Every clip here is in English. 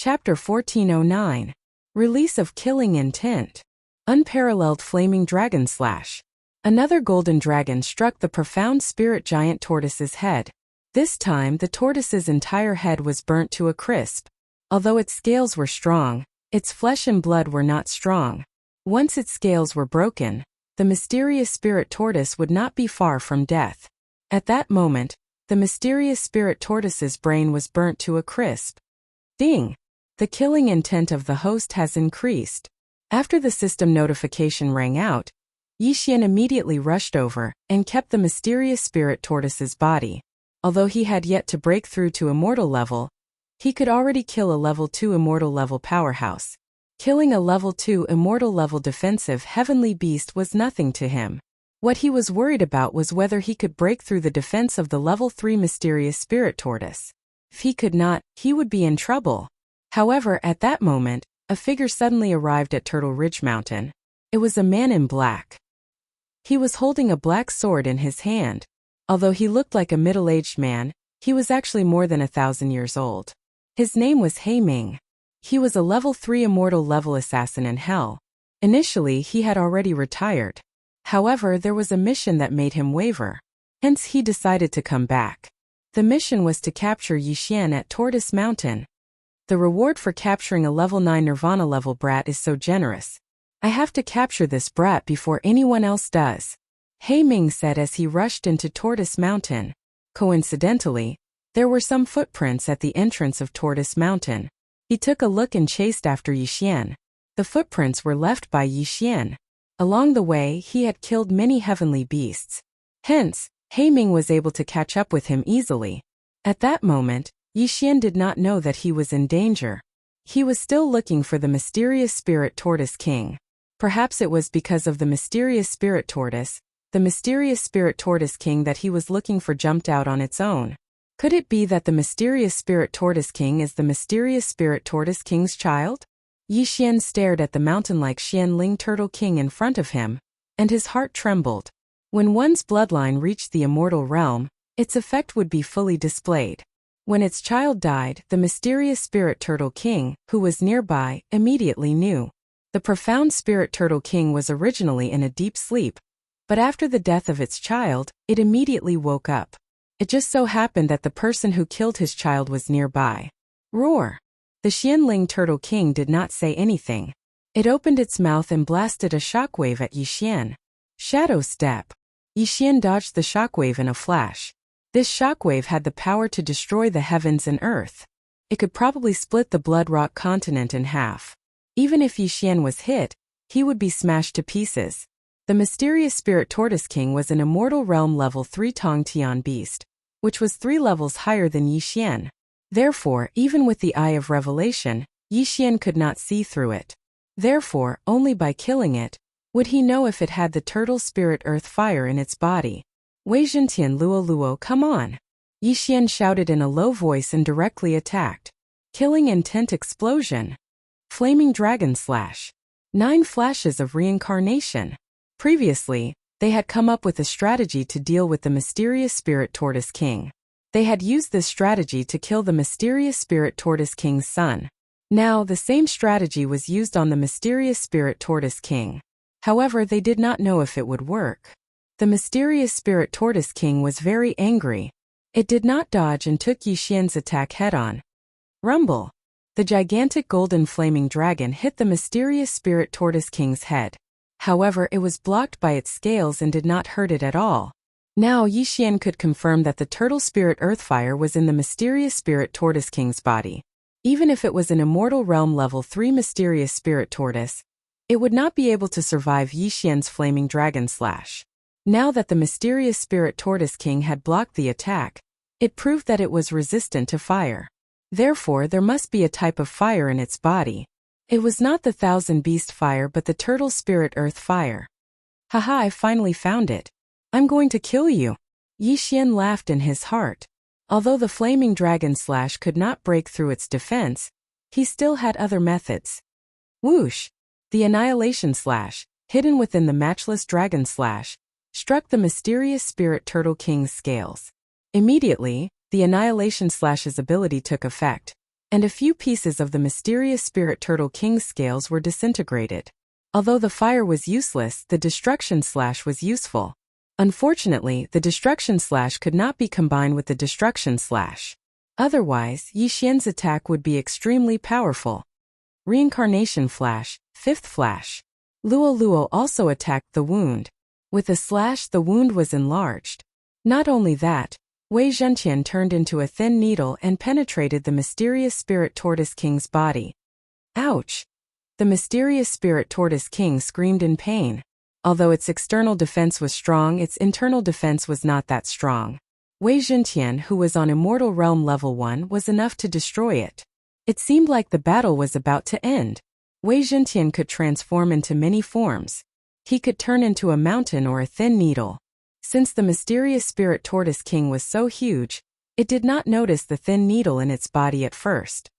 Chapter 1409. Release of Killing Intent. Unparalleled Flaming Dragon Slash. Another golden dragon struck the profound spirit giant tortoise's head. This time the tortoise's entire head was burnt to a crisp. Although its scales were strong, its flesh and blood were not strong. Once its scales were broken, the mysterious spirit tortoise would not be far from death. At that moment, the mysterious spirit tortoise's brain was burnt to a crisp. Ding! The killing intent of the host has increased. After the system notification rang out, Yixian immediately rushed over and kept the mysterious spirit tortoise's body. Although he had yet to break through to immortal level, he could already kill a level 2 immortal level powerhouse. Killing a level 2 immortal level defensive heavenly beast was nothing to him. What he was worried about was whether he could break through the defense of the level 3 mysterious spirit tortoise. If he could not, he would be in trouble. However, at that moment, a figure suddenly arrived at Turtle Ridge Mountain. It was a man in black. He was holding a black sword in his hand. Although he looked like a middle-aged man, he was actually more than 1,000 years old. His name was Ming. He was a level 3 immortal level assassin in hell. Initially, he had already retired. However, there was a mission that made him waver. Hence, he decided to come back. The mission was to capture Yixian at Tortoise Mountain. The reward for capturing a level 9 Nirvana level brat is so generous. I have to capture this brat before anyone else does. Ming said as he rushed into Tortoise Mountain. Coincidentally, there were some footprints at the entrance of Tortoise Mountain. He took a look and chased after Yixian. The footprints were left by Yixian. Along the way, he had killed many heavenly beasts. Hence, Ming was able to catch up with him easily. At that moment, Yixian did not know that he was in danger. He was still looking for the mysterious spirit tortoise king. Perhaps it was because of the mysterious spirit tortoise, the mysterious spirit tortoise king that he was looking for jumped out on its own. Could it be that the mysterious spirit tortoise king is the mysterious spirit tortoise king's child? Yixian stared at the mountain-like Xianling turtle king in front of him, and his heart trembled. When one's bloodline reached the immortal realm, its effect would be fully displayed. When its child died, the mysterious spirit turtle king, who was nearby, immediately knew. The profound spirit turtle king was originally in a deep sleep, but after the death of its child, it immediately woke up. It just so happened that the person who killed his child was nearby. Roar! The Xianling turtle king did not say anything. It opened its mouth and blasted a shockwave at Yixian. Shadow Step. Yixian dodged the shockwave in a flash. This shockwave had the power to destroy the heavens and earth. It could probably split the Blood Rock continent in half. Even if Yixian was hit, he would be smashed to pieces. The mysterious spirit tortoise king was an immortal realm level 3 Tong Tian beast, which was 3 levels higher than Yixian. Therefore, even with the Eye of Revelation, Yixian could not see through it. Therefore, only by killing it would he know if it had the turtle spirit earth fire in its body. Wei Zhentian Luo Luo, come on! Yixian shouted in a low voice and directly attacked. Killing intent explosion. Flaming dragon slash. 9 flashes of reincarnation. Previously, they had come up with a strategy to deal with the mysterious spirit tortoise king. They had used this strategy to kill the mysterious spirit tortoise king's son. Now, the same strategy was used on the mysterious spirit tortoise king. However, they did not know if it would work. The mysterious spirit tortoise king was very angry. It did not dodge and took Yixian's attack head-on. Rumble! The gigantic golden flaming dragon hit the mysterious spirit tortoise king's head. However, it was blocked by its scales and did not hurt it at all. Now Yixian could confirm that the turtle spirit earthfire was in the mysterious spirit tortoise king's body. Even if it was an immortal realm level 3 mysterious spirit tortoise, it would not be able to survive Yixian's flaming dragon slash. Now that the mysterious spirit tortoise king had blocked the attack, it proved that it was resistant to fire. Therefore, there must be a type of fire in its body. It was not the thousand beast fire but the turtle spirit earth fire. Haha, I finally found it. I'm going to kill you. Yixian laughed in his heart. Although the flaming dragon slash could not break through its defense, he still had other methods. Whoosh! The annihilation slash, hidden within the matchless dragon slash, struck the mysterious spirit turtle king's scales. Immediately, the annihilation slash's ability took effect. and a few pieces of the mysterious Spirit Turtle King's scales were disintegrated. Although the fire was useless, the destruction slash was useful. Unfortunately, the destruction slash could not be combined with the destruction slash. Otherwise, Yi Xian's attack would be extremely powerful. Reincarnation Flash, 5th Flash. Luo Luo also attacked the wound. With a slash, the wound was enlarged. Not only that, Wei Zhenqian turned into a thin needle and penetrated the mysterious Spirit Tortoise King's body. Ouch! The mysterious Spirit Tortoise King screamed in pain. Although its external defense was strong, its internal defense was not that strong. Wei Zhenqian, who was on Immortal Realm Level 1, was enough to destroy it. It seemed like the battle was about to end. Wei Zhenqian could transform into many forms. He could turn into a mountain or a thin needle. Since the mysterious Spirit Tortoise King was so huge, it did not notice the thin needle in its body at first.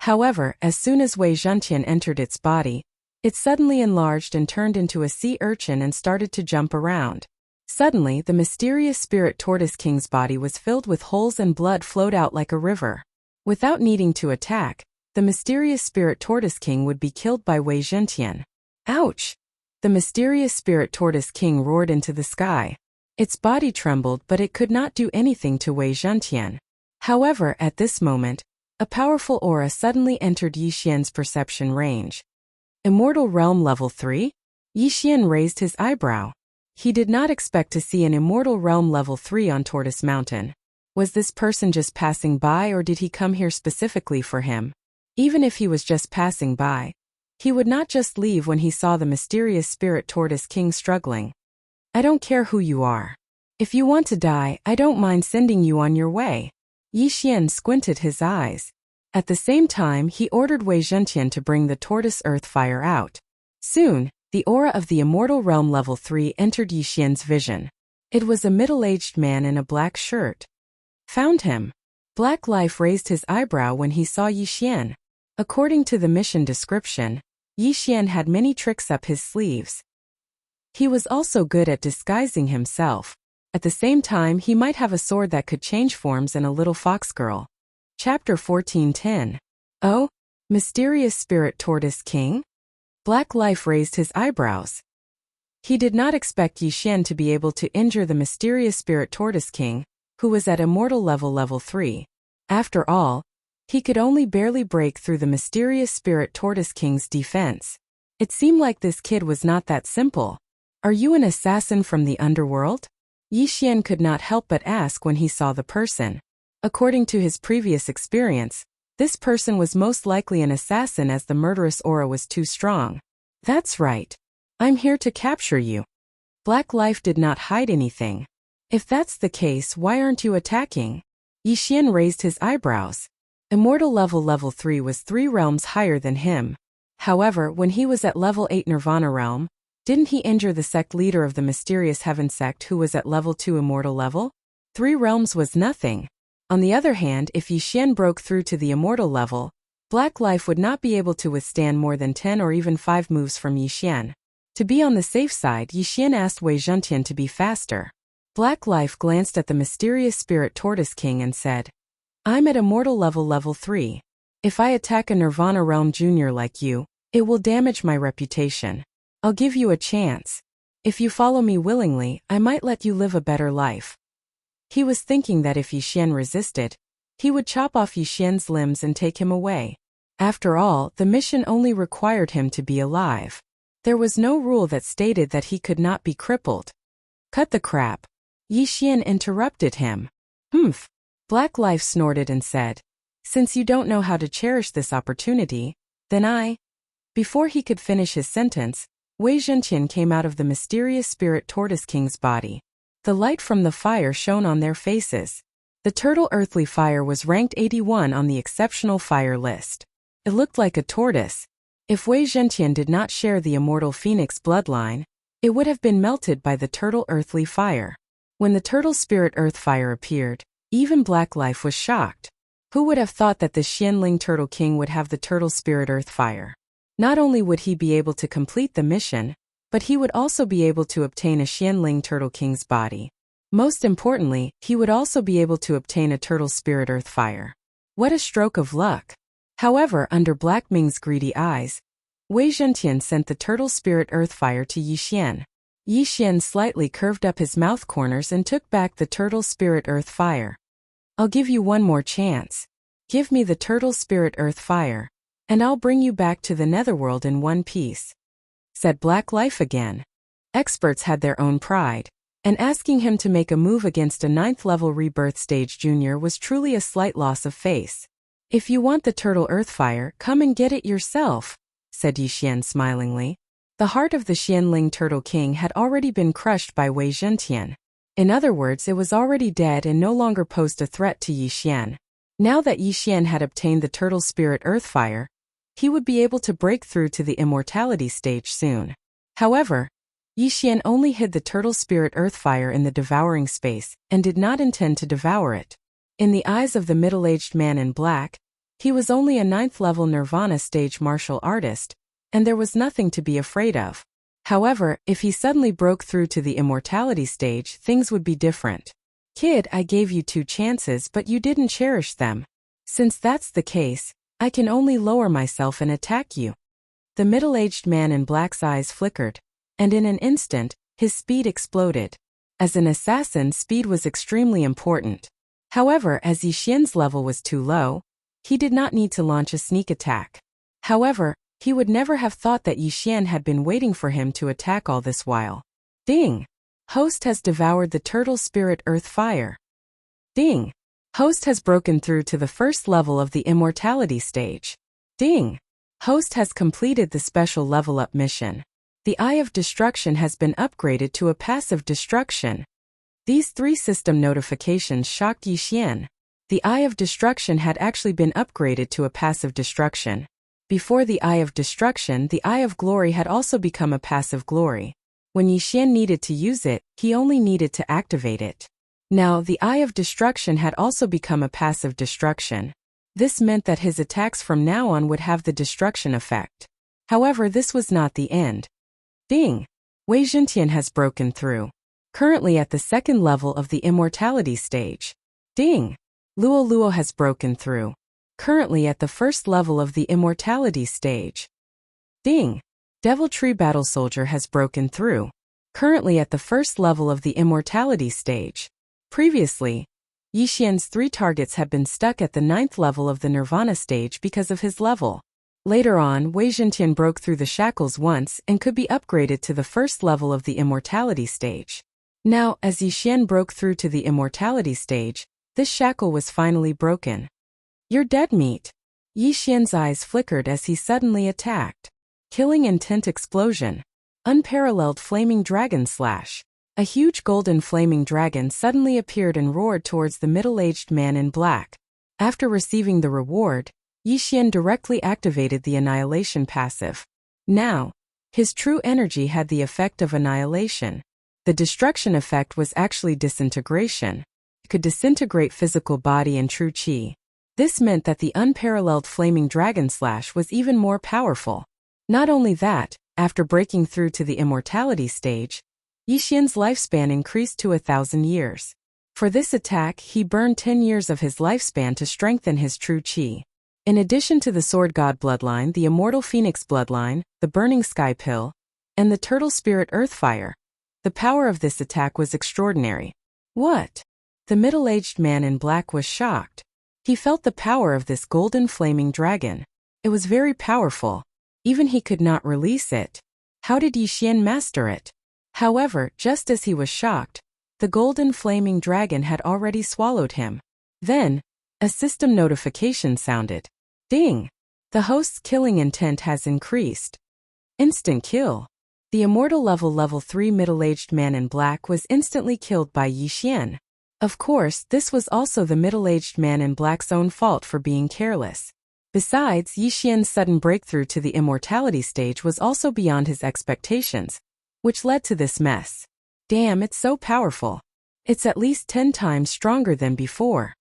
However, as soon as Wei Zhenqian entered its body, it suddenly enlarged and turned into a sea urchin and started to jump around. Suddenly, the mysterious Spirit Tortoise King's body was filled with holes and blood flowed out like a river. Without needing to attack, the mysterious Spirit Tortoise King would be killed by Wei Zhenqian. Ouch! The mysterious Spirit Tortoise King roared into the sky. Its body trembled, but it could not do anything to Wei Zhenqian. However, at this moment, a powerful aura suddenly entered Yi Xian's perception range. Immortal Realm Level 3? Yi Xian raised his eyebrow. He did not expect to see an Immortal Realm Level 3 on Tortoise Mountain. Was this person just passing by, or did he come here specifically for him? Even if he was just passing by, he would not just leave when he saw the mysterious Spirit Tortoise King struggling. I don't care who you are. If you want to die, I don't mind sending you on your way. Yi Xian squinted his eyes. At the same time, he ordered Wei Zhenqian to bring the tortoise earth fire out. Soon, the aura of the Immortal Realm Level 3 entered Yi Xian's vision. It was a middle-aged man in a black shirt. Found him. Black Life raised his eyebrow when he saw Yi Xian. According to the mission description, Yi Xian had many tricks up his sleeves. He was also good at disguising himself. At the same time, he might have a sword that could change forms and a little fox girl. Chapter 14:10. Oh? Mysterious Spirit Tortoise King? Black Life raised his eyebrows. He did not expect Yi Xian to be able to injure the mysterious Spirit Tortoise King, who was at Immortal Level 3. After all, he could only barely break through the mysterious Spirit Tortoise King's defense. It seemed like this kid was not that simple. Are you an assassin from the underworld? Yi Xian could not help but ask when he saw the person. According to his previous experience, this person was most likely an assassin as the murderous aura was too strong. That's right. I'm here to capture you. Black Life did not hide anything. If that's the case, why aren't you attacking? Yi Xian raised his eyebrows. Immortal Level 3 was 3 realms higher than him. However, when he was at Level 8 Nirvana Realm, didn't he injure the sect leader of the mysterious Heaven sect who was at Level 2 Immortal Level? 3 realms was nothing. On the other hand, if Yi Xian broke through to the Immortal Level, Black Life would not be able to withstand more than 10 or even 5 moves from Yi Xian. To be on the safe side, Yi Xian asked Wei Zhenqian to be faster. Black Life glanced at the mysterious Spirit Tortoise King and said, I'm at Immortal Level 3. If I attack a Nirvana Realm Junior like you, it will damage my reputation. I'll give you a chance. If you follow me willingly, I might let you live a better life. He was thinking that if Yi Xian resisted, he would chop off Yi Xian's limbs and take him away. After all, the mission only required him to be alive. There was no rule that stated that he could not be crippled. Cut the crap. Yi Xian interrupted him. Humph. Black Life snorted and said, since you don't know how to cherish this opportunity, then I... Before he could finish his sentence, Wei Zhenqian came out of the mysterious Spirit Tortoise King's body. The light from the fire shone on their faces. The turtle earthly fire was ranked 81 on the exceptional fire list. It looked like a tortoise. If Wei Zhenqian did not share the immortal phoenix bloodline, it would have been melted by the turtle earthly fire. When the turtle spirit earth fire appeared, even Black Life was shocked. Who would have thought that the Xianling Turtle King would have the turtle spirit earth fire? Not only would he be able to complete the mission, but he would also be able to obtain a Xianling Turtle King's body. Most importantly, he would also be able to obtain a turtle spirit earth fire. What a stroke of luck! However, under Black Ming's greedy eyes, Wei Zhentian sent the turtle spirit earthfire to Yi Xian. Yi Xian slightly curved up his mouth corners and took back the turtle spirit earthfire. I'll give you one more chance. Give me the turtle spirit earthfire, and I'll bring you back to the netherworld in one piece, said Black Life again. Experts had their own pride, and asking him to make a move against a 9th-level rebirth stage junior was truly a slight loss of face. If you want the turtle earthfire, come and get it yourself, said Yi Xian smilingly. The heart of the Xianling Turtle King had already been crushed by Wei Zhentian. In other words, it was already dead and no longer posed a threat to Yi Xian. Now that Yi Xian had obtained the turtle spirit earthfire, he would be able to break through to the immortality stage soon. However, Yi Xian only hid the turtle spirit earthfire in the devouring space and did not intend to devour it. In the eyes of the middle-aged man in black, he was only a 9th-level Nirvana stage martial artist, and there was nothing to be afraid of. However, if he suddenly broke through to the immortality stage, things would be different. Kid, I gave you 2 chances but you didn't cherish them. Since that's the case, I can only lower myself and attack you. The middle-aged man in black's eyes flickered, and in an instant, his speed exploded. As an assassin, speed was extremely important. However, as Yi Xian's level was too low, he did not need to launch a sneak attack. However, he would never have thought that Yi Xian had been waiting for him to attack all this while. Ding! Host has devoured the turtle spirit earth fire. Ding! Host has broken through to the 1st level of the immortality stage. Ding! Host has completed the special level up mission. The Eye of Destruction has been upgraded to a passive destruction. These 3 system notifications shocked Yi Xian. The Eye of Destruction had actually been upgraded to a passive destruction. Before the Eye of Destruction, the Eye of Glory had also become a passive glory. When Yi Xian needed to use it, he only needed to activate it. Now, the Eye of Destruction had also become a passive destruction. This meant that his attacks from now on would have the destruction effect. However, this was not the end. Ding! Wei Zhentian has broken through. Currently at the 2nd level of the immortality stage. Ding! Luo Luo has broken through. Currently at the 1st level of the immortality stage. Ding! Devil Tree Battle Soldier has broken through. Currently at the 1st level of the immortality stage. Previously, Yi Xian's 3 targets had been stuck at the 9th level of the Nirvana stage because of his level. Later on, Wei Zhentian broke through the shackles once and could be upgraded to the 1st level of the immortality stage. Now, as Yi Xian broke through to the immortality stage, this shackle was finally broken. You're dead meat. Yi Xian's eyes flickered as he suddenly attacked. Killing Intent Explosion. Unparalleled Flaming Dragon Slash. A huge golden flaming dragon suddenly appeared and roared towards the middle-aged man in black. After receiving the reward, Yi Xian directly activated the Annihilation passive. Now, his true energy had the effect of annihilation. The destruction effect was actually disintegration. It could disintegrate physical body and true chi. This meant that the unparalleled flaming dragon slash was even more powerful. Not only that, after breaking through to the immortality stage, Yi Xian's lifespan increased to 1,000 years. For this attack, he burned 10 years of his lifespan to strengthen his true chi. In addition to the Sword God bloodline, the Immortal Phoenix bloodline, the Burning Sky Pill, and the Turtle Spirit Earthfire, the power of this attack was extraordinary. What? The middle-aged man in black was shocked. He felt the power of this golden flaming dragon. It was very powerful. Even he could not release it. How did Yi Xian master it? However, just as he was shocked, the golden flaming dragon had already swallowed him. Then, a system notification sounded. Ding! The host's killing intent has increased. Instant kill. The immortal level 3 middle-aged man in black was instantly killed by Yi Xian. Of course, this was also the middle-aged man in black's own fault for being careless. Besides, Yi Xian's sudden breakthrough to the immortality stage was also beyond his expectations, which led to this mess. Damn, it's so powerful. It's at least 10 times stronger than before.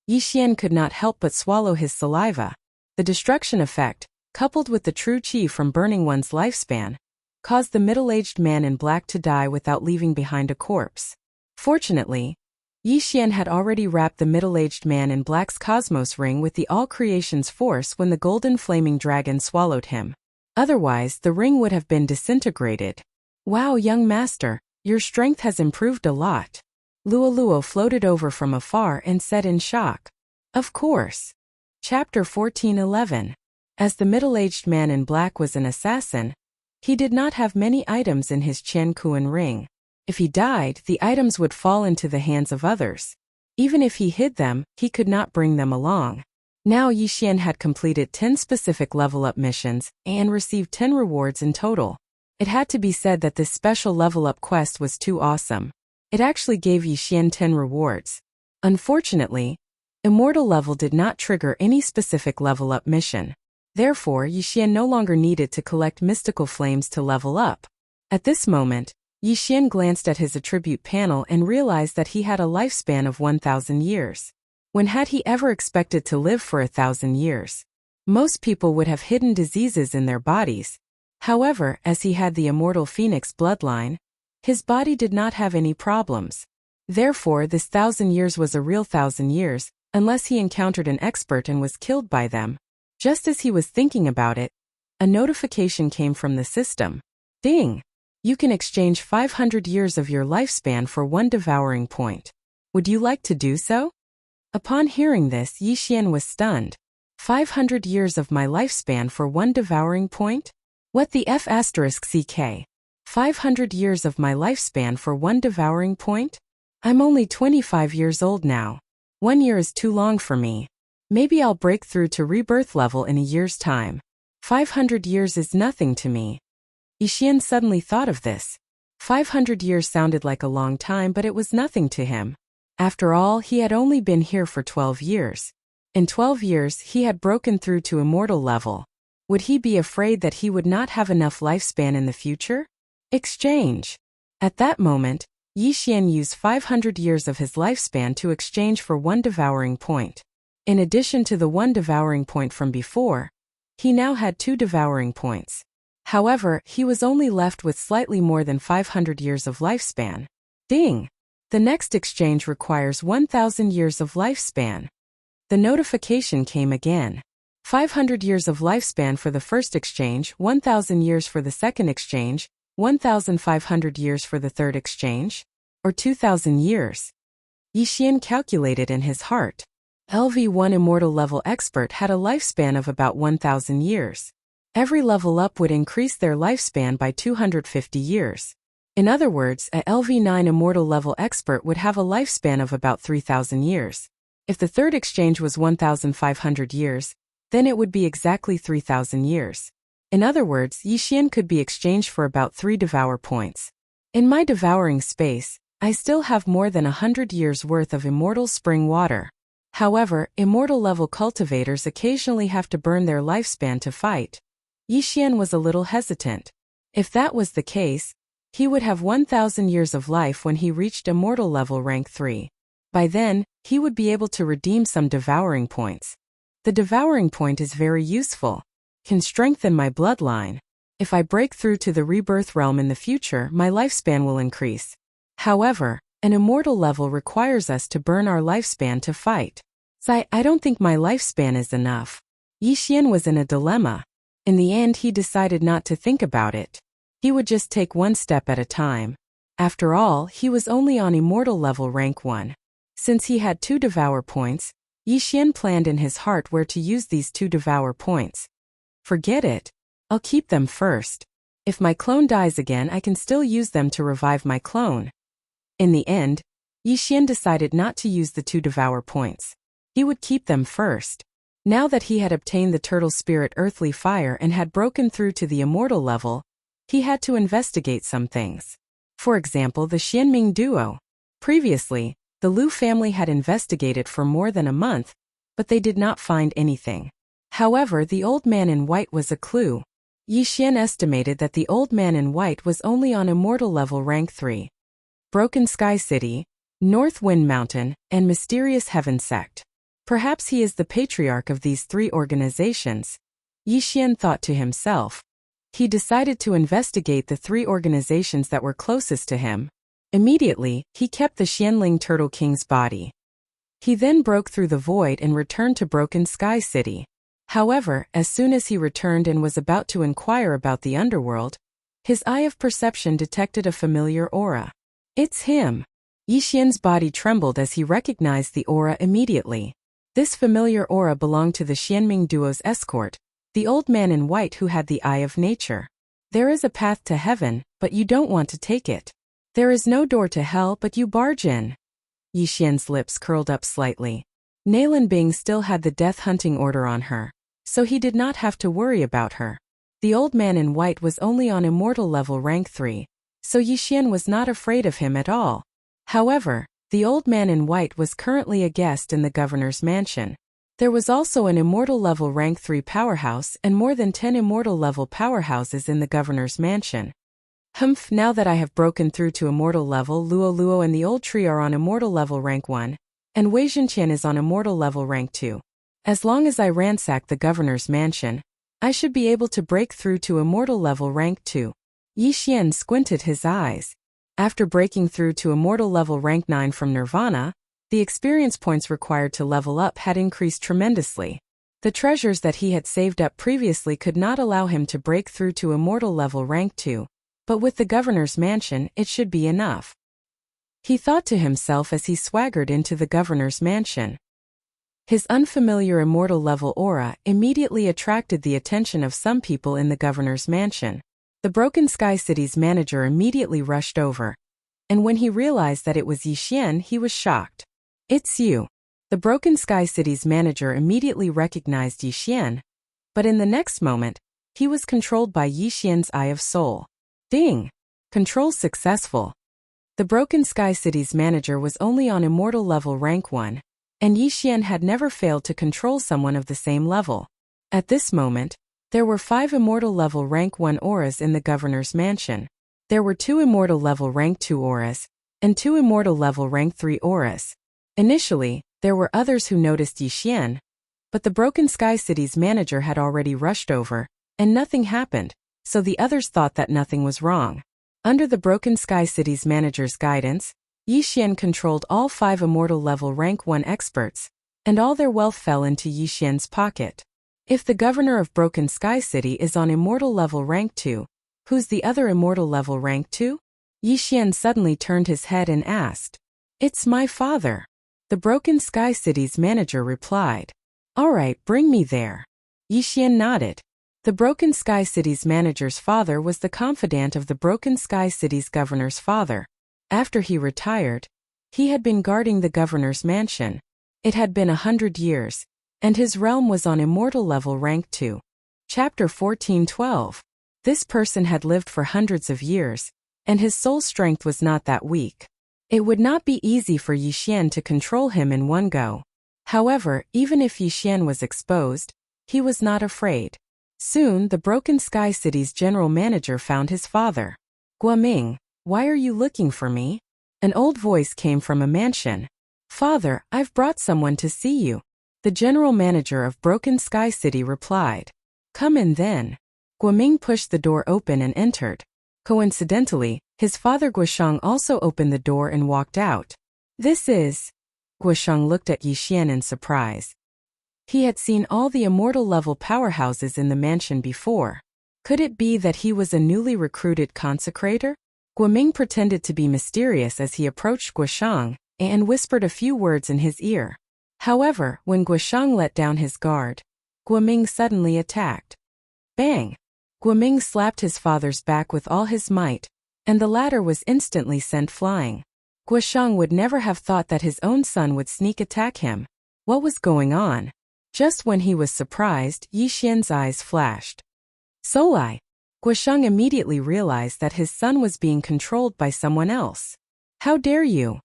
Yi Xian could not help but swallow his saliva. The destruction effect, coupled with the true chi from burning one's lifespan, caused the middle-aged man in black to die without leaving behind a corpse. Fortunately, Yi Xian had already wrapped the middle-aged man in black's cosmos ring with the all-creation's force when the golden flaming dragon swallowed him. Otherwise, the ring would have been disintegrated. Wow, young master, your strength has improved a lot. Luo floated over from afar and said in shock. Of course. Chapter 14:11. As the middle-aged man in black was an assassin, he did not have many items in his Qian Kuan ring. If he died, the items would fall into the hands of others. Even if he hid them, he could not bring them along. Now Yi Xian had completed 10 specific level-up missions and received 10 rewards in total. It had to be said that this special level-up quest was too awesome. It actually gave Yi Xian 10 rewards. Unfortunately, Immortal level did not trigger any specific level-up mission. Therefore, Yi Xian no longer needed to collect mystical flames to level up. At this moment, Yi Xian glanced at his attribute panel and realized that he had a lifespan of 1,000 years. When had he ever expected to live for 1,000 years? Most people would have hidden diseases in their bodies. However, as he had the immortal phoenix bloodline, his body did not have any problems. Therefore, this 1,000 years was a real 1,000 years, unless he encountered an expert and was killed by them. Just as he was thinking about it, a notification came from the system. Ding! You can exchange 500 years of your lifespan for 1 devouring point. Would you like to do so? Upon hearing this, Yi Xian was stunned. 500 years of my lifespan for 1 devouring point? What the F asterisk CK? 500 years of my lifespan for 1 devouring point? I'm only 25 years old now. 1 year is too long for me. Maybe I'll break through to rebirth level in a year's time. 500 years is nothing to me. Yi Xian suddenly thought of this. 500 years sounded like a long time, but it was nothing to him. After all, he had only been here for 12 years. In 12 years, he had broken through to immortal level. Would he be afraid that he would not have enough lifespan in the future? Exchange. At that moment, Yi Xian used 500 years of his lifespan to exchange for 1 devouring point. In addition to the 1 devouring point from before, he now had 2 devouring points. However, he was only left with slightly more than 500 years of lifespan. Ding! The next exchange requires 1,000 years of lifespan. The notification came again. 500 years of lifespan for the first exchange, 1,000 years for the second exchange, 1,500 years for the third exchange, or 2,000 years. Yi Xian calculated in his heart. LV1 immortal level expert had a lifespan of about 1,000 years. Every level up would increase their lifespan by 250 years. In other words, a LV9 immortal level expert would have a lifespan of about 3,000 years. If the third exchange was 1,500 years, then it would be exactly 3,000 years. In other words, Yi Xian could be exchanged for about 3 devour points. In my devouring space, I still have more than 100 years worth of immortal spring water. However, immortal level cultivators occasionally have to burn their lifespan to fight. Yi Xian was a little hesitant. If that was the case, he would have 1,000 years of life when he reached immortal level rank 3. By then, he would be able to redeem some devouring points. The devouring point is very useful. Can strengthen my bloodline. If I break through to the rebirth realm in the future, my lifespan will increase. However, an immortal level requires us to burn our lifespan to fight. I don't think my lifespan is enough. Yi Xian was in a dilemma. In the end, he decided not to think about it. He would just take 1 step at a time. After all, he was only on immortal level rank 1. Since he had 2 devour points, Yi Xian planned in his heart where to use these 2 devour points. Forget it. I'll keep them first. If my clone dies again, I can still use them to revive my clone. In the end, Yi Xian decided not to use the 2 devour points. He would keep them first. Now that he had obtained the turtle spirit earthly fire and had broken through to the immortal level, he had to investigate some things. For example, the Xianming duo. Previously, the Liu family had investigated for more than a month, but they did not find anything. However, the old man in white was a clue. Yi Xian estimated that the old man in white was only on immortal level rank 3. Broken Sky City, North Wind Mountain, and Mysterious Heaven Sect. Perhaps he is the patriarch of these 3 organizations. Yi Xian thought to himself. He decided to investigate the 3 organizations that were closest to him. Immediately, he kept the Xianling Turtle King's body. He then broke through the void and returned to Broken Sky City. However, as soon as he returned and was about to inquire about the underworld, his eye of perception detected a familiar aura. It's him. Yixian's body trembled as he recognized the aura immediately. This familiar aura belonged to the Xianming duo's escort, the old man in white who had the eye of nature. There is a path to heaven, but you don't want to take it. There is no door to hell, but you barge in. Yixian's lips curled up slightly. Nalan Bing still had the death hunting order on her, so he did not have to worry about her. The old man in white was only on immortal level rank 3, so Yixian was not afraid of him at all. However, the old man in white was currently a guest in the governor's mansion. There was also an immortal level rank 3 powerhouse and more than 10 immortal level powerhouses in the governor's mansion. Now that I have broken through to immortal level, Luo Luo and the old tree are on immortal level rank 1, and Wei Zhenqian is on immortal level rank 2. As long as I ransack the governor's mansion, I should be able to break through to immortal level rank 2. Yixian squinted his eyes. After breaking through to immortal level rank 9 from Nirvana, the experience points required to level up had increased tremendously. The treasures that he had saved up previously could not allow him to break through to immortal level rank 2, but with the governor's mansion, it should be enough. He thought to himself as he swaggered into the governor's mansion. His unfamiliar immortal level aura immediately attracted the attention of some people in the governor's mansion. The Broken Sky City's manager immediately rushed over, and when he realized that it was Yixian, he was shocked. It's you. The Broken Sky City's manager immediately recognized Yixian, but in the next moment, he was controlled by Yixian's Eye of Soul. Ding! Control successful. The Broken Sky City's manager was only on immortal level rank 1, and Yixian had never failed to control someone of the same level. At this moment, there were 5 immortal level rank 1 auras in the governor's mansion. There were 2 immortal level rank 2 auras, and 2 immortal level rank 3 auras. Initially, there were others who noticed Yixian, but the Broken Sky City's manager had already rushed over, and nothing happened, so the others thought that nothing was wrong. Under the Broken Sky City's manager's guidance, Yixian controlled all 5 immortal level rank 1 experts, and all their wealth fell into Yixian's pocket. If the governor of Broken Sky City is on immortal level rank 2, who's the other immortal level rank 2? Yixian suddenly turned his head and asked. It's my father. The Broken Sky City's manager replied. Alright, bring me there. Yixian nodded. The Broken Sky City's manager's father was the confidant of the Broken Sky City's governor's father. After he retired, he had been guarding the governor's mansion. It had been 100 years, and his realm was on immortal level rank 2. Chapter 14:12. This person had lived for hundreds of years, and his soul strength was not that weak. It would not be easy for Yixian to control him in one go. However, even if Yixian was exposed, he was not afraid. Soon, the Broken Sky City's general manager found his father. Guoming, why are you looking for me? An old voice came from a mansion. Father, I've brought someone to see you. The general manager of Broken Sky City replied. Come in then. Guoming pushed the door open and entered. Coincidentally, his father Guoshang also opened the door and walked out. This is... Guoshang looked at Yixian in surprise. He had seen all the immortal level powerhouses in the mansion before. Could it be that he was a newly recruited consecrator? Guoming pretended to be mysterious as he approached Guoshang and whispered a few words in his ear. However, when Guoshang let down his guard, Guoming suddenly attacked. Bang! Guoming slapped his father's back with all his might, and the latter was instantly sent flying. Guoshang would never have thought that his own son would sneak attack him. What was going on? Just when he was surprised, Yixian's eyes flashed. Solai! Guoshang immediately realized that his son was being controlled by someone else. How dare you?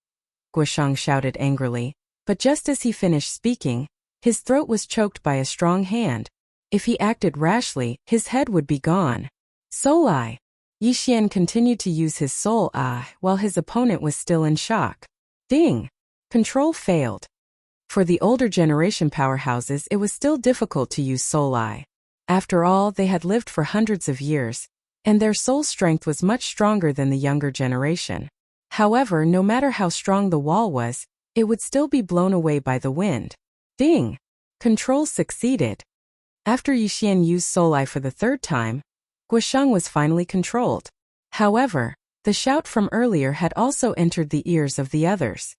Guoshang shouted angrily, but just as he finished speaking, his throat was choked by a strong hand. If he acted rashly, his head would be gone. Solai! Yixian continued to use his soul eye while his opponent was still in shock. Ding! Control failed. For the older generation powerhouses, it was still difficult to use soul eye. After all, they had lived for hundreds of years, and their soul strength was much stronger than the younger generation. However, no matter how strong the wall was, it would still be blown away by the wind. Ding! Control succeeded. After Yixian used Soul Eye for the third time, Guosheng was finally controlled. However, the shout from earlier had also entered the ears of the others.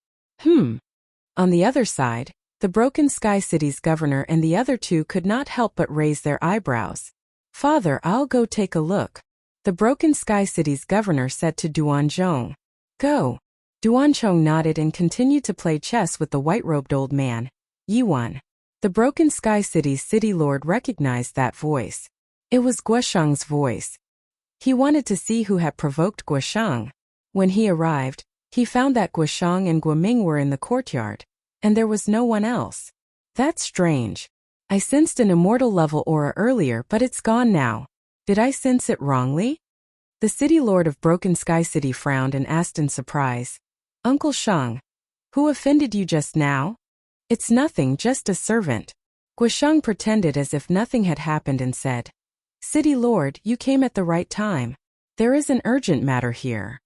On the other side, the Broken Sky City's governor and the other two could not help but raise their eyebrows. Father, I'll go take a look. The Broken Sky City's governor said to Duanzhong. Go. Duanzhong nodded and continued to play chess with the white-robed old man, Yiwan. The Broken Sky City's city lord recognized that voice. It was Guosheng's voice. He wanted to see who had provoked Guosheng. When he arrived, he found that Guosheng and Guoming were in the courtyard, and there was no one else. That's strange. I sensed an immortal level aura earlier, but it's gone now. Did I sense it wrongly? The city lord of Broken Sky City frowned and asked in surprise. Uncle Sheng, who offended you just now? It's nothing, just a servant. Guosheng pretended as if nothing had happened and said, City Lord, you came at the right time. There is an urgent matter here.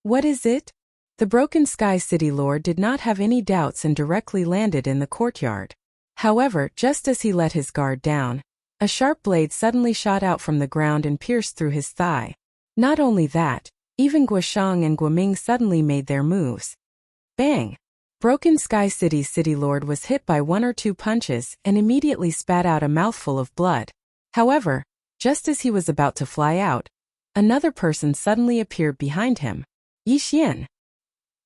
What is it? The Broken Sky City Lord did not have any doubts and directly landed in the courtyard. However, just as he let his guard down, a sharp blade suddenly shot out from the ground and pierced through his thigh. Not only that, even Guosheng and Guoming suddenly made their moves. Bang! Broken Sky City's City Lord was hit by one or two punches and immediately spat out a mouthful of blood. However, just as he was about to fly out, another person suddenly appeared behind him. Yixian.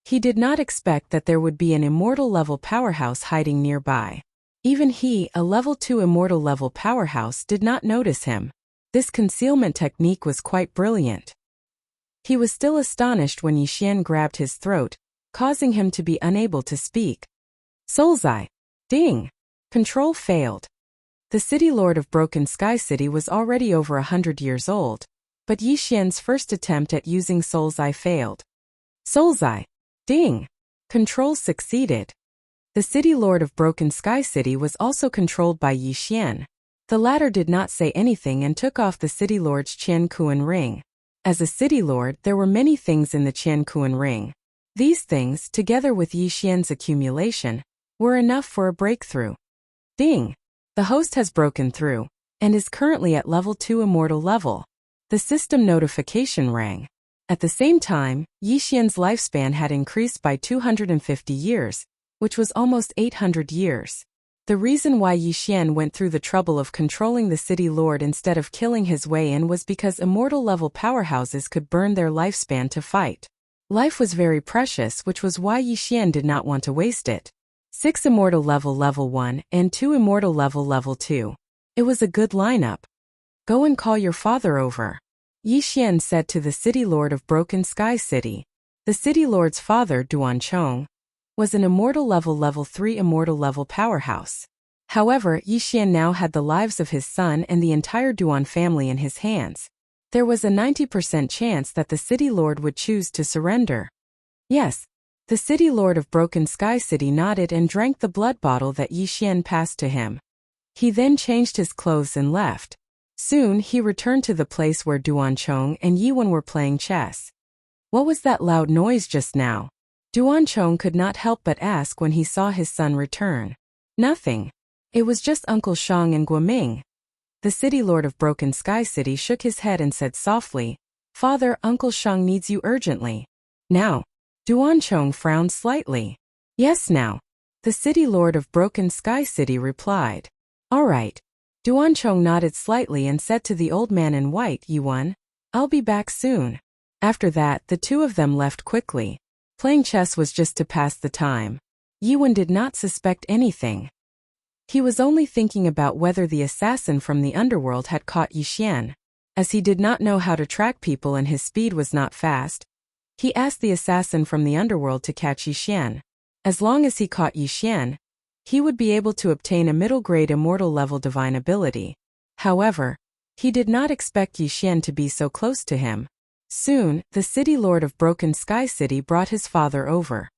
He did not expect that there would be an immortal level powerhouse hiding nearby. Even he, a level 2 immortal level powerhouse, did not notice him. This concealment technique was quite brilliant. He was still astonished when Yixian grabbed his throat, causing him to be unable to speak. Soul's Eye. Ding! Control failed. The city lord of Broken Sky City was already over 100 years old, but Yixian's first attempt at using Soul's Eye failed. Soul's Eye. Ding! Control succeeded. The city lord of Broken Sky City was also controlled by Yixian. The latter did not say anything and took off the city lord's Qian Kuan ring. As a city lord, there were many things in the Qian Kuan ring. These things, together with Yixian's accumulation, were enough for a breakthrough. Ding! The host has broken through, and is currently at level 2 immortal level. The system notification rang. At the same time, Yixian's lifespan had increased by 250 years, which was almost 800 years. The reason why Yixian went through the trouble of controlling the city lord instead of killing his way in was because immortal level powerhouses could burn their lifespan to fight. Life was very precious, which was why Yixian did not want to waste it. 6 immortal level 1 and 2 immortal level 2. It was a good lineup. Go and call your father over, Yixian said to the city lord of Broken Sky City. The city lord's father, Duanzhong, was an immortal level 3 immortal level powerhouse. However, Yixian now had the lives of his son and the entire Duan family in his hands. There was a 90% chance that the city lord would choose to surrender. Yes. The city lord of Broken Sky City nodded and drank the blood bottle that Yixian passed to him. He then changed his clothes and left. Soon he returned to the place where Duanzhong and Yiwen were playing chess. What was that loud noise just now? Duanzhong could not help but ask when he saw his son return. Nothing. It was just Uncle Shang and Guoming. The city lord of Broken Sky City shook his head and said softly, Father, Uncle Shang needs you urgently. Now. Duanzhong frowned slightly. Yes now. The city lord of Broken Sky City replied. All right. Duanzhong nodded slightly and said to the old man in white, Yiwen, I'll be back soon. After that, the two of them left quickly. Playing chess was just to pass the time. Yiwen did not suspect anything. He was only thinking about whether the assassin from the underworld had caught Yixian. As he did not know how to track people and his speed was not fast, he asked the assassin from the underworld to catch Yixian. As long as he caught Yixian, he would be able to obtain a middle-grade immortal level divine ability. However, he did not expect Yixian to be so close to him. Soon, the city lord of Broken Sky City brought his father over.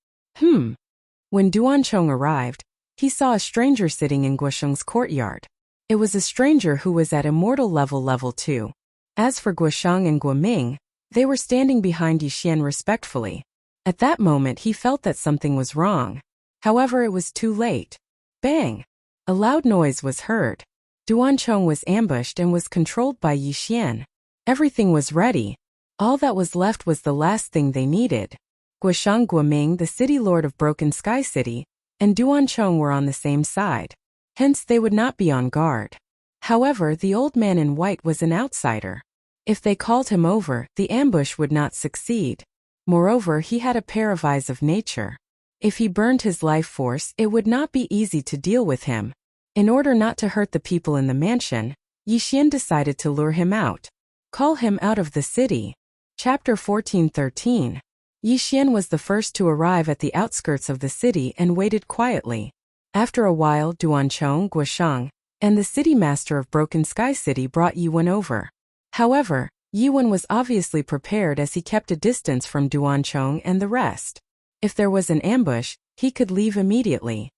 When Duanzhong arrived, he saw a stranger sitting in Guosheng's courtyard. It was a stranger who was at immortal level 2. As for Guosheng and Guoming, they were standing behind Yixian respectfully. At that moment he felt that something was wrong. However, it was too late. Bang! A loud noise was heard. Duanchong was ambushed and was controlled by Yixian. Everything was ready. All that was left was the last thing they needed. Guoshang Guoming, the city lord of Broken Sky City, and Duanchong were on the same side. Hence they would not be on guard. However, the old man in white was an outsider. If they called him over, the ambush would not succeed. Moreover, he had a pair of eyes of nature. If he burned his life force, it would not be easy to deal with him. In order not to hurt the people in the mansion, Yixian decided to lure him out. Call him out of the city. Chapter 14:13. Yixian was the first to arrive at the outskirts of the city and waited quietly. After a while, Duanchong, Guoshang, and the city master of Broken Sky City brought Yiwen over. However, Yiwen was obviously prepared as he kept a distance from Duanchong and the rest. If there was an ambush, he could leave immediately.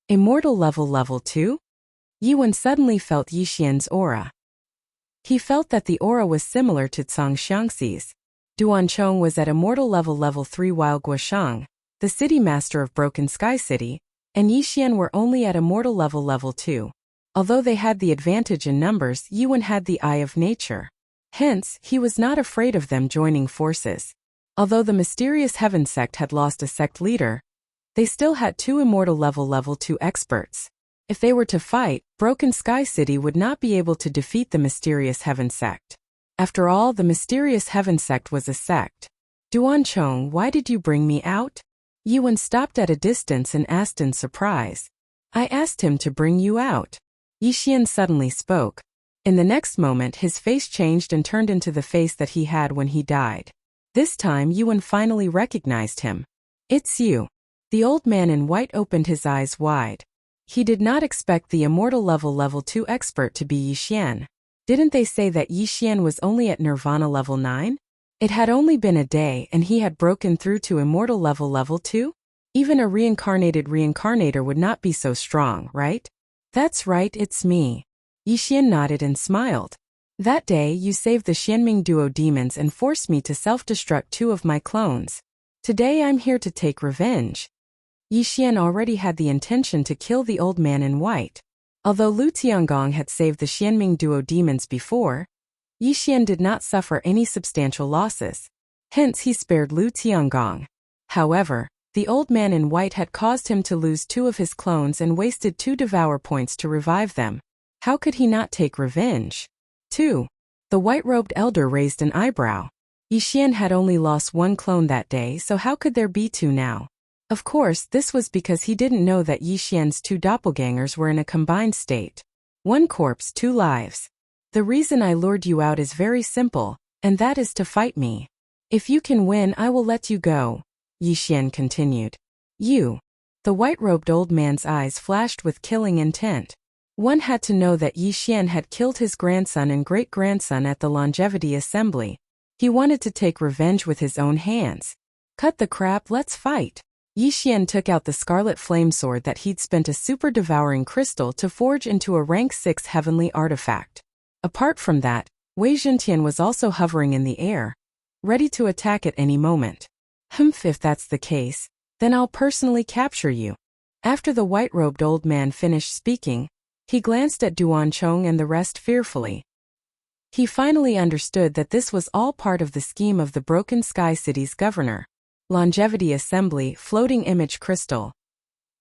Immortal level 2? Yiwen suddenly felt Yixian's aura. He felt that the aura was similar to Cang Xiangxi's. Duanchong was at immortal level 3 while Guoshang, the city master of Broken Sky City, and Yixian were only at immortal level 2. Although they had the advantage in numbers, Yiwen had the eye of nature. Hence, he was not afraid of them joining forces. Although the mysterious Heaven sect had lost a sect leader, they still had 2 immortal level 2 experts. If they were to fight, Broken Sky City would not be able to defeat the mysterious Heaven sect. After all, the mysterious Heaven sect was a sect. Duanchong, why did you bring me out? Yiwen stopped at a distance and asked in surprise. I asked him to bring you out. Yixian suddenly spoke. In the next moment his face changed and turned into the face that he had when he died. This time Yiwen finally recognized him. It's you. The old man in white opened his eyes wide. He did not expect the immortal level 2 expert to be Yixian. Didn't they say that Yixian was only at Nirvana level 9? It had only been a day and he had broken through to immortal level 2? Even a reincarnated reincarnator would not be so strong, right? That's right, it's me. Yixian nodded and smiled. That day you saved the Xianming duo demons and forced me to self-destruct 2 of my clones. Today I'm here to take revenge. Yixian already had the intention to kill the old man in white. Although Lu Tiangong had saved the Xianming duo demons before, Yixian did not suffer any substantial losses. Hence he spared Lu Tiangong. However, the old man in white had caused him to lose 2 of his clones and wasted 2 devour points to revive them. How could he not take revenge? 2. The white-robed elder raised an eyebrow. Yixian had only lost 1 clone that day, so how could there be 2 now? Of course, this was because he didn't know that Yixian's 2 doppelgangers were in a combined state. 1 corpse, 2 lives. The reason I lured you out is very simple, and that is to fight me. If you can win, I will let you go, Yixian continued. You. The white-robed old man's eyes flashed with killing intent. One had to know that Yixian had killed his grandson and great-grandson at the Longevity Assembly. He wanted to take revenge with his own hands. Cut the crap, let's fight. Yixian took out the scarlet flame sword that he'd spent a super devouring crystal to forge into a rank 6 heavenly artifact. Apart from that, Wei Zhentian was also hovering in the air, ready to attack at any moment. If that's the case, then I'll personally capture you. After the white-robed old man finished speaking, he glanced at Duanchong and the rest fearfully. He finally understood that this was all part of the scheme of the Broken Sky City's governor. Longevity Assembly, floating image crystal.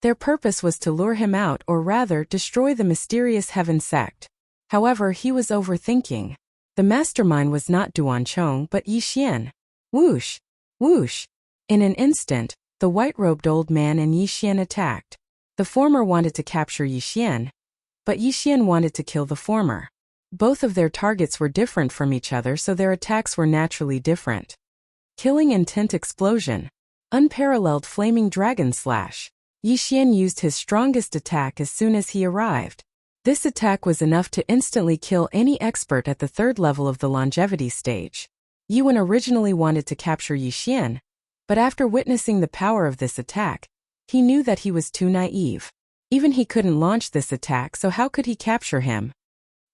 Their purpose was to lure him out, or rather, destroy the mysterious Heaven sect. However, he was overthinking. The mastermind was not Duanchong but Yixian. Whoosh! Whoosh! In an instant, the white-robed old man and Yixian attacked. The former wanted to capture Yixian, but Yixian wanted to kill the former. Both of their targets were different from each other, so their attacks were naturally different. Killing intent explosion. Unparalleled flaming dragon slash. Yixian used his strongest attack as soon as he arrived. This attack was enough to instantly kill any expert at the 3rd level of the longevity stage. Yiwen originally wanted to capture Yixian, but after witnessing the power of this attack, he knew that he was too naive. Even he couldn't launch this attack, so how could he capture him?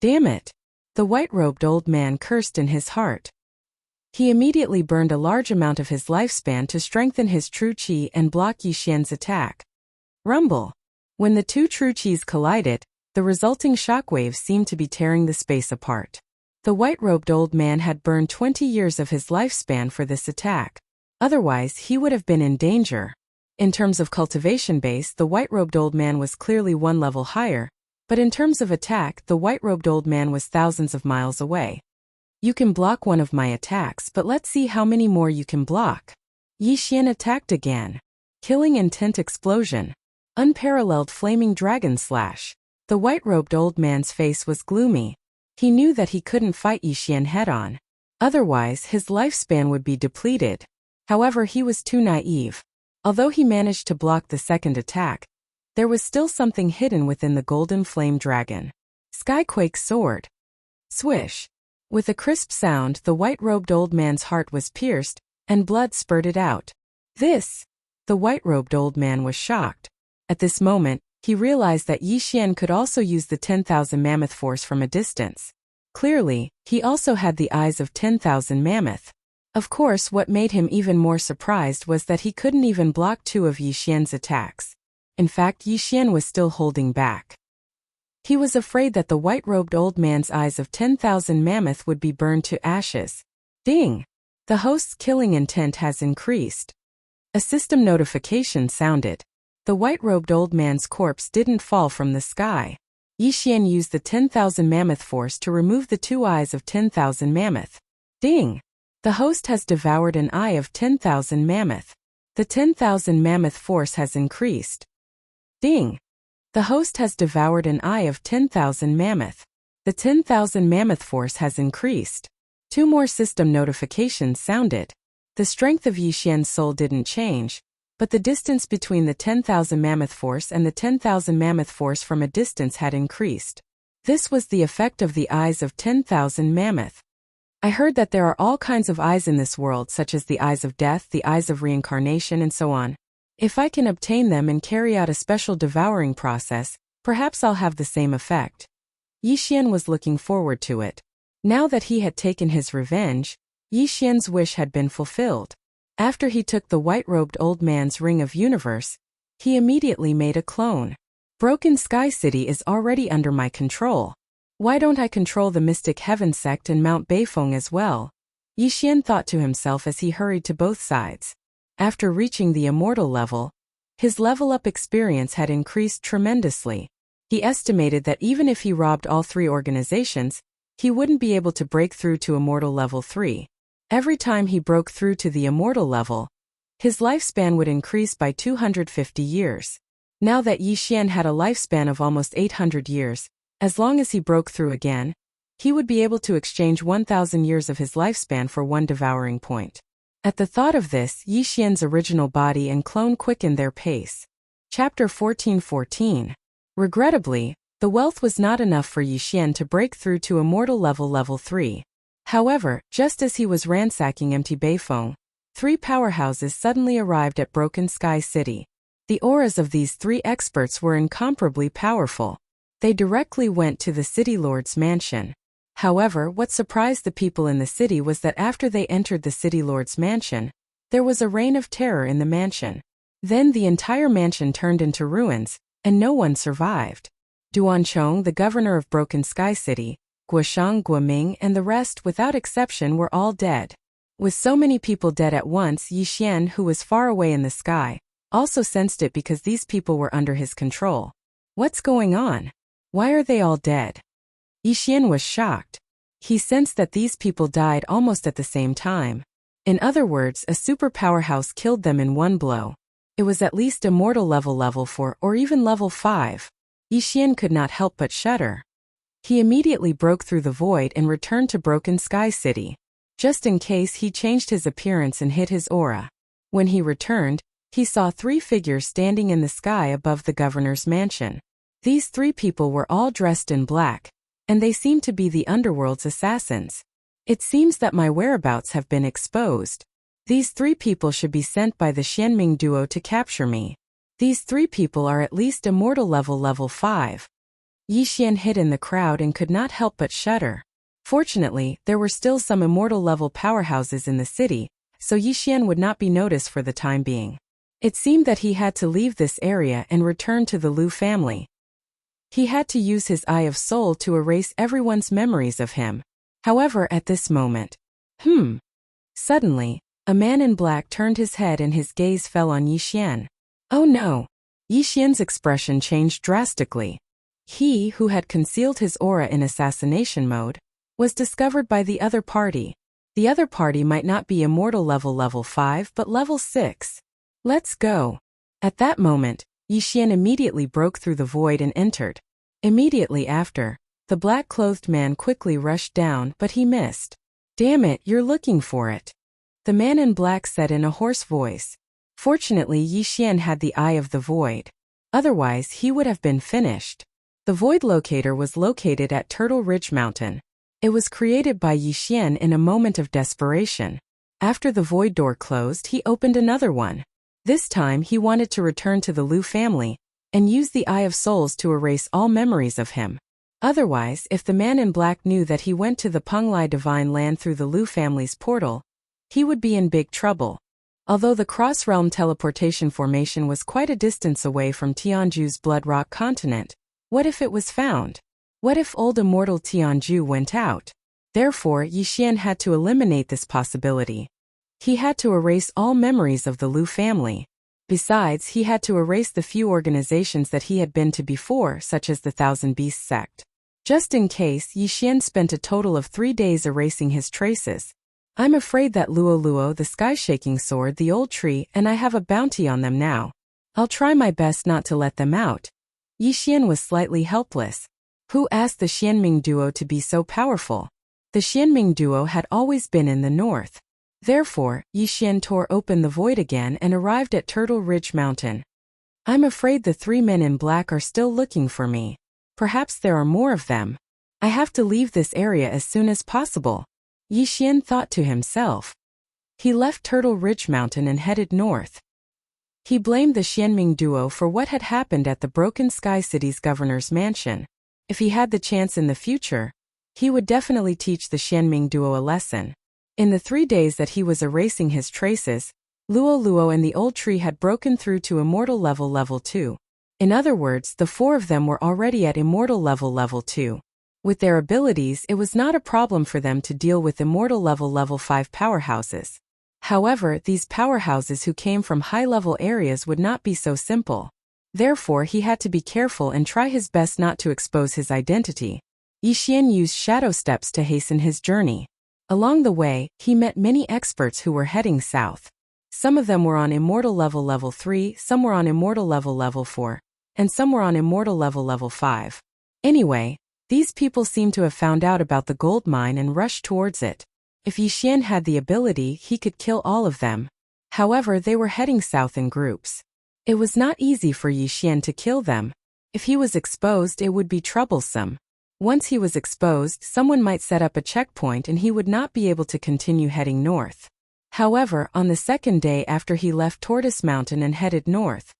Damn it! The white-robed old man cursed in his heart. He immediately burned a large amount of his lifespan to strengthen his true qi and block Yi Xian's attack. Rumble. When the two true qis collided, the resulting shockwaves seemed to be tearing the space apart. The white-robed old man had burned 20 years of his lifespan for this attack. Otherwise, he would have been in danger. In terms of cultivation base, the white-robed old man was clearly one level higher, but in terms of attack, the white-robed old man was thousands of miles away. You can block one of my attacks, but let's see how many more you can block. Yi Xian attacked again. Killing intent explosion. Unparalleled flaming dragon slash. The white-robed old man's face was gloomy. He knew that he couldn't fight Yi Xian head-on. Otherwise, his lifespan would be depleted. However, he was too naive. Although he managed to block the second attack, there was still something hidden within the golden flame dragon. Skyquake sword. Swish. With a crisp sound, the white-robed old man's heart was pierced, and blood spurted out. This! The white-robed old man was shocked. At this moment, he realized that Yi Xian could also use the 10,000 mammoth force from a distance. Clearly, he also had the eyes of 10,000 mammoth. Of course, what made him even more surprised was that he couldn't even block two of Yi Xian's attacks. In fact, Yi Xian was still holding back. He was afraid that the white-robed old man's eyes of 10,000 mammoth would be burned to ashes. Ding! The host's killing intent has increased. A system notification sounded. The white-robed old man's corpse didn't fall from the sky. Yi Xian used the 10,000 mammoth force to remove the two eyes of 10,000 mammoth. Ding! The host has devoured an eye of 10,000 mammoth. The 10,000 mammoth force has increased. Ding! The host has devoured an eye of 10,000 mammoth. The 10,000 mammoth force has increased. Two more system notifications sounded. The strength of Yi Xian's soul didn't change, but the distance between the 10,000 mammoth force and the 10,000 mammoth force from a distance had increased. This was the effect of the eyes of 10,000 mammoth. I heard that there are all kinds of eyes in this world, such as the eyes of death, the eyes of reincarnation, and so on. If I can obtain them and carry out a special devouring process, perhaps I'll have the same effect. Yi Xian was looking forward to it. Now that he had taken his revenge, Yi Xian's wish had been fulfilled. After he took the white-robed old man's ring of universe, he immediately made a clone. Broken Sky City is already under my control. Why don't I control the Mystic Heaven sect and Mount Beifeng as well? Yi Xian thought to himself as he hurried to both sides. After reaching the immortal level, his level-up experience had increased tremendously. He estimated that even if he robbed all three organizations, he wouldn't be able to break through to immortal level 3. Every time he broke through to the immortal level, his lifespan would increase by 250 years. Now that Yi Xian had a lifespan of almost 800 years, as long as he broke through again, he would be able to exchange 1,000 years of his lifespan for one devouring point. At the thought of this, Yi Xian's original body and clone quickened their pace. Chapter 14:14. Regrettably, the wealth was not enough for Yi Xian to break through to immortal level 3. However, just as he was ransacking empty Beifeng, three powerhouses suddenly arrived at Broken Sky City. The auras of these three experts were incomparably powerful. They directly went to the city lord's mansion. However, what surprised the people in the city was that after they entered the city lord's mansion, there was a reign of terror in the mansion. Then the entire mansion turned into ruins, and no one survived. Duanchong, the governor of Broken Sky City, Guoshang, Guoming, and the rest, without exception, were all dead. With so many people dead at once, Yi Xian, who was far away in the sky, also sensed it because these people were under his control. What's going on? Why are they all dead? Yi Xian was shocked. He sensed that these people died almost at the same time. In other words, a super powerhouse killed them in one blow. It was at least immortal level 4 or even level 5. Yi Xian could not help but shudder. He immediately broke through the void and returned to Broken Sky City. Just in case, he changed his appearance and hid his aura. When he returned, he saw three figures standing in the sky above the governor's mansion. These three people were all dressed in black, and they seemed to be the underworld's assassins. It seems that my whereabouts have been exposed. These three people should be sent by the Xianming duo to capture me. These three people are at least immortal level 5. Yi Xian hid in the crowd and could not help but shudder. Fortunately, there were still some immortal-level powerhouses in the city, so Yixian would not be noticed for the time being. It seemed that he had to leave this area and return to the Liu family. He had to use his Eye of Soul to erase everyone's memories of him. However, at this moment, Suddenly, a man in black turned his head and his gaze fell on Yixian. Oh no! Yixian's expression changed drastically. He, who had concealed his aura in assassination mode, was discovered by the other party. The other party might not be immortal level 5 but level 6. Let's go. At that moment, Yixian immediately broke through the void and entered. Immediately after, the black-clothed man quickly rushed down but he missed. Damn it, you're looking for it. The man in black said in a hoarse voice. Fortunately, Yixian had the Eye of the Void. Otherwise, he would have been finished. The Void Locator was located at Turtle Ridge Mountain. It was created by Yixian in a moment of desperation. After the void door closed, he opened another one. This time, he wanted to return to the Liu family and use the Eye of Souls to erase all memories of him. Otherwise, if the man in black knew that he went to the Penglai Divine Land through the Liu family's portal, he would be in big trouble. Although the cross-realm teleportation formation was quite a distance away from Tianju's Blood Rock continent, what if it was found? What if old immortal Tianju went out? Therefore, Yixian had to eliminate this possibility. He had to erase all memories of the Liu family. Besides, he had to erase the few organizations that he had been to before, such as the Thousand Beasts sect. Just in case, Yixian spent a total of 3 days erasing his traces. I'm afraid that Luo, the sky-shaking sword, the old tree, and I have a bounty on them now. I'll try my best not to let them out. Yixian was slightly helpless. Who asked the Xianming duo to be so powerful? The Xianming duo had always been in the north. Therefore, Yixian tore open the void again and arrived at Turtle Ridge Mountain. I'm afraid the 3 men in black are still looking for me. Perhaps there are more of them. I have to leave this area as soon as possible. Yixian thought to himself. He left Turtle Ridge Mountain and headed north. He blamed the Xianming duo for what had happened at the Broken Sky City's governor's mansion. If he had the chance in the future, he would definitely teach the Xianming duo a lesson. In the 3 days that he was erasing his traces, Luo and the old tree had broken through to immortal level 2. In other words, the 4 of them were already at immortal level 2. With their abilities, it was not a problem for them to deal with immortal level 5 powerhouses. However, these powerhouses who came from high-level areas would not be so simple. Therefore, he had to be careful and try his best not to expose his identity. Yixian used shadow steps to hasten his journey. Along the way, he met many experts who were heading south. Some of them were on immortal level 3, some were on immortal level 4, and some were on immortal level 5. Anyway, these people seemed to have found out about the gold mine and rushed towards it. If Yixian had the ability, he could kill all of them. However, they were heading south in groups. It was not easy for Yixian to kill them. If he was exposed, it would be troublesome. Once he was exposed, someone might set up a checkpoint and he would not be able to continue heading north. However, on the second day after he left Tortoise Mountain and headed north,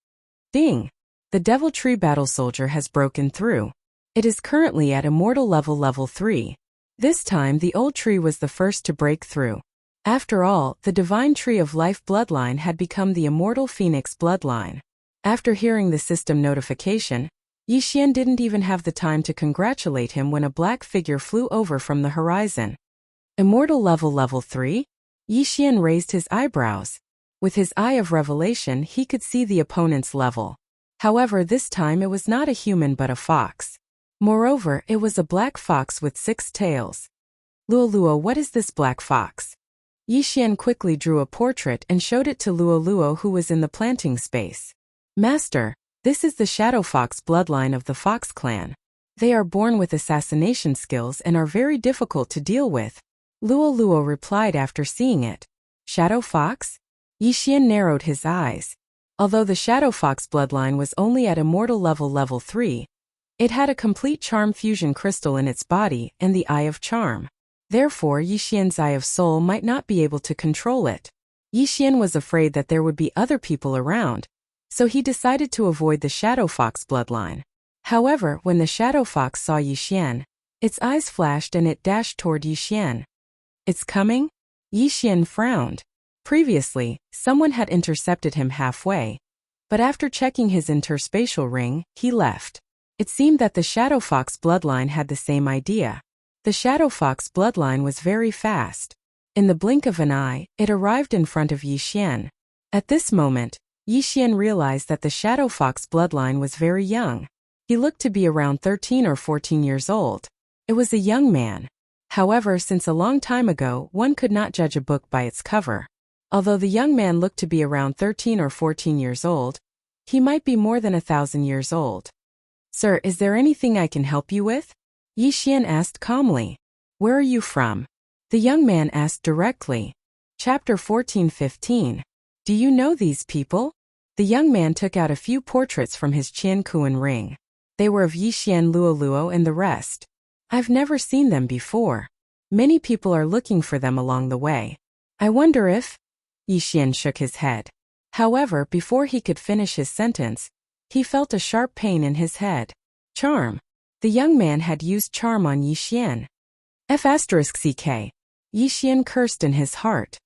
ding! The Devil Tree Battle Soldier has broken through. It is currently at immortal level 3. This time the old tree was the first to break through. After all, the Divine Tree of Life bloodline had become the Immortal Phoenix bloodline. After hearing the system notification, Yixian didn't even have the time to congratulate him when a black figure flew over from the horizon. Immortal level 3? Yixian raised his eyebrows. With his Eye of Revelation, he could see the opponent's level. However, this time it was not a human but a fox. Moreover, it was a black fox with 6 tails. Luo, what is this black fox? Yixian quickly drew a portrait and showed it to Luo, who was in the planting space. Master, this is the Shadow Fox bloodline of the Fox clan. They are born with assassination skills and are very difficult to deal with. Luo replied after seeing it. Shadow Fox? Yixian narrowed his eyes. Although the Shadow Fox bloodline was only at immortal level 3, it had a complete charm fusion crystal in its body and the Eye of Charm. Therefore, Yixian's Eye of Soul might not be able to control it. Yixian was afraid that there would be other people around, so he decided to avoid the Shadow Fox bloodline. However, when the Shadow Fox saw Yixian, Its eyes flashed and it dashed toward Yixian. It's coming? Yixian frowned. Previously, someone had intercepted him halfway, but after checking his interspatial ring, he left. It seemed that the Shadow Fox bloodline had the same idea. The Shadow Fox bloodline was very fast. In the blink of an eye, it arrived in front of Yixian. At this moment, Yixian realized that the Shadow Fox bloodline was very young. He looked to be around 13 or 14 years old. It was a young man. However, since a long time ago, one could not judge a book by its cover. Although the young man looked to be around 13 or 14 years old, he might be more than 1,000 years old. Sir, is there anything I can help you with? Yixian asked calmly. Where are you from? The young man asked directly. Chapter 14:15. Do you know these people? The young man took out a few portraits from his Qiankuan ring. They were of Yixian Luoluo and the rest. I've never seen them before. Many people are looking for them along the way. I wonder if... Yixian shook his head. However, before he could finish his sentence, he felt a sharp pain in his head. Charm. The young man had used charm on Yixian. F*ck. Yixian cursed in his heart.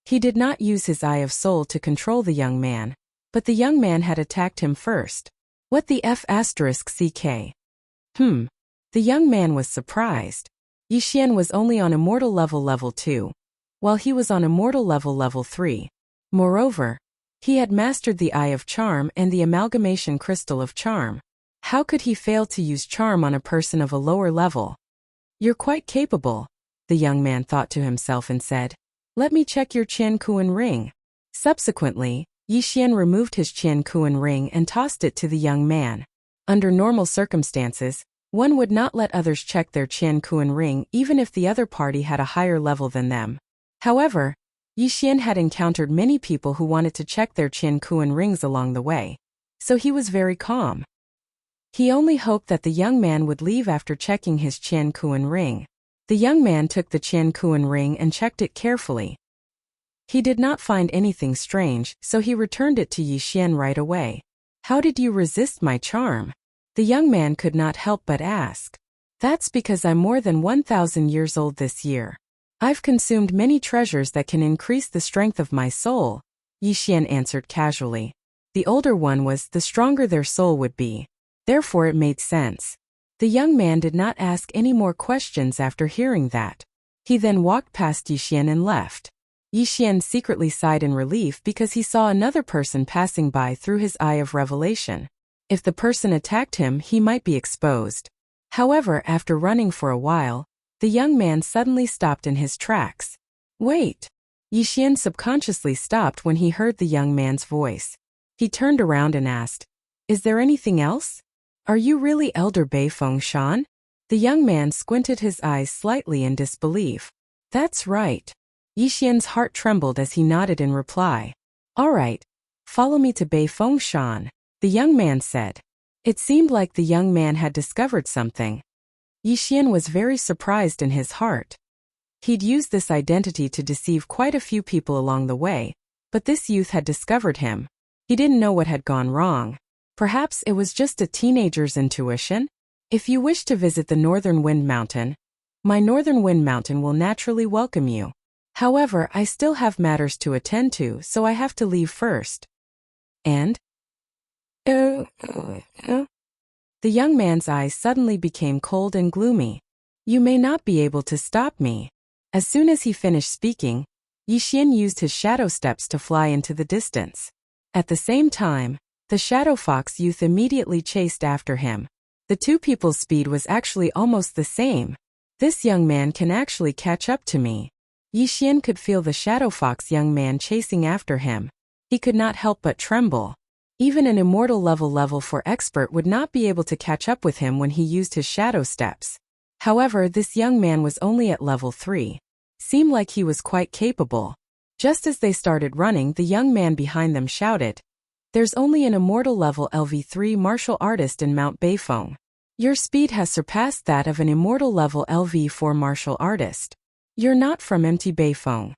He did not use his Eye of Soul to control the young man, but the young man had attacked him first. What the F*ck? The young man was surprised. Yixian was only on immortal level 2, while he was on immortal level 3. Moreover, he had mastered the Eye of Charm and the amalgamation crystal of charm. How could he fail to use charm on a person of a lower level? You're quite capable, the young man thought to himself and said, let me check your Qiankuan ring. Subsequently, Yixian removed his Qiankuan ring and tossed it to the young man. Under normal circumstances, one would not let others check their Qiankuan ring even if the other party had a higher level than them. However, Yixian had encountered many people who wanted to check their Qiankuan rings along the way, so he was very calm. He only hoped that the young man would leave after checking his Qiankuan ring. The young man took the Qiankuan ring and checked it carefully. He did not find anything strange, so he returned it to Yixian right away. How did you resist my charm? The young man could not help but ask. That's because I'm more than 1,000 years old this year. I've consumed many treasures that can increase the strength of my soul, Yixian answered casually. The older one was, the stronger their soul would be. Therefore it made sense. The young man did not ask any more questions after hearing that. He then walked past Yixian and left. Yixian secretly sighed in relief because he saw another person passing by through his Eye of Revelation. If the person attacked him, he might be exposed. However, after running for a while, the young man suddenly stopped in his tracks. Wait! Yixian subconsciously stopped when he heard the young man's voice. He turned around and asked, is there anything else? Are you really Elder Beifeng Shan? The young man squinted his eyes slightly in disbelief. That's right. Yixian's heart trembled as he nodded in reply. All right, follow me to Beifeng Shan, the young man said. It seemed like the young man had discovered something. Yixian was very surprised in his heart. He'd used this identity to deceive quite a few people along the way, but this youth had discovered him. He didn't know what had gone wrong. Perhaps it was just a teenager's intuition? If you wish to visit the Northern Wind Mountain, my Northern Wind Mountain will naturally welcome you. However, I still have matters to attend to, so I have to leave first. And? The young man's eyes suddenly became cold and gloomy. You may not be able to stop me. As soon as he finished speaking, Yixian used his shadow steps to fly into the distance. At the same time, the Shadow Fox youth immediately chased after him. The two people's speed was actually almost the same. This young man can actually catch up to me. Yixian could feel the Shadow Fox young man chasing after him. He could not help but tremble. Even an immortal level 4 expert would not be able to catch up with him when he used his shadow steps. However, this young man was only at level 3. Seemed like he was quite capable. Just as they started running, the young man behind them shouted, there's only an immortal level LV3 martial artist in Mount Beifeng. Your speed has surpassed that of an immortal level LV4 martial artist. You're not from MT Beifeng.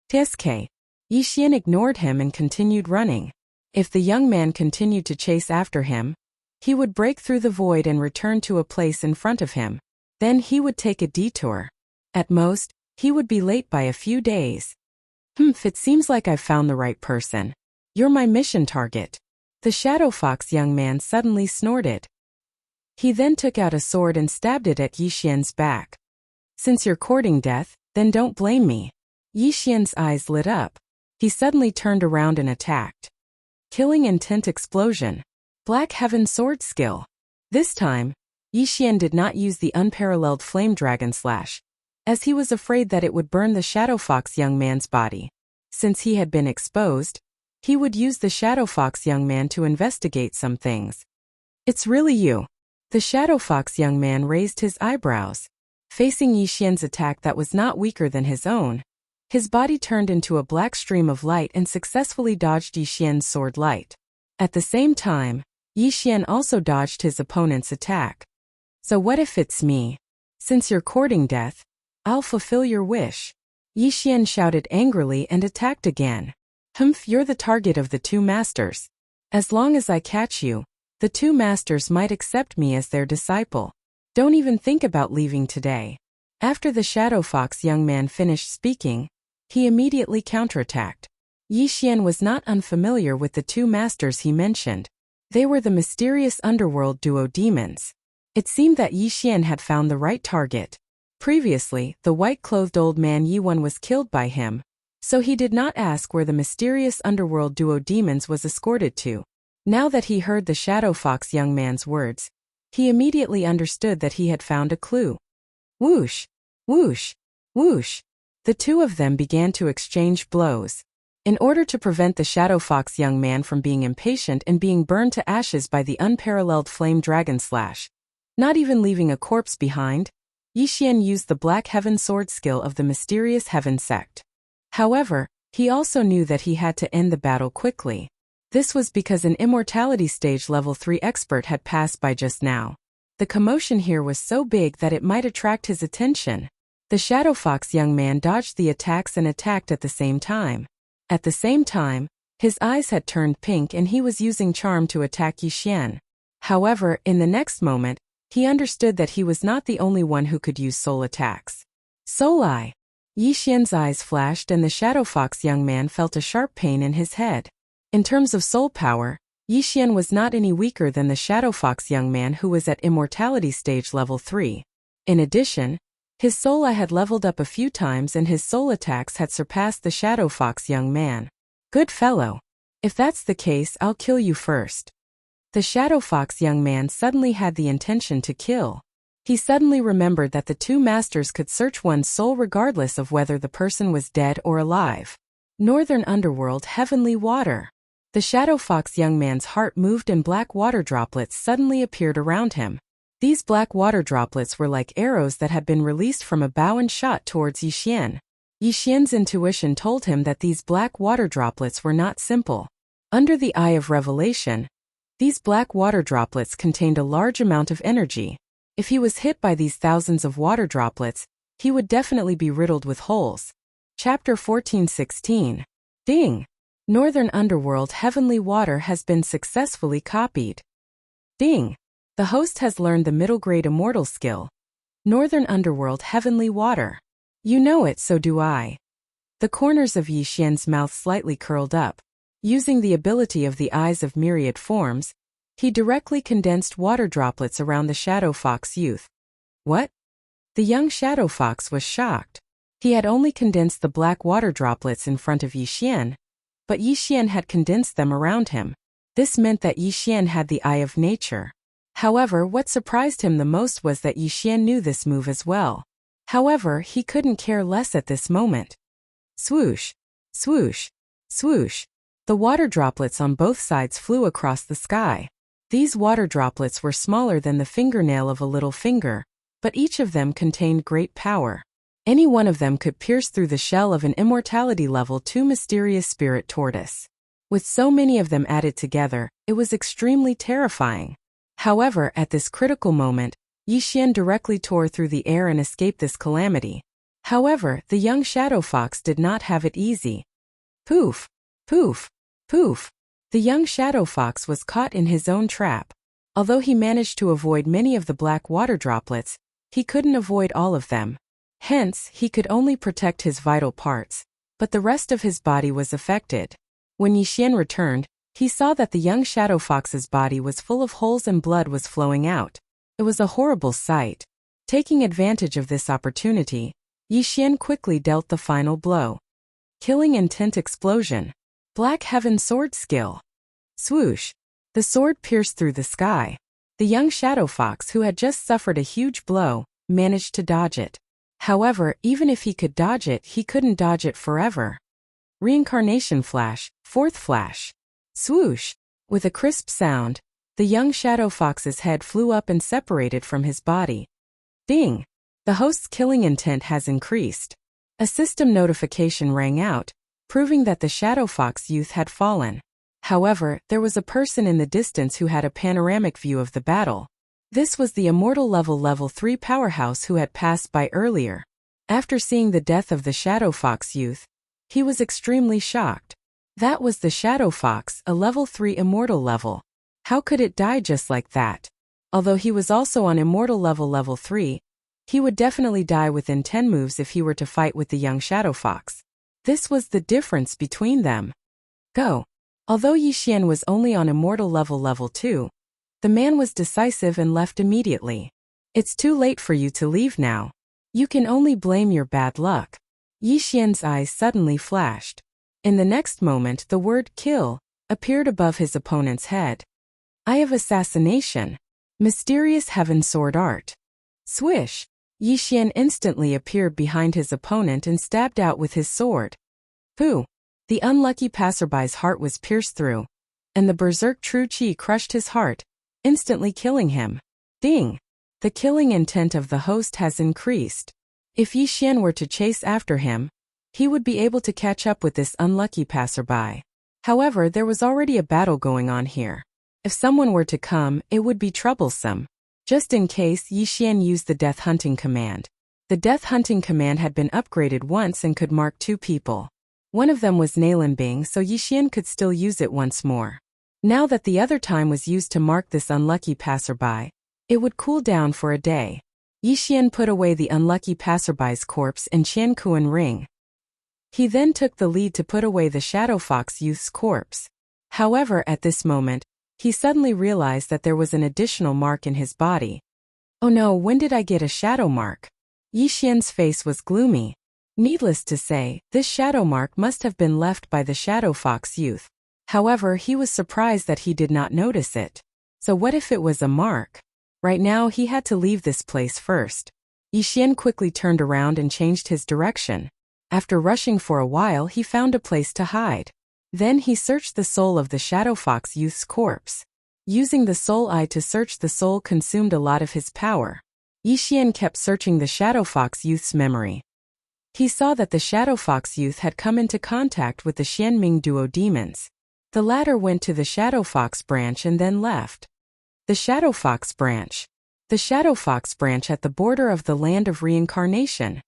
TSK. Yixian ignored him and continued running. If the young man continued to chase after him, he would break through the void and return to a place in front of him. Then he would take a detour. At most, he would be late by a few days. It seems like I've found the right person. You're my mission target. The Shadow Fox young man suddenly snorted. He then took out a sword and stabbed it at Yixian's back. Since you're courting death, then don't blame me. Yixian's eyes lit up. He suddenly turned around and attacked. Killing intent explosion. Black Heaven sword skill. This time, Yixian did not use the unparalleled flame dragon slash, as he was afraid that it would burn the Shadow Fox young man's body. Since he had been exposed, he would use the Shadow Fox young man to investigate some things. It's really you. The Shadow Fox young man raised his eyebrows. Facing Yixian's attack that was not weaker than his own, his body turned into a black stream of light and successfully dodged Yixian's sword light. At the same time, Yixian also dodged his opponent's attack. So what if it's me? Since you're courting death, I'll fulfill your wish. Yixian shouted angrily and attacked again. You're the target of the two masters. As long as I catch you, the two masters might accept me as their disciple. Don't even think about leaving today. After the Shadow Fox young man finished speaking, he immediately counterattacked. Yixian was not unfamiliar with the two masters he mentioned. They were the mysterious underworld duo demons. It seemed that Yixian had found the right target. Previously, the white-clothed old man Yiwen was killed by him, so he did not ask where the mysterious underworld duo demons was escorted to. Now that he heard the Shadow Fox young man's words, he immediately understood that he had found a clue. Whoosh! Whoosh! Whoosh! The two of them began to exchange blows. In order to prevent the Shadow Fox young man from being impatient and being burned to ashes by the unparalleled flame dragon slash, not even leaving a corpse behind, Yixian used the Black Heaven sword skill of the mysterious Heaven sect. However, he also knew that he had to end the battle quickly. This was because an immortality stage level 3 expert had passed by just now. The commotion here was so big that it might attract his attention. The Shadow Fox young man dodged the attacks and attacked at the same time. At the same time, his eyes had turned pink and he was using charm to attack Yixian. However, in the next moment, he understood that he was not the only one who could use soul attacks. Soul Eye! Yixian's eyes flashed and the Shadow Fox young man felt a sharp pain in his head. In terms of soul power, Yixian was not any weaker than the Shadow Fox young man who was at immortality stage level 3. In addition, his soul eye had leveled up a few times and his soul attacks had surpassed the Shadow Fox young man. Good fellow. If that's the case, I'll kill you first. The Shadow Fox young man suddenly had the intention to kill. He suddenly remembered that the two masters could search one's soul regardless of whether the person was dead or alive. Northern Underworld Heavenly Water. The Shadow Fox young man's heart moved and black water droplets suddenly appeared around him. These black water droplets were like arrows that had been released from a bow and shot towards Yixian. Yixian's intuition told him that these black water droplets were not simple. Under the eye of revelation, these black water droplets contained a large amount of energy. If he was hit by these thousands of water droplets, he would definitely be riddled with holes. Chapter 14:16. Ding! Northern Underworld Heavenly Water has been successfully copied. Ding! The host has learned the middle grade immortal skill. Northern Underworld Heavenly Water. You know it, so do I. The corners of Yixian's mouth slightly curled up. Using the ability of the eyes of myriad forms, he directly condensed water droplets around the Shadow Fox youth. What? The young Shadow Fox was shocked. He had only condensed the black water droplets in front of Yixian, but Yixian had condensed them around him. This meant that Yixian had the eye of nature. However, what surprised him the most was that Yixian knew this move as well. However, he couldn't care less at this moment. Swoosh! Swoosh! Swoosh! The water droplets on both sides flew across the sky. These water droplets were smaller than the fingernail of a little finger, but each of them contained great power. Any one of them could pierce through the shell of an immortality level 2 mysterious spirit tortoise. With so many of them added together, it was extremely terrifying. However, at this critical moment, Yixian directly tore through the air and escaped this calamity. However, the young Shadow Fox did not have it easy. Poof! Poof! Poof! The young Shadow Fox was caught in his own trap. Although he managed to avoid many of the black water droplets, He couldn't avoid all of them. Hence, he could only protect his vital parts, but the rest of his body was affected. When Yixian returned, he saw that the young shadow fox's body was full of holes and blood was flowing out. It was a horrible sight. Taking advantage of this opportunity, Yixian quickly dealt the final blow. Killing intent explosion. Black Heaven sword skill. Swoosh. The sword pierced through the sky. The young shadow fox, who had just suffered a huge blow, managed to dodge it. However, even if he could dodge it, he couldn't dodge it forever. Reincarnation flash, fourth flash. Swoosh. With a crisp sound, the young shadow fox's head flew up and separated from his body. Ding! The host's killing intent has increased. A system notification rang out, proving that the shadow fox youth had fallen. However, there was a person in the distance who had a panoramic view of the battle. This was the immortal level 3 powerhouse who had passed by earlier. After seeing the death of the shadow fox youth, he was extremely shocked. That was the shadow fox, a level 3 immortal level. How could it die just like that? Although he was also on immortal level 3, he would definitely die within 10 moves if he were to fight with the young shadow fox. This was the difference between them. Go. Although Yixian was only on immortal level 2, the man was decisive and left immediately. It's too late for you to leave now. You can only blame your bad luck. Yixian's eyes suddenly flashed. In the next moment, the word kill appeared above his opponent's head. Eye of assassination. Mysterious heaven sword art. Swish. Yixian instantly appeared behind his opponent and stabbed out with his sword. Pooh! The unlucky passerby's heart was pierced through, and the berserk true chi crushed his heart, instantly killing him. Ding! The killing intent of the host has increased. If Yixian were to chase after him, he would be able to catch up with this unlucky passerby. However, there was already a battle going on here. If someone were to come, it would be troublesome. Just in case, Yixian used the death hunting command. The death hunting command had been upgraded once and could mark 2 people. One of them was Nalinbing, so Yixian could still use it once more. Now that the other time was used to mark this unlucky passerby, it would cool down for a day. Yixian put away the unlucky passerby's corpse in Qiankuan ring. He then took the lead to put away the shadow fox youth's corpse. However, at this moment, he suddenly realized that there was an additional mark in his body. Oh no, when did I get a shadow mark? Yixian's face was gloomy. Needless to say, this shadow mark must have been left by the shadow fox youth. However, he was surprised that he did not notice it. So what if it was a mark? Right now he had to leave this place first. Yixian quickly turned around and changed his direction. After rushing for a while, he found a place to hide. Then he searched the soul of the shadow fox youth's corpse. Using the soul eye to search the soul consumed a lot of his power. Yixian kept searching the shadow fox youth's memory. He saw that the shadow fox youth had come into contact with the Xianming duo demons. The latter went to the shadow fox branch and then left. The shadow fox branch. The shadow fox branch at the border of the land of reincarnation.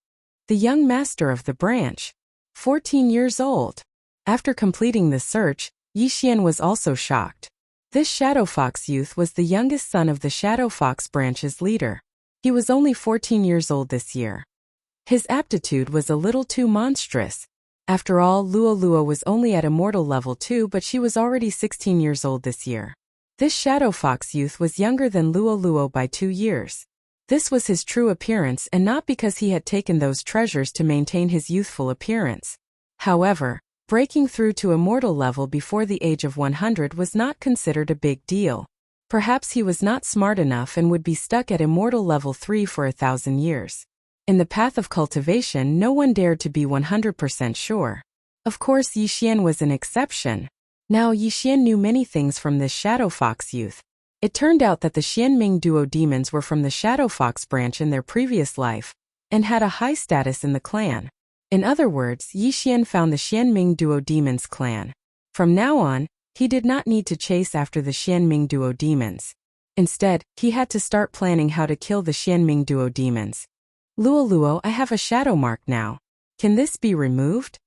The young master of the branch. 14 years old. After completing the search, Yixian was also shocked. This shadow fox youth was the youngest son of the shadow fox branch's leader. He was only 14 years old this year. His aptitude was a little too monstrous. After all, Luo was only at immortal level 2, but she was already 16 years old this year. This shadow fox youth was younger than Luo by 2 years. This was his true appearance, and not because he had taken those treasures to maintain his youthful appearance. However, breaking through to immortal level before the age of 100 was not considered a big deal. Perhaps he was not smart enough and would be stuck at immortal level 3 for 1,000 years. In the path of cultivation, no one dared to be 100% sure. Of course, Yixian was an exception. Now, Yixian knew many things from this shadow fox youth. It turned out that the Xianming duo demons were from the shadow fox branch in their previous life, and had a high status in the clan. In other words, Yixian found the Xianming duo demons clan. From now on, he did not need to chase after the Xianming duo demons. Instead, he had to start planning how to kill the Xianming duo demons. Luo, I have a shadow mark now. Can this be removed?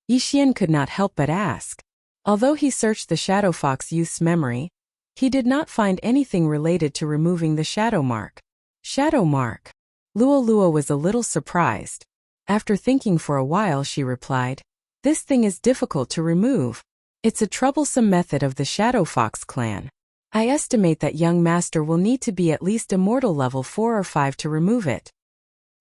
Yixian could not help but ask. Although he searched the shadow fox youth's memory, he did not find anything related to removing the shadow mark. Shadow mark. Luolua was a little surprised. After thinking for a while, she replied, "This thing is difficult to remove. It's a troublesome method of the Shadow Fox clan. I estimate that young master will need to be at least immortal level 4 or 5 to remove it."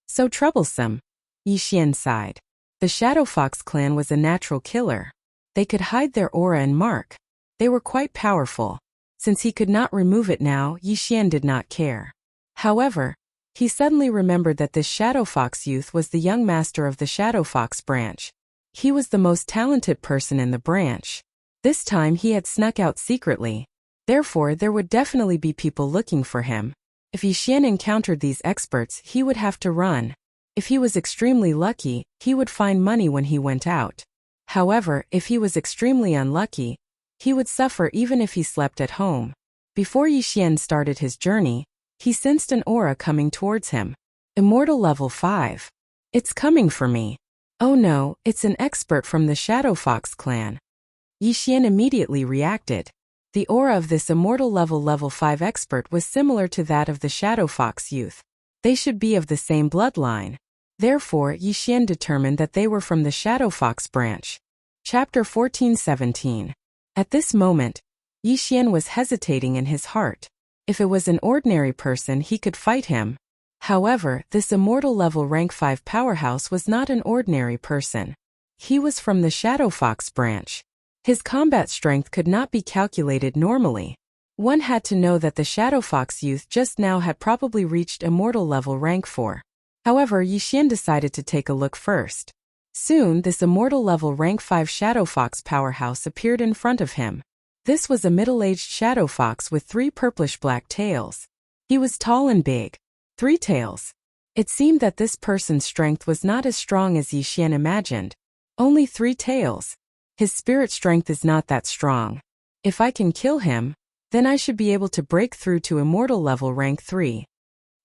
So troublesome. Yixian sighed. The Shadow Fox clan was a natural killer. They could hide their aura and mark. They were quite powerful. Since he could not remove it now, Yixian did not care. However, he suddenly remembered that this Shadow Fox youth was the young master of the Shadow Fox branch. He was the most talented person in the branch. This time he had snuck out secretly. Therefore, there would definitely be people looking for him. If Yixian encountered these experts, he would have to run. If he was extremely lucky, he would find money when he went out. However, if he was extremely unlucky, he would suffer even if he slept at home. Before Yixian started his journey, he sensed an aura coming towards him. Immortal level 5. It's coming for me. Oh no, it's an expert from the Shadow Fox clan. Yixian immediately reacted. The aura of this immortal level 5 expert was similar to that of the Shadow Fox youth. They should be of the same bloodline. Therefore, Yixian determined that they were from the Shadow Fox branch. Chapter 14-17. At this moment, Yixian was hesitating in his heart. If it was an ordinary person, he could fight him. However, this immortal level rank 5 powerhouse was not an ordinary person. He was from the Shadow Fox branch. His combat strength could not be calculated normally. One had to know that the Shadow Fox youth just now had probably reached immortal level rank 4. However, Yixian decided to take a look first. Soon, this immortal level rank 5 Shadow Fox powerhouse appeared in front of him. This was a middle-aged Shadow Fox with 3 purplish-black tails. He was tall and big. 3 tails. It seemed that this person's strength was not as strong as Yixian imagined. Only 3 tails. His spirit strength is not that strong. If I can kill him, then I should be able to break through to immortal level rank 3.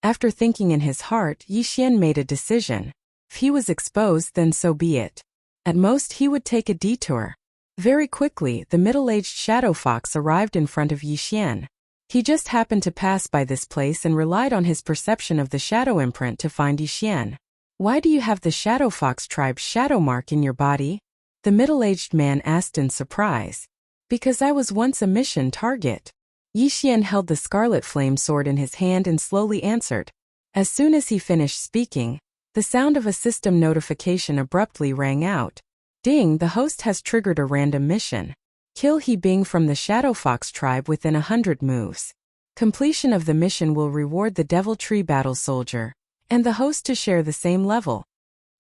After thinking in his heart, Yixian made a decision. If he was exposed, then so be it. At most, he would take a detour. Very quickly, the middle-aged Shadow Fox arrived in front of Yixian. He just happened to pass by this place and relied on his perception of the shadow imprint to find Yixian. "Why do you have the Shadow Fox tribe's shadow mark in your body?" the middle-aged man asked in surprise. "Because I was once a mission target." Yixian held the scarlet flame sword in his hand and slowly answered. As soon as he finished speaking, the sound of a system notification abruptly rang out. "Ding, the host has triggered a random mission. Kill He Bing from the Shadow Fox tribe within 100 moves. Completion of the mission will reward the Devil Tree Battle Soldier and the host to share the same level."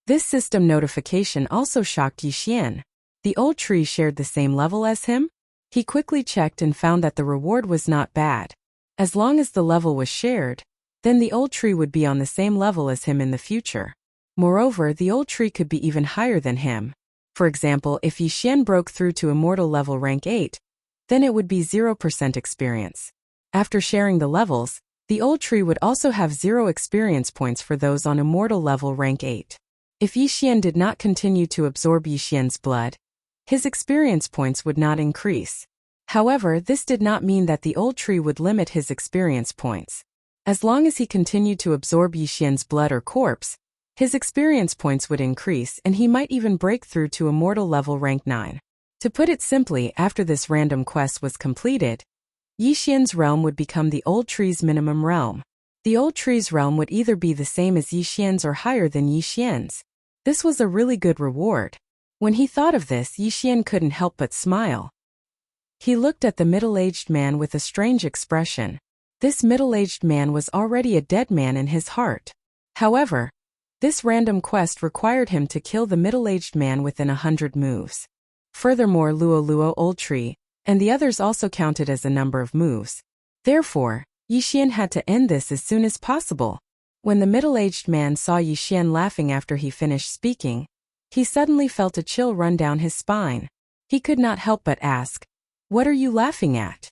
This system notification also shocked Yixian. The old tree shared the same level as him? He quickly checked and found that the reward was not bad. As long as the level was shared, then the old tree would be on the same level as him in the future. Moreover, the old tree could be even higher than him. For example, if Yixian broke through to immortal level rank 8, then it would be 0% experience. After sharing the levels, the old tree would also have 0 experience points for those on immortal level rank 8. If Yixian did not continue to absorb Yixian's blood, his experience points would not increase. However, this did not mean that the old tree would limit his experience points. As long as he continued to absorb Yixian's blood or corpse, his experience points would increase and he might even break through to immortal level rank 9. To put it simply, after this random quest was completed, Yixian's realm would become the old tree's minimum realm. The old tree's realm would either be the same as Yixian's or higher than Yixian's. This was a really good reward. When he thought of this, Yixian couldn't help but smile. He looked at the middle-aged man with a strange expression. This middle-aged man was already a dead man in his heart. However, this random quest required him to kill the middle-aged man within 100 moves. Furthermore, Luo Old Tree, and the others also counted as a number of moves. Therefore, Yixian had to end this as soon as possible. When the middle-aged man saw Yixian laughing after he finished speaking, he suddenly felt a chill run down his spine. He could not help but ask, "What are you laughing at?"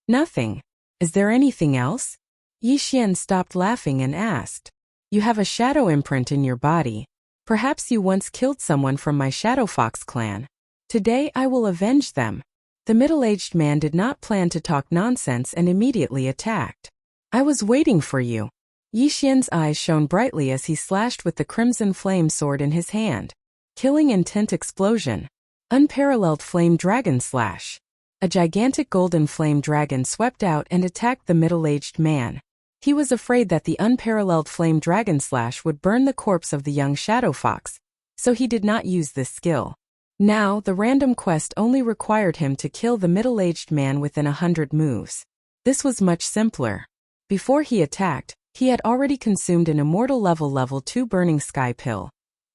"Nothing. Is there anything else?" Yixian stopped laughing and asked, "You have a shadow imprint in your body. Perhaps you once killed someone from my Shadow Fox clan. Today I will avenge them." The middle-aged man did not plan to talk nonsense and immediately attacked. "I was waiting for you. Yixian's eyes shone brightly as he slashed with the crimson flame sword in his hand. Killing intent explosion. Unparalleled flame dragon slash. A gigantic golden flame dragon swept out and attacked the middle-aged man. He was afraid that the unparalleled flame dragon slash would burn the corpse of the young shadow fox, so he did not use this skill. Now, the random quest only required him to kill the middle-aged man within 100 moves. This was much simpler. Before he attacked, he had already consumed an immortal level 2 burning sky pill,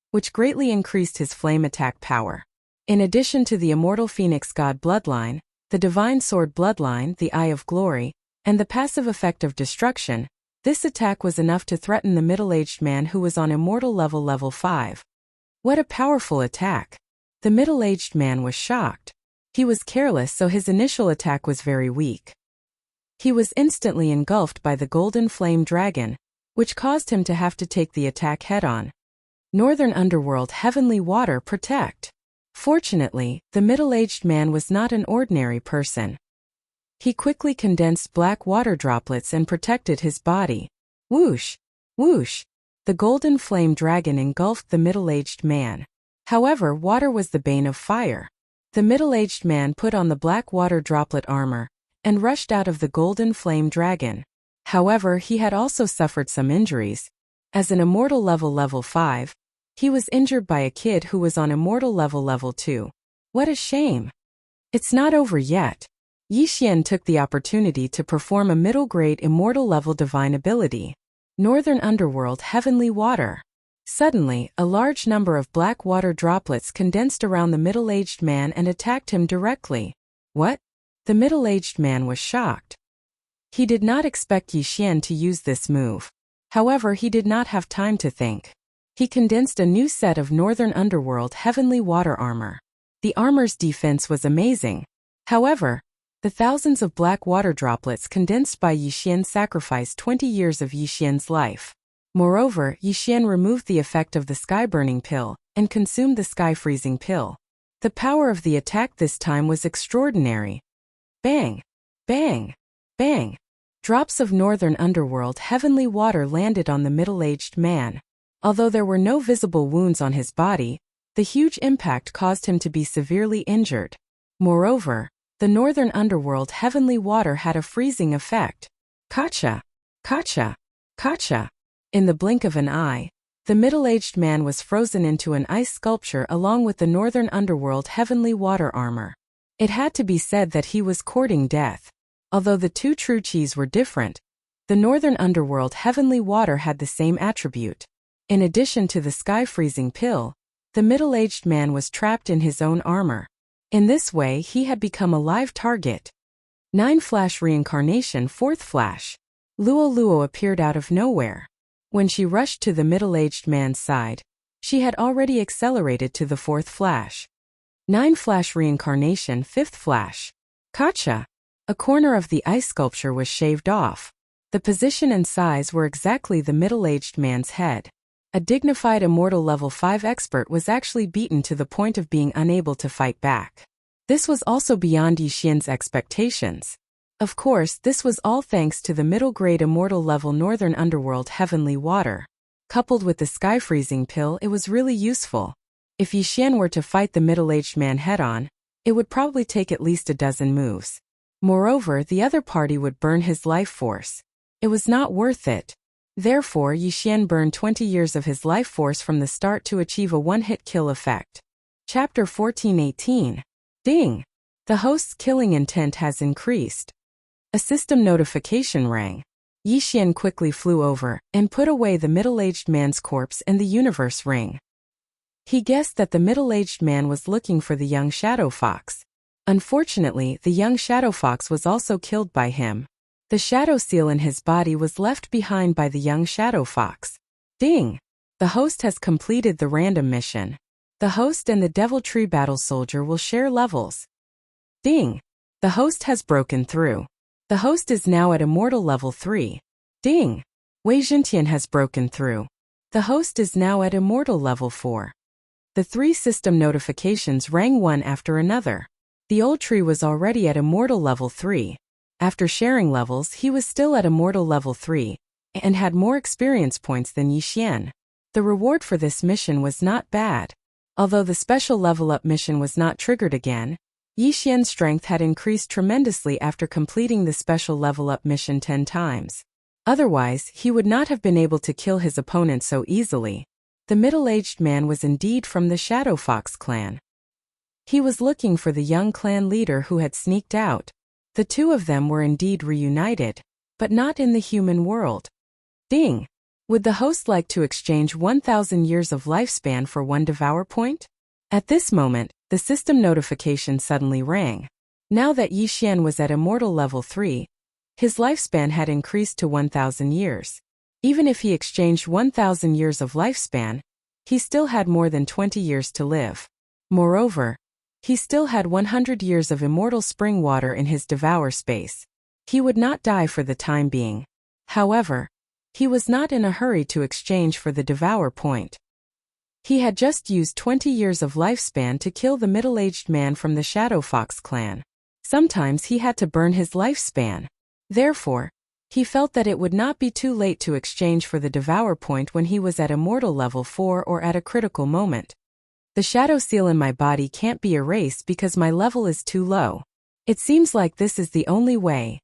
which greatly increased his flame attack power. In addition to the immortal phoenix god bloodline, the divine sword bloodline, the Eye of Glory, and the passive effect of destruction, this attack was enough to threaten the middle-aged man who was on immortal level 5. What a powerful attack! The middle-aged man was shocked. He was careless, so his initial attack was very weak. He was instantly engulfed by the golden flame dragon, which caused him to have to take the attack head-on. Northern Underworld Heavenly Water Protect. Fortunately, the middle-aged man was not an ordinary person. He quickly condensed black water droplets and protected his body. Whoosh! Whoosh! The golden flame dragon engulfed the middle-aged man. However, water was the bane of fire. The middle-aged man put on the black water droplet armor and rushed out of the golden flame dragon. However, he had also suffered some injuries. As an immortal level 5, he was injured by a kid who was on immortal level 2. What a shame! It's not over yet. Yixian took the opportunity to perform a middle-grade immortal level divine ability. Northern Underworld Heavenly Water. Suddenly, a large number of black water droplets condensed around the middle-aged man and attacked him directly. What? The middle-aged man was shocked. He did not expect Yixian to use this move. However, he did not have time to think. He condensed a new set of Northern Underworld Heavenly Water armor. The armor's defense was amazing. However, the thousands of black water droplets condensed by Yixian sacrificed 20 years of Yixian's life. Moreover, Yixian removed the effect of the sky-burning pill and consumed the sky-freezing pill. The power of the attack this time was extraordinary. Bang! Bang! Bang! Drops of Northern Underworld Heavenly Water landed on the middle-aged man. Although there were no visible wounds on his body, the huge impact caused him to be severely injured. Moreover, the Northern Underworld Heavenly Water had a freezing effect. Kacha! Kacha! Kacha! In the blink of an eye, the middle-aged man was frozen into an ice sculpture along with the Northern Underworld Heavenly Water armor. It had to be said that he was courting death. Although the two true Qis were different, the Northern Underworld Heavenly Water had the same attribute. In addition to the sky-freezing pill, the middle-aged man was trapped in his own armor. In this way, he had become a live target. 9 Flash Reincarnation 4th Flash. Luo Luo appeared out of nowhere. When she rushed to the middle-aged man's side, she had already accelerated to the 4th Flash. 9 Flash Reincarnation 5th Flash. Kacha! A corner of the ice sculpture was shaved off. The position and size were exactly the middle-aged man's head. A dignified immortal level 5 expert was actually beaten to the point of being unable to fight back. This was also beyond Yixian's expectations. Of course, this was all thanks to the middle-grade immortal level Northern Underworld Heavenly Water. Coupled with the sky-freezing pill, it was really useful. If Yixian were to fight the middle-aged man head-on, it would probably take at least a dozen moves. Moreover, the other party would burn his life force. It was not worth it. Therefore, Yixian burned 20 years of his life force from the start to achieve a one-hit kill effect. Chapter 14:18. Ding! The host's killing intent has increased. A system notification rang. Yixian quickly flew over and put away the middle-aged man's corpse in the universe ring. He guessed that the middle-aged man was looking for the young shadow fox. Unfortunately, the young shadow fox was also killed by him. The shadow seal in his body was left behind by the young shadow fox. Ding! The host has completed the random mission. The host and the Devil Tree Battle Soldier will share levels. Ding! The host has broken through. The host is now at immortal level 3. Ding! Wei Jintian has broken through. The host is now at immortal level 4. The 3 system notifications rang one after another. The old tree was already at immortal level 3. After sharing levels, he was still at immortal level 3, and had more experience points than Yixian. The reward for this mission was not bad. Although the special level-up mission was not triggered again, Yixian's strength had increased tremendously after completing the special level-up mission 10 times. Otherwise, he would not have been able to kill his opponent so easily. The middle-aged man was indeed from the Shadow Fox clan. He was looking for the young clan leader who had sneaked out. The two of them were indeed reunited, but not in the human world. Ding! Would the host like to exchange 1,000 years of lifespan for 1 Devour point? At this moment, the system notification suddenly rang. Now that Yixian was at Immortal Level 3, his lifespan had increased to 1,000 years. Even if he exchanged 1,000 years of lifespan, he still had more than 20 years to live. Moreover, he still had 100 years of immortal spring water in his Devour space. He would not die for the time being. However, he was not in a hurry to exchange for the Devour point. He had just used 20 years of lifespan to kill the middle-aged man from the Shadow Fox clan. Sometimes he had to burn his lifespan. Therefore, he felt that it would not be too late to exchange for the Devour point when he was at Immortal Level 4 or at a critical moment. The shadow seal in my body can't be erased because my level is too low. It seems like this is the only way.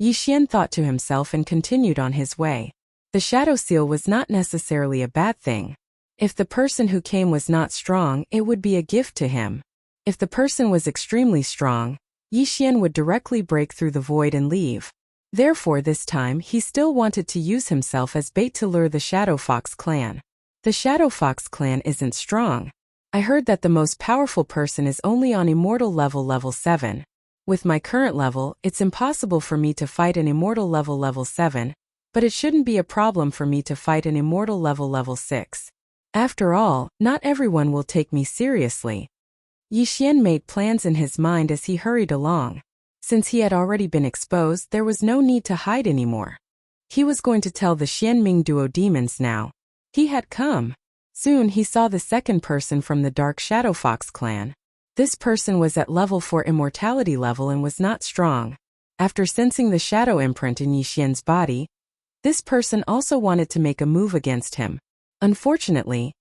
Yixian thought to himself and continued on his way. The shadow seal was not necessarily a bad thing. If the person who came was not strong, it would be a gift to him. If the person was extremely strong, Yixian would directly break through the void and leave. Therefore this time he still wanted to use himself as bait to lure the Shadow Fox clan. The Shadow Fox clan isn't strong. I heard that the most powerful person is only on Immortal Level 7. With my current level, it's impossible for me to fight an Immortal Level 7, but it shouldn't be a problem for me to fight an Immortal Level 6. After all, not everyone will take me seriously. Yixian made plans in his mind as he hurried along. Since he had already been exposed, there was no need to hide anymore. He was going to tell the Xianming duo demons now. He had come. Soon he saw the second person from the Dark Shadow Fox clan. This person was at level 4 immortality level and was not strong. After sensing the shadow imprint in Yixian's body, this person also wanted to make a move against him. Unfortunately,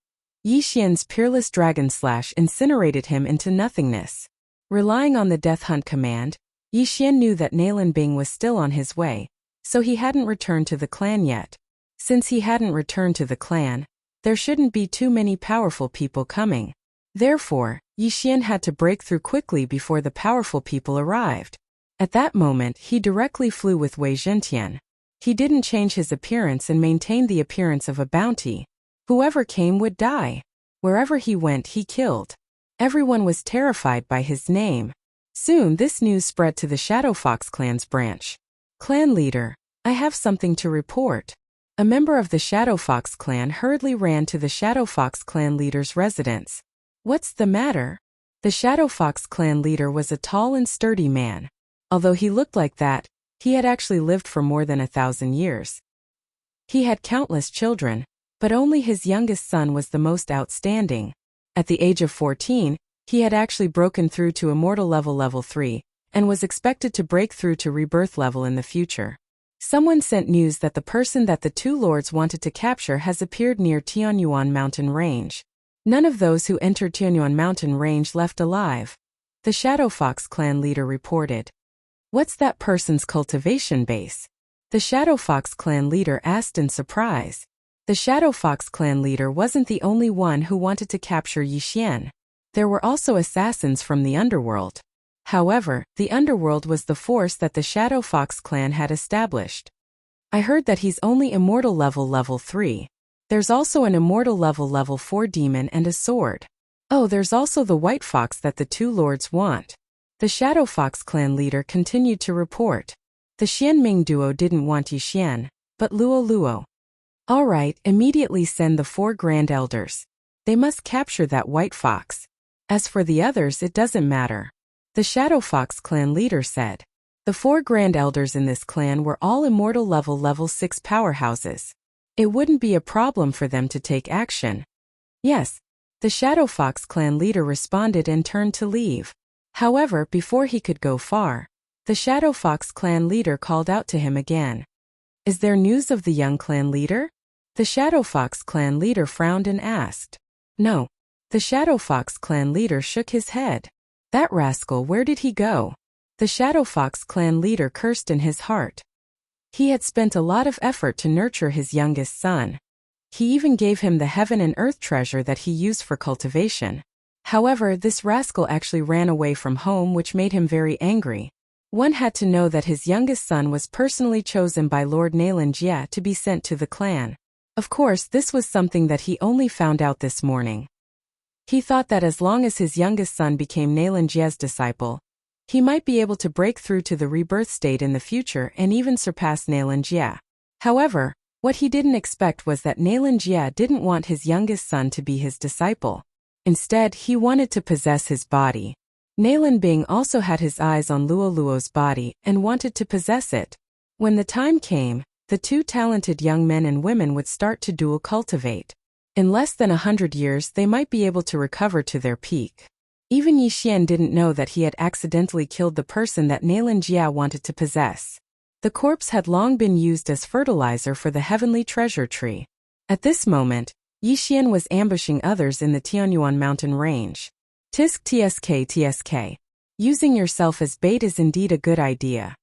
Yixian's peerless dragon slash incinerated him into nothingness. Relying on the Death Hunt command, Yixian knew that Nalan Bing was still on his way, so he hadn't returned to the clan yet. Since he hadn't returned to the clan, there shouldn't be too many powerful people coming. Therefore, Yixian had to break through quickly before the powerful people arrived. At that moment, he directly flew with Wei Zhentian. He didn't change his appearance and maintained the appearance of a bounty. Whoever came would die. Wherever he went, he killed. Everyone was terrified by his name. Soon this news spread to the Shadow Fox clan's branch. Clan leader, I have something to report. A member of the Shadow Fox clan hurriedly ran to the Shadow Fox clan leader's residence. What's the matter? The Shadow Fox clan leader was a tall and sturdy man. Although he looked like that, he had actually lived for more than 1,000 years. He had countless children, but only his youngest son was the most outstanding. At the age of 14, he had actually broken through to Immortal Level 3, and was expected to break through to Rebirth level in the future. Someone sent news that the person that the two lords wanted to capture has appeared near Tianyuan Mountain Range. None of those who entered Tianyuan Mountain Range left alive. The Shadow Fox clan leader reported. What's that person's cultivation base? The Shadow Fox clan leader asked in surprise. The Shadow Fox clan leader wasn't the only one who wanted to capture Yixian. There were also assassins from the underworld. However, the underworld was the force that the Shadow Fox clan had established. I heard that he's only Immortal Level 3. There's also an Immortal Level 4 demon and a sword. Oh, there's also the White Fox that the two lords want. The Shadow Fox clan leader continued to report. The Xianming duo didn't want Yixian, but Luo. Alright, immediately send the 4 Grand Elders. They must capture that White Fox. As for the others, it doesn't matter. The Shadow Fox clan leader said. The 4 Grand Elders in this clan were all Immortal Level 6 powerhouses. It wouldn't be a problem for them to take action. Yes, the Shadow Fox clan leader responded and turned to leave. However, before he could go far, the Shadow Fox clan leader called out to him again. Is there news of the young clan leader? The Shadow Fox clan leader frowned and asked. No. The Shadow Fox clan leader shook his head. That rascal, where did he go? The Shadow Fox clan leader cursed in his heart. He had spent a lot of effort to nurture his youngest son. He even gave him the heaven and earth treasure that he used for cultivation. However, this rascal actually ran away from home, which made him very angry. One had to know that his youngest son was personally chosen by Lord Nalan Jia to be sent to the clan. Of course, this was something that he only found out this morning. He thought that as long as his youngest son became Nalan Jia's disciple, he might be able to break through to the rebirth state in the future and even surpass Nalan Jia. However, what he didn't expect was that Nalan Jia didn't want his youngest son to be his disciple. Instead, he wanted to possess his body. Nalan Bing also had his eyes on Luo Luo's body and wanted to possess it. When the time came, the two talented young men and women would start to dual cultivate. In less than 100 years, they might be able to recover to their peak. Even Yi Xian didn't know that he had accidentally killed the person that Nalan Jia wanted to possess. The corpse had long been used as fertilizer for the heavenly treasure tree. At this moment, Yi Xian was ambushing others in the Tianyuan mountain range. Tisk tsk. Using yourself as bait is indeed a good idea.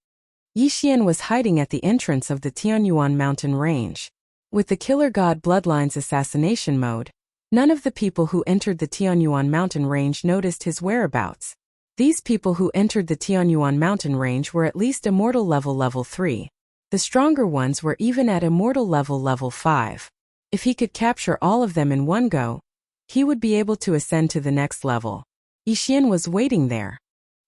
Yi Xian was hiding at the entrance of the Tianyuan mountain range. With the Killer God Bloodline's assassination mode, none of the people who entered the Tianyuan mountain range noticed his whereabouts. These people who entered the Tianyuan mountain range were at least immortal level 3. The stronger ones were even at immortal level 5. If he could capture all of them in one go, he would be able to ascend to the next level. Yi Xian was waiting there.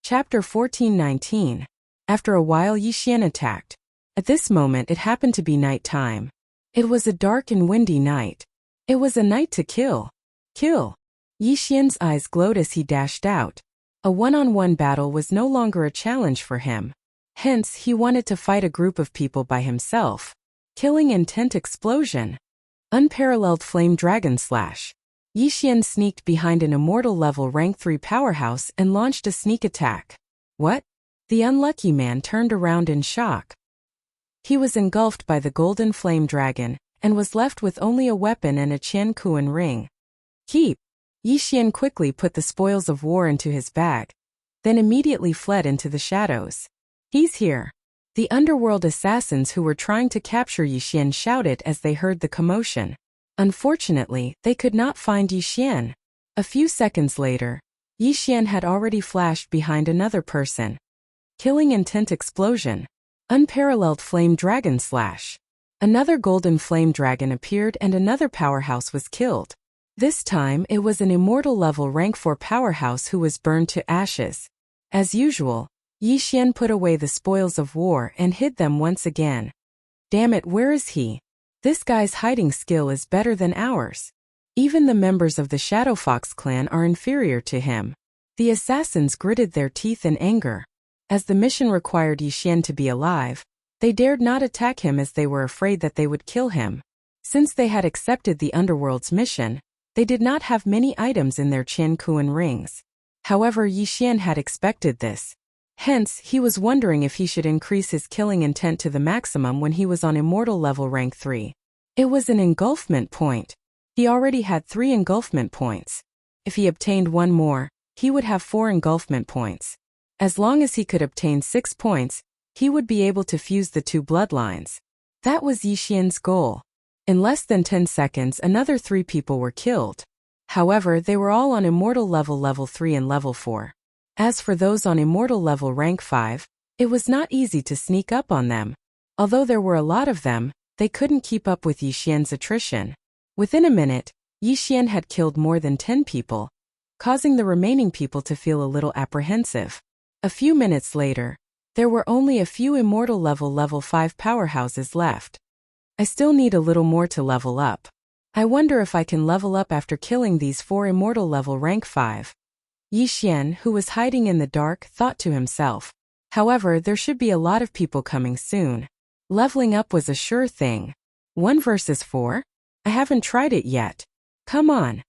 Chapter 14:19. After a while, Yi Xian attacked. At this moment it happened to be night time. It was a dark and windy night. It was a night to kill. Kill. Yi Xian's eyes glowed as he dashed out. A one-on-one battle was no longer a challenge for him. Hence, he wanted to fight a group of people by himself. Killing intent explosion. Unparalleled flame dragon slash. Yi Xian sneaked behind an immortal level rank 3 powerhouse and launched a sneak attack. What? The unlucky man turned around in shock. He was engulfed by the golden flame dragon and was left with only a weapon and a Qian Kuan ring. Keep. Yi Xian quickly put the spoils of war into his bag, then immediately fled into the shadows. He's here. The underworld assassins who were trying to capture Yi Xian shouted as they heard the commotion. Unfortunately, they could not find Yi Xian. A few seconds later, Yi Xian had already flashed behind another person. Killing intent explosion. Unparalleled flame dragon slash. Another golden flame dragon appeared and another powerhouse was killed. This time it was an immortal level rank 4 powerhouse who was burned to ashes. As usual, Yi Xian put away the spoils of war and hid them once again. Damn it, where is he? This guy's hiding skill is better than ours. Even the members of the Shadow Fox clan are inferior to him. The assassins gritted their teeth in anger. As the mission required Yi Xian to be alive, they dared not attack him as they were afraid that they would kill him. Since they had accepted the underworld's mission, they did not have many items in their Qian Kuan rings. However, Yi Xian had expected this. Hence, he was wondering if he should increase his killing intent to the maximum when he was on immortal level rank 3. It was an engulfment point. He already had 3 engulfment points. If he obtained one more, he would have 4 engulfment points. As long as he could obtain 6 points, he would be able to fuse the 2 bloodlines. That was Yi Xian's goal. In less than 10 seconds, another 3 people were killed. However, they were all on immortal level 3 and level 4. As for those on immortal level rank 5, it was not easy to sneak up on them. Although there were a lot of them, they couldn't keep up with Yi Xian's attrition. Within a minute, Yi Xian had killed more than 10 people, causing the remaining people to feel a little apprehensive. A few minutes later, there were only a few immortal level 5 powerhouses left. I still need a little more to level up. I wonder if I can level up after killing these 4 immortal level rank 5. Yi Xian, who was hiding in the dark, thought to himself. However, there should be a lot of people coming soon. Leveling up was a sure thing. 1 versus 4? I haven't tried it yet. Come on.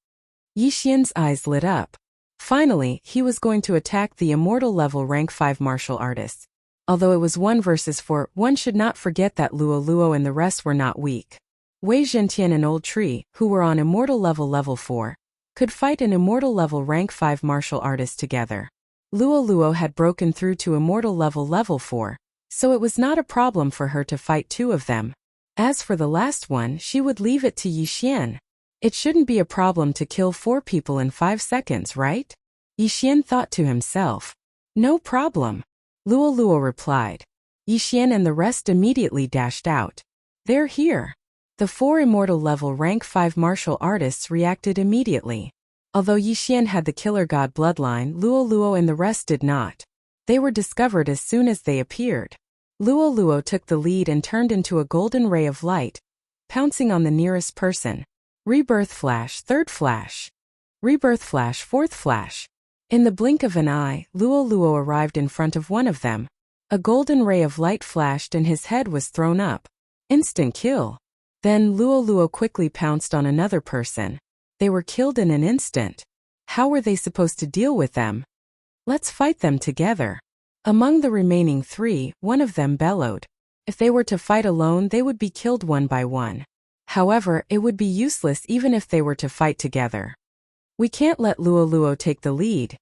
Yi Xian's eyes lit up. Finally, he was going to attack the immortal level rank 5 martial artists. Although it was 1 versus 4, one should not forget that Luo Luo and the rest were not weak. Wei Zhentian and Old Tree, who were on immortal level 4, could fight an immortal level rank 5 martial artist together. Luo Luo had broken through to immortal level 4, so it was not a problem for her to fight 2 of them. As for the last one, she would leave it to Yixian. It shouldn't be a problem to kill 4 people in 5 seconds, right? Yixian thought to himself. No problem. Luo Luo replied. Yixian and the rest immediately dashed out. They're here. The 4 immortal level rank 5 martial artists reacted immediately. Although Yixian had the killer god bloodline, Luo Luo and the rest did not. They were discovered as soon as they appeared. Luo Luo took the lead and turned into a golden ray of light, pouncing on the nearest person. Rebirth flash, 3rd flash. Rebirth flash, 4th flash. In the blink of an eye, Luo Luo arrived in front of one of them. A golden ray of light flashed and his head was thrown up. Instant kill. Then Luo Luo quickly pounced on another person. They were killed in an instant. How were they supposed to deal with them? Let's fight them together. Among the remaining 3, one of them bellowed. If they were to fight alone, they would be killed one by one. However, it would be useless even if they were to fight together. We can't let Luo Luo take the lead.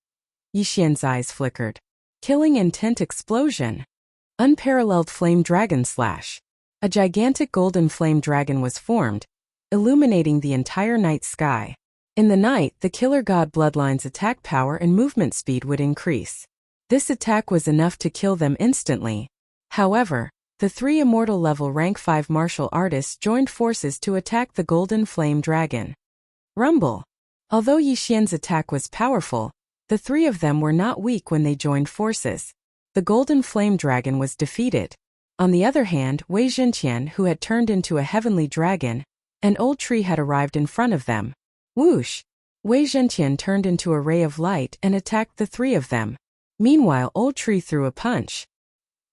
Yixian's eyes flickered. Killing intent explosion. Unparalleled flame dragon slash. A gigantic golden flame dragon was formed, illuminating the entire night sky. In the night, the killer god bloodline's attack power and movement speed would increase. This attack was enough to kill them instantly. However, the 3 immortal level rank 5 martial artists joined forces to attack the golden flame dragon. Rumble. Although Yixian's attack was powerful, the 3 of them were not weak when they joined forces. The golden flame dragon was defeated. On the other hand, Wei Zhentian, who had turned into a heavenly dragon, and Old Tree had arrived in front of them. Whoosh! Wei Zhentian turned into a ray of light and attacked the 3 of them. Meanwhile, Old Tree threw a punch.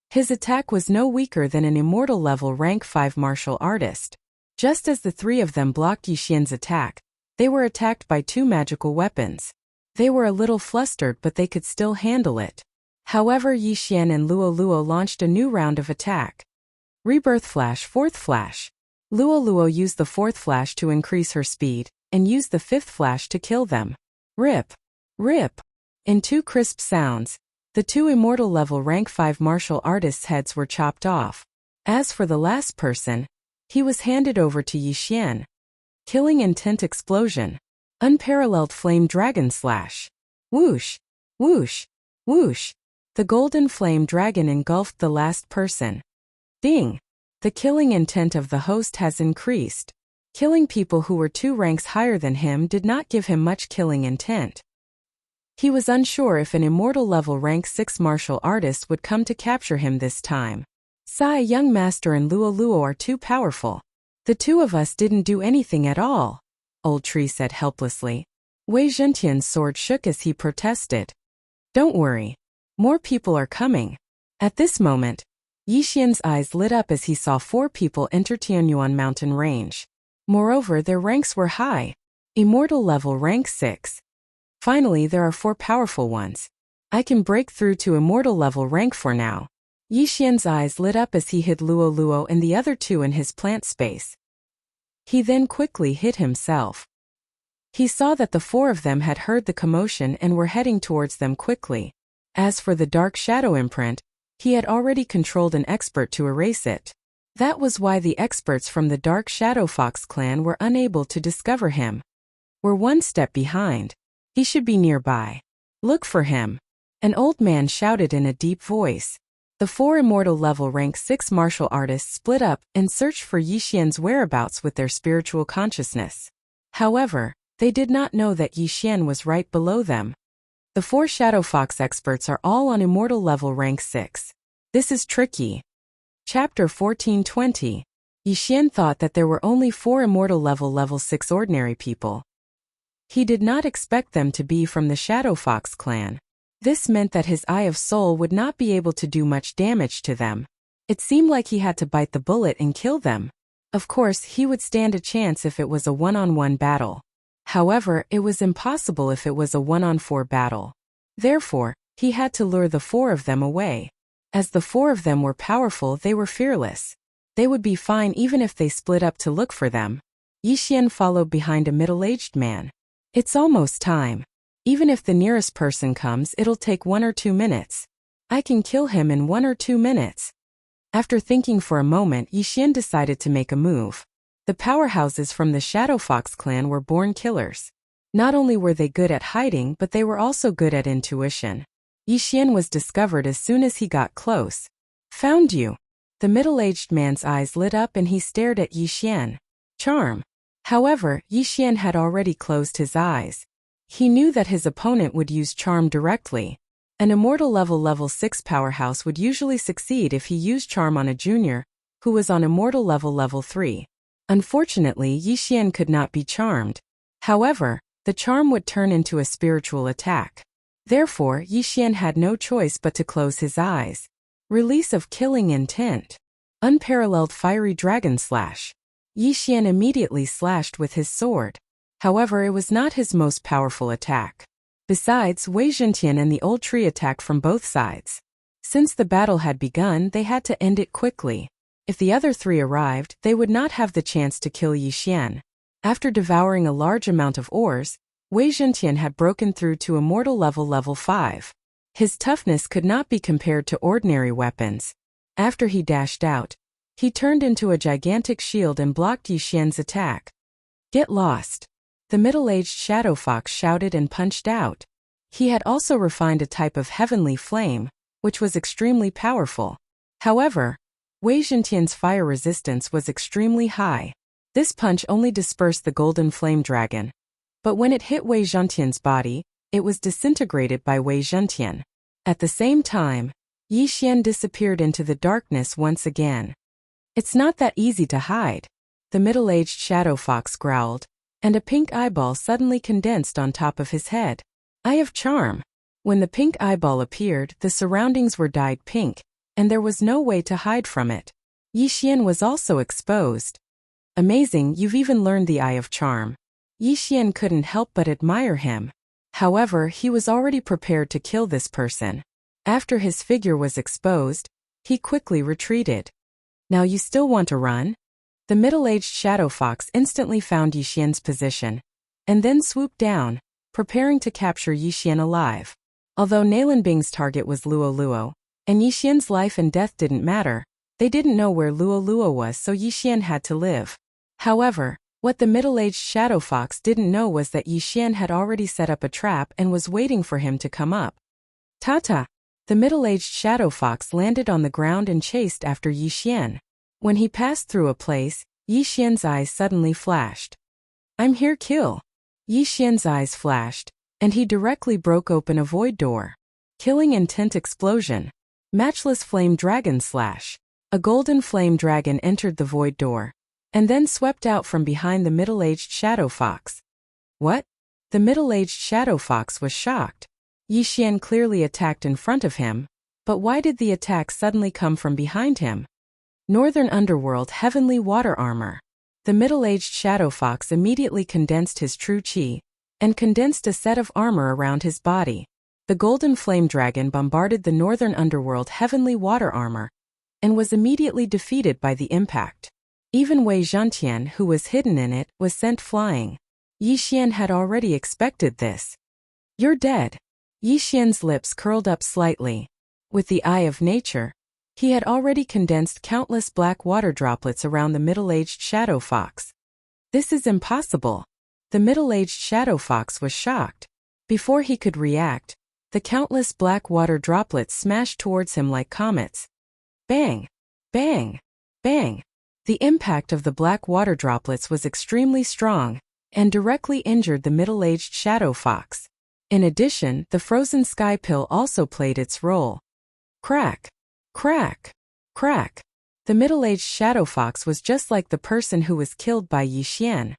His attack was no weaker than an immortal level rank 5 martial artist. Just as the 3 of them blocked Yixian's attack, they were attacked by 2 magical weapons. They were a little flustered, but they could still handle it. However, Yixian and Luo Luo launched a new round of attack. Rebirth flash, 4th flash. Luo Luo used the 4th flash to increase her speed, and used the 5th flash to kill them. Rip! Rip! In 2 crisp sounds, the 2 immortal level rank 5 martial artists' heads were chopped off. As for the last person, he was handed over to Yixian. Killing intent explosion. Unparalleled flame dragon slash. Whoosh! Whoosh! Whoosh! The golden flame dragon engulfed the last person. Ding! The killing intent of the host has increased. Killing people who were 2 ranks higher than him did not give him much killing intent. He was unsure if an immortal level rank 6 martial artist would come to capture him this time. Sai, young master, and Luo Luo are too powerful. The 2 of us didn't do anything at all, Old Tree said helplessly. Wei Zhentian's sword shook as he protested. Don't worry. More people are coming. At this moment, Yixian's eyes lit up as he saw 4 people enter Tianyuan mountain range. Moreover, their ranks were high. Immortal level rank 6. Finally, there are 4 powerful ones. I can break through to immortal level rank 4 now. Yixian's eyes lit up as he hid Luo Luo and the other 2 in his plant space. He then quickly hid himself. He saw that the 4 of them had heard the commotion and were heading towards them quickly. As for the dark shadow imprint, he had already controlled an expert to erase it. That was why the experts from the Dark Shadow Fox clan were unable to discover him. We're 1 step behind. He should be nearby. Look for him. An old man shouted in a deep voice. The 4 immortal level rank 6 martial artists split up and searched for Yixian's whereabouts with their spiritual consciousness. However, they did not know that Yixian was right below them. The 4 Shadow Fox experts are all on immortal level rank 6. This is tricky. Chapter 1420. Yixian thought that there were only 4 immortal level 6 ordinary people. He did not expect them to be from the Shadow Fox clan. This meant that his Eye of Soul would not be able to do much damage to them. It seemed like he had to bite the bullet and kill them. Of course, he would stand a chance if it was a one-on-one battle. However, it was impossible if it was a 1-on-4 battle. Therefore, he had to lure the 4 of them away. As the four of them were powerful, they were fearless. They would be fine even if they split up to look for them. Yixian followed behind a middle-aged man. It's almost time. Even if the nearest person comes, it'll take 1 or 2 minutes. I can kill him in 1 or 2 minutes. After thinking for a moment, Yixian decided to make a move. The powerhouses from the Shadow Fox clan were born killers. Not only were they good at hiding, but they were also good at intuition. Yixian was discovered as soon as he got close. Found you. The middle-aged man's eyes lit up and he stared at Yixian. Charm. However, Yixian had already closed his eyes. He knew that his opponent would use charm directly. An immortal level 6 powerhouse would usually succeed if he used charm on a junior, who was on immortal level 3. Unfortunately, Yixian could not be charmed. However, the charm would turn into a spiritual attack. Therefore, Yixian had no choice but to close his eyes. Release of killing intent. Unparalleled fiery dragon slash. Yixian immediately slashed with his sword. However, it was not his most powerful attack. Besides, Wei Zhentian and the old tree attacked from both sides. Since the battle had begun, they had to end it quickly. If the other three arrived, they would not have the chance to kill Yixian. After devouring a large amount of ores, Wei Zhentian had broken through to immortal level 5. His toughness could not be compared to ordinary weapons. After he dashed out, he turned into a gigantic shield and blocked Yixian's attack. Get lost. The middle-aged Shadow Fox shouted and punched out. He had also refined a type of heavenly flame, which was extremely powerful. However, Wei Zhentian's fire resistance was extremely high. This punch only dispersed the golden flame dragon. But when it hit Wei Zhentian's body, it was disintegrated by Wei Zhentian. At the same time, Yixian disappeared into the darkness once again. It's not that easy to hide. The middle-aged Shadow Fox growled, and a pink eyeball suddenly condensed on top of his head. Eye of Charm. When the pink eyeball appeared, the surroundings were dyed pink, and there was no way to hide from it. Yixian was also exposed. Amazing, you've even learned the Eye of Charm. Yixian couldn't help but admire him. However, he was already prepared to kill this person. After his figure was exposed, he quickly retreated. Now you still want to run? The middle-aged Shadow Fox instantly found Yixian's position, and then swooped down, preparing to capture Yixian alive. Although Nalanbing's target was Luo Luo, and Yixian's life and death didn't matter, they didn't know where Luo Luo was, so Yixian had to live. However, what the middle-aged Shadow Fox didn't know was that Yixian had already set up a trap and was waiting for him to come up. Tata! The middle-aged Shadow Fox landed on the ground and chased after Yixian. When he passed through a place, Yixian's eyes suddenly flashed. I'm here, kill! Yixian's eyes flashed, and he directly broke open a void door. Killing intent explosion. Matchless flame dragon slash. A golden flame dragon entered the void door, and then swept out from behind the middle-aged Shadow Fox. What? The middle-aged Shadow Fox was shocked. Yixian clearly attacked in front of him, but why did the attack suddenly come from behind him? Northern Underworld Heavenly Water Armor. The middle-aged Shadow Fox immediately condensed his true chi, and condensed a set of armor around his body. The golden flame dragon bombarded the Northern Underworld Heavenly Water Armor, and was immediately defeated by the impact. Even Wei Zhentian, who was hidden in it, was sent flying. Yixian had already expected this. You're dead. Yixian's lips curled up slightly. With the eye of nature, he had already condensed countless black water droplets around the middle-aged Shadow Fox. This is impossible. The middle-aged Shadow Fox was shocked. Before he could react, the countless black water droplets smashed towards him like comets. Bang! Bang! Bang! The impact of the black water droplets was extremely strong, and directly injured the middle-aged Shadow Fox. In addition, the frozen sky pill also played its role. Crack! Crack! Crack! The middle-aged Shadow Fox was just like the person who was killed by Yixian.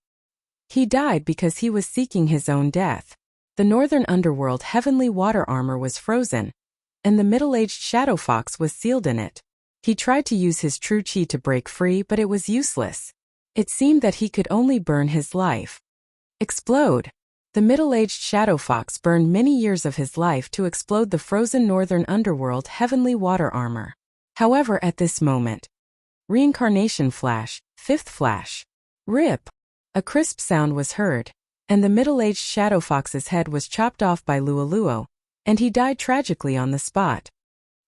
He died because he was seeking his own death. The Northern Underworld Heavenly Water Armor was frozen, and the middle-aged Shadow Fox was sealed in it. He tried to use his true chi to break free, but it was useless. It seemed that he could only burn his life. Explode! The middle-aged Shadow Fox burned many years of his life to explode the frozen northern underworld heavenly water armor. However, at this moment, reincarnation flash, fifth flash. Rip! A crisp sound was heard, and the middle-aged Shadow Fox's head was chopped off by Luoluo, and he died tragically on the spot.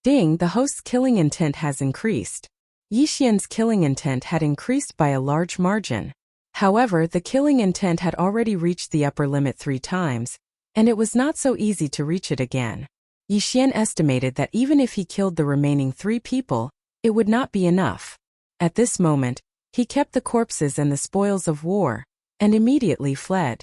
Ding, the host's killing intent has increased. Yixian's killing intent had increased by a large margin. However, the killing intent had already reached the upper limit 3 times, and it was not so easy to reach it again. Yixian estimated that even if he killed the remaining 3 people, it would not be enough. At this moment, he kept the corpses and the spoils of war, and immediately fled.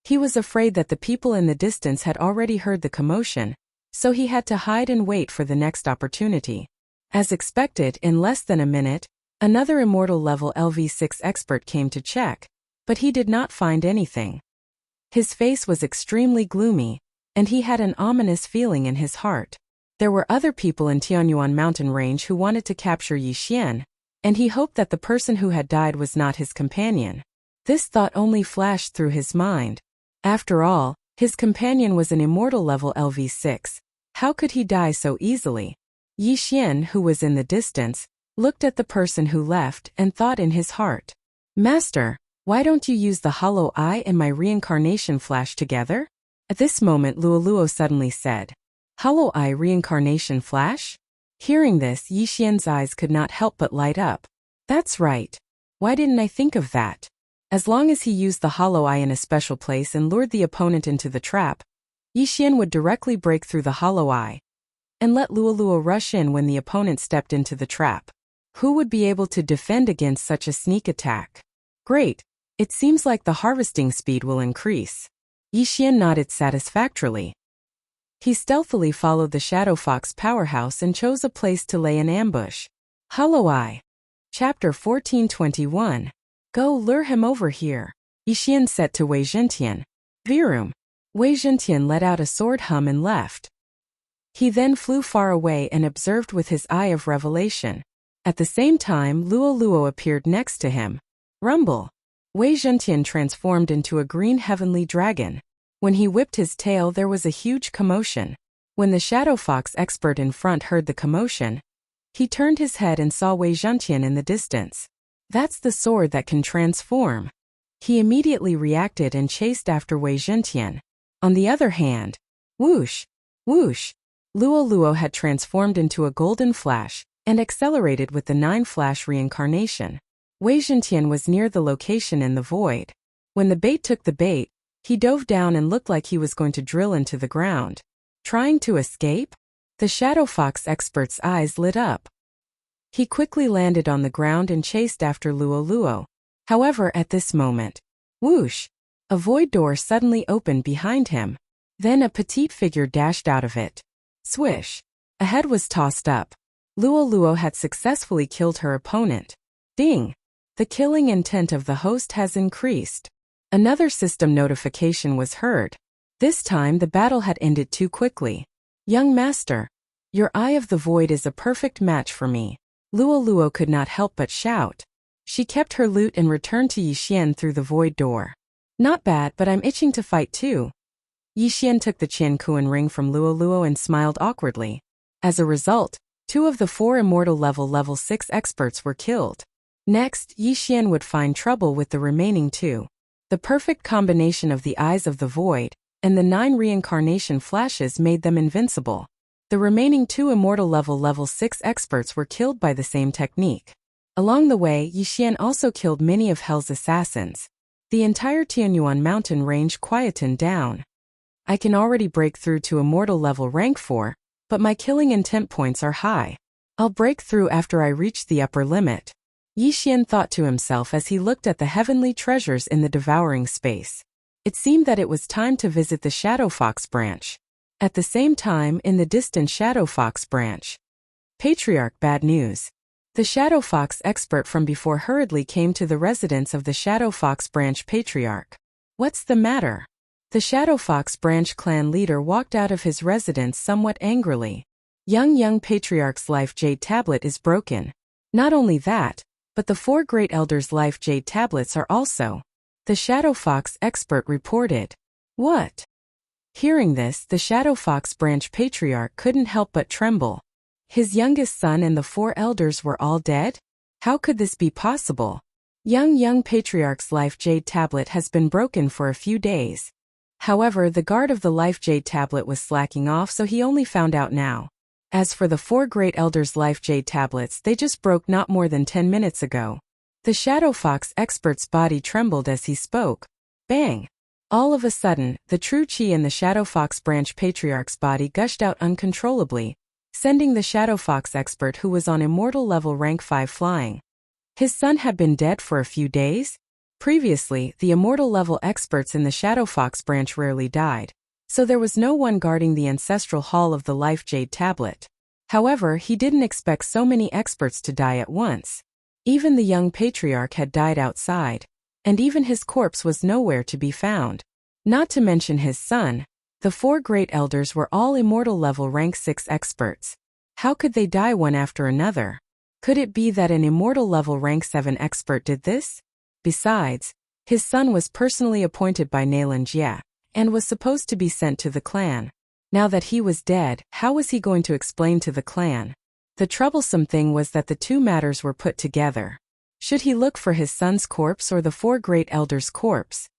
He was afraid that the people in the distance had already heard the commotion, so he had to hide and wait for the next opportunity. As expected, in less than a minute, another immortal level LV6 expert came to check, but he did not find anything. His face was extremely gloomy, and he had an ominous feeling in his heart. There were other people in Tianyuan mountain range who wanted to capture Yixian, and he hoped that the person who had died was not his companion. This thought only flashed through his mind. After all, his companion was an immortal level LV6. How could he die so easily? Yixian, who was in the distance, looked at the person who left and thought in his heart, "Master, why don't you use the hollow eye and my reincarnation flash together?" At this moment Luoluo suddenly said, "Hollow eye reincarnation flash?" Hearing this, Yixian's eyes could not help but light up. That's right. Why didn't I think of that? As long as he used the hollow eye in a special place and lured the opponent into the trap, Yixian would directly break through the hollow eye and let Luoluo rush in when the opponent stepped into the trap. Who would be able to defend against such a sneak attack? Great. It seems like the harvesting speed will increase. Yixian nodded satisfactorily. He stealthily followed the Shadow Fox powerhouse and chose a place to lay an ambush. Hollow Eye. Chapter 1421. Go lure him over here. Yixian said to Wei Zhentian. Virum. Wei Zhentian let out a sword hum and left. He then flew far away and observed with his eye of revelation. At the same time, Luoluo appeared next to him. Rumble. Wei Zhentian transformed into a green heavenly dragon. When he whipped his tail, there was a huge commotion. When the Shadow Fox expert in front heard the commotion, he turned his head and saw Wei Zhentian in the distance. That's the sword that can transform. He immediately reacted and chased after Wei Zhentian. On the other hand, whoosh, whoosh, Luoluo had transformed into a golden flash and accelerated with the 9-flash reincarnation. Wei Zhentian was near the location in the void. When the bait took the bait, he dove down and looked like he was going to drill into the ground. Trying to escape? The Shadow Fox expert's eyes lit up. He quickly landed on the ground and chased after Luoluo. However, at this moment, whoosh, a void door suddenly opened behind him. Then a petite figure dashed out of it. Swish. A head was tossed up. Luoluo had successfully killed her opponent. Ding. The killing intent of the host has increased. Another system notification was heard. This time the battle had ended too quickly. Young master, your Eye of the Void is a perfect match for me. Luoluo could not help but shout. She kept her loot and returned to Yixian through the void door. Not bad, but I'm itching to fight too. Yixian took the Qian Kuan ring from Luoluo and smiled awkwardly. As a result, 2 of the 4 immortal level 6 experts were killed. Next, Yixian would find trouble with the remaining 2. The perfect combination of the Eyes of the Void and the 9 reincarnation flashes made them invincible. The remaining 2 immortal level 6 experts were killed by the same technique. Along the way, Yixian also killed many of Hell's assassins. The entire Tianyuan mountain range quietened down. I can already break through to immortal level rank 4, but my killing intent points are high. I'll break through after I reach the upper limit. Yixian thought to himself as he looked at the heavenly treasures in the devouring space. It seemed that it was time to visit the Shadow Fox branch. At the same time, in the distant Shadow Fox branch. Patriarch, bad news. The Shadow Fox expert from before hurriedly came to the residence of the Shadow Fox branch patriarch. What's the matter? The Shadow Fox branch clan leader walked out of his residence somewhat angrily. Young patriarch's life jade tablet is broken. Not only that, but the 4 great elders' life jade tablets are also. The Shadow Fox expert reported. What? Hearing this, the Shadow Fox branch patriarch couldn't help but tremble. His youngest son and the 4 elders were all dead? How could this be possible? Young patriarch's life jade tablet has been broken for a few days. However, the guard of the life jade tablet was slacking off, so he only found out now. As for the 4 great elders' life jade tablets, they just broke not more than 10 minutes ago. The Shadow Fox expert's body trembled as he spoke. Bang! All of a sudden, the true chi in the Shadow Fox branch patriarch's body gushed out uncontrollably, sending the Shadow Fox expert, who was on immortal level rank 5, flying. His son had been dead for a few days? Previously, the immortal level experts in the Shadow Fox branch rarely died, so there was no one guarding the ancestral hall of the life jade tablet. However, he didn't expect so many experts to die at once. Even the young patriarch had died outside, and even his corpse was nowhere to be found. Not to mention his son, the 4 great elders were all immortal level rank 6 experts. How could they die one after another? Could it be that an immortal level rank 7 expert did this? Besides, his son was personally appointed by Nailan Jia, and was supposed to be sent to the clan. Now that he was dead, how was he going to explain to the clan? The troublesome thing was that the 2 matters were put together. Should he look for his son's corpse or the 4 great elders' corpse?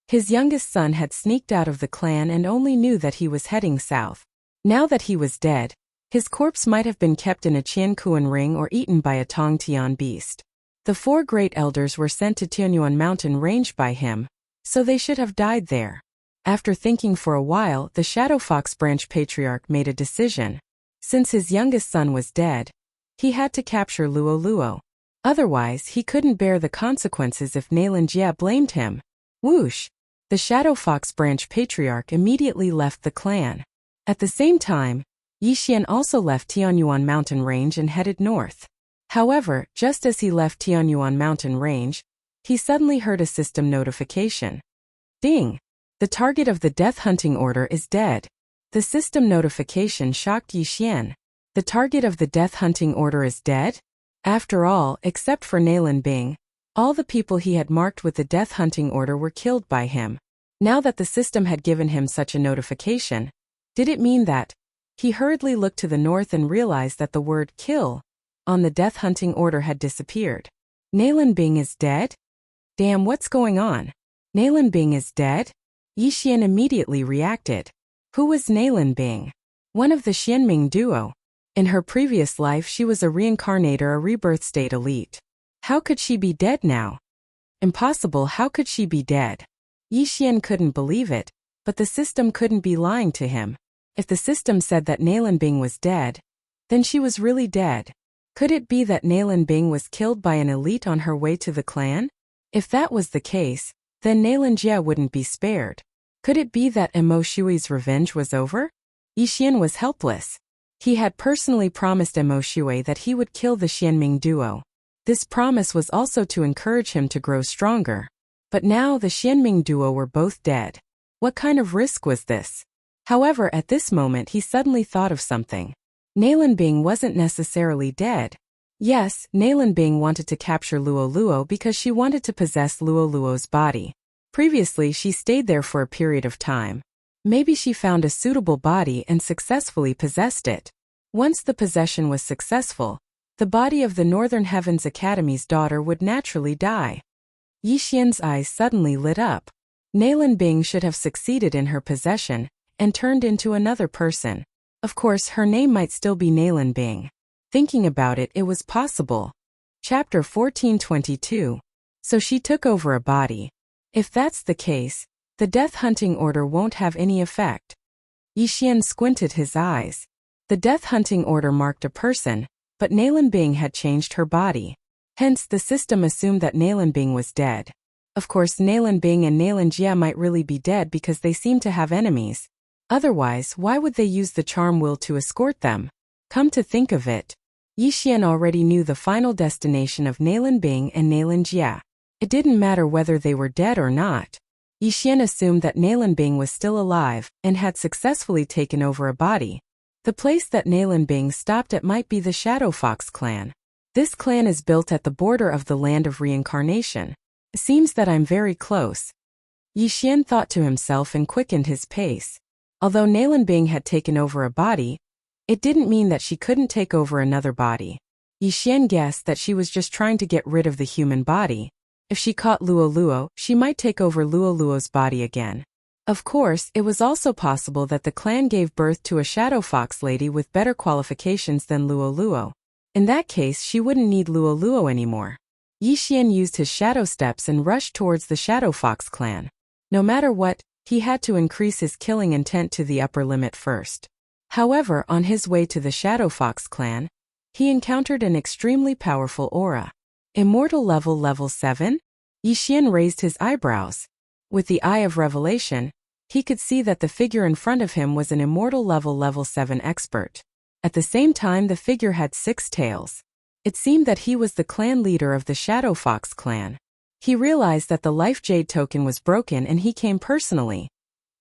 His youngest son had sneaked out of the clan and only knew that he was heading south. Now that he was dead, his corpse might have been kept in a Qiankuan ring or eaten by a Tongtian beast. The 4 great elders were sent to Tianyuan mountain range by him, so they should have died there. After thinking for a while, the Shadow Fox branch patriarch made a decision. Since his youngest son was dead, he had to capture Luo Luo. Otherwise, he couldn't bear the consequences if Nailan Jia blamed him. Whoosh! The Shadow Fox branch patriarch immediately left the clan. At the same time, Yixian also left Tianyuan mountain range and headed north. However, just as he left Tianyuan mountain range, he suddenly heard a system notification. Ding! The target of the death hunting order is dead. The system notification shocked Yixian. The target of the death hunting order is dead? After all, except for Nailan Bing, all the people he had marked with the death hunting order were killed by him. Now that the system had given him such a notification, did it mean that? He hurriedly looked to the north and realized that the word kill on the death hunting order had disappeared. Nailan Bing is dead? Damn, what's going on? Nailan Bing is dead? Yixian immediately reacted. Who was Nailan Bing? One of the Xianming duo. In her previous life she was a reincarnator, a rebirth state elite. How could she be dead now? Impossible, how could she be dead? Yixian couldn't believe it, but the system couldn't be lying to him. If the system said that Nailan Bing was dead, then she was really dead. Could it be that Nailan Bing was killed by an elite on her way to the clan? If that was the case, then Nailan Jia wouldn't be spared. Could it be that Emo Shui's revenge was over? Yixian was helpless. He had personally promised Emo Shui that he would kill the Xianming duo. This promise was also to encourage him to grow stronger. But now the Xianming duo were both dead. What kind of risk was this? However, at this moment he suddenly thought of something. Nailan Bing wasn't necessarily dead. Yes, Nailan Bing wanted to capture Luo Luo because she wanted to possess Luo Luo's body. Previously she stayed there for a period of time. Maybe she found a suitable body and successfully possessed it. Once the possession was successful, the body of the Northern Heavens Academy's daughter would naturally die. Yixian's eyes suddenly lit up. Nailan Bing should have succeeded in her possession and turned into another person. Of course, her name might still be Nailan Bing. Thinking about it, it was possible. Chapter 1422. So she took over a body. If that's the case, the death hunting order won't have any effect. Yixian squinted his eyes. The death hunting order marked a person, but Nailan Bing had changed her body. Hence, the system assumed that Nailan Bing was dead. Of course, Nailan Bing and Nailan Jia might really be dead because they seem to have enemies. Otherwise, why would they use the charm will to escort them? Come to think of it, Yixian already knew the final destination of Nailan Bing and Nailan Jia. It didn't matter whether they were dead or not. Yixian assumed that Nailan Bing was still alive and had successfully taken over a body. The place that Nailan Bing stopped at might be the Shadow Fox clan. This clan is built at the border of the land of reincarnation. It seems that I'm very close. Yixian thought to himself and quickened his pace. Although Nalanbing had taken over a body, it didn't mean that she couldn't take over another body. Yixian guessed that she was just trying to get rid of the human body. If she caught Luo, she might take over Luo's body again. Of course, it was also possible that the clan gave birth to a shadow fox lady with better qualifications than Luo. In that case, she wouldn't need Luo anymore. Yixian used his shadow steps and rushed towards the shadow fox clan. No matter what, he had to increase his killing intent to the upper limit first. However, on his way to the shadow fox clan, he encountered an extremely powerful aura. Immortal level 7? Yixian raised his eyebrows. With the eye of revelation, he could see that the figure in front of him was an immortal level 7 expert. At the same time, the figure had 6 tails. It seemed that he was the clan leader of the Shadow Fox clan. He realized that the Life Jade token was broken and he came personally.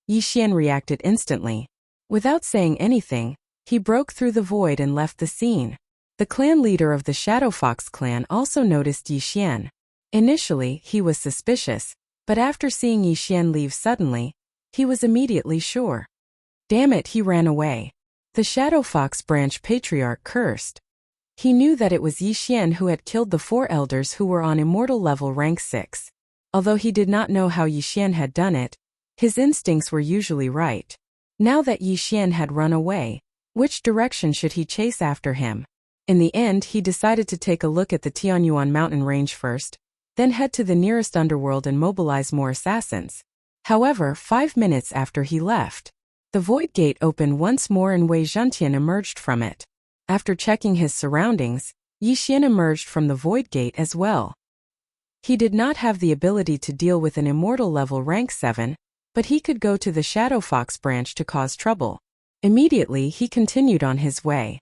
Yixian reacted instantly. Without saying anything, he broke through the void and left the scene. The clan leader of the Shadow Fox clan also noticed Yixian. Initially, he was suspicious, but after seeing Yixian leave suddenly, he was immediately sure. Damn it, he ran away. The Shadow Fox branch patriarch cursed. He knew that it was Yixian who had killed the 4 elders who were on immortal level rank 6. Although he did not know how Yixian had done it, his instincts were usually right. Now that Yixian had run away, which direction should he chase after him? In the end, he decided to take a look at the Tianyuan mountain range first, then head to the nearest underworld and mobilize more assassins. However, 5 minutes after he left, the void gate opened once more and Wei Zhentian emerged from it. After checking his surroundings, Yixian emerged from the void gate as well. He did not have the ability to deal with an immortal level rank 7, but he could go to the Shadow Fox branch to cause trouble. Immediately, he continued on his way.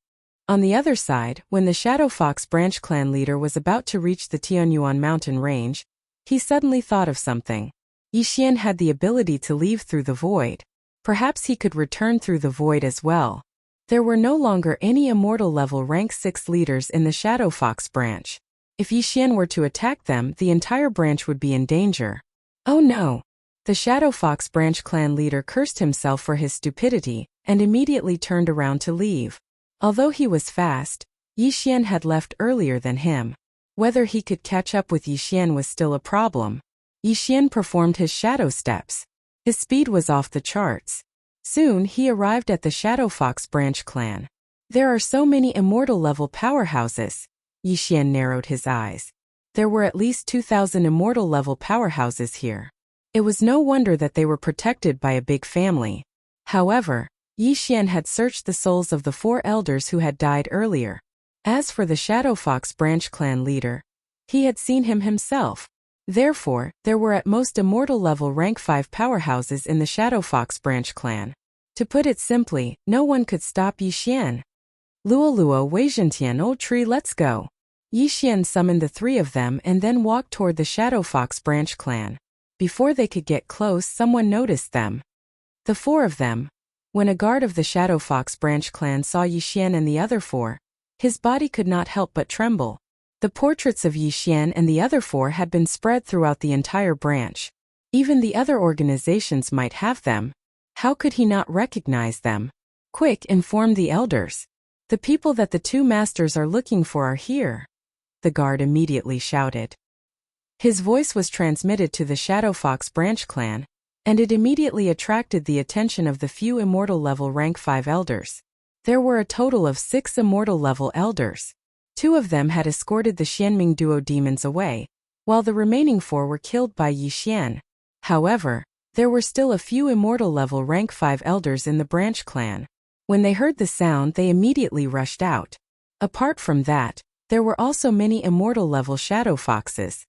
On the other side, when the Shadow Fox branch clan leader was about to reach the Tianyuan mountain range, he suddenly thought of something. Yixian had the ability to leave through the void. Perhaps he could return through the void as well. There were no longer any immortal level rank 6 leaders in the Shadow Fox branch. If Yixian were to attack them, the entire branch would be in danger. Oh no! The Shadow Fox branch clan leader cursed himself for his stupidity and immediately turned around to leave. Although he was fast, Yixian had left earlier than him. Whether he could catch up with Yixian was still a problem. Yixian performed his shadow steps. His speed was off the charts. Soon he arrived at the Shadow Fox branch clan. There are so many immortal level powerhouses. Yixian narrowed his eyes. There were at least 2,000 immortal level powerhouses here. It was no wonder that they were protected by a big family. However, Yixian had searched the souls of the 4 elders who had died earlier. As for the Shadow Fox branch clan leader, he had seen him himself. Therefore, there were at most immortal level rank 5 powerhouses in the Shadow Fox branch clan. To put it simply, no one could stop Yixian. Luo, Wei Zhentian, old tree, let's go. Yixian summoned the 3 of them and then walked toward the Shadow Fox branch clan. Before they could get close, someone noticed them. The 4 of them. When a guard of the Shadow Fox branch clan saw Yixian and the other 4, his body could not help but tremble. The portraits of Yixian and the other 4 had been spread throughout the entire branch. Even the other organizations might have them. How could he not recognize them? Quick, inform the elders. The people that the 2 masters are looking for are here. The guard immediately shouted. His voice was transmitted to the Shadow Fox branch clan, and it immediately attracted the attention of the few immortal level rank 5 elders. There were a total of 6 immortal level elders. 2 of them had escorted the Xianming duo demons away, while the remaining 4 were killed by Yixian. However, there were still a few immortal level rank 5 elders in the branch clan. When they heard the sound, they immediately rushed out. Apart from that, there were also many immortal level shadow foxes.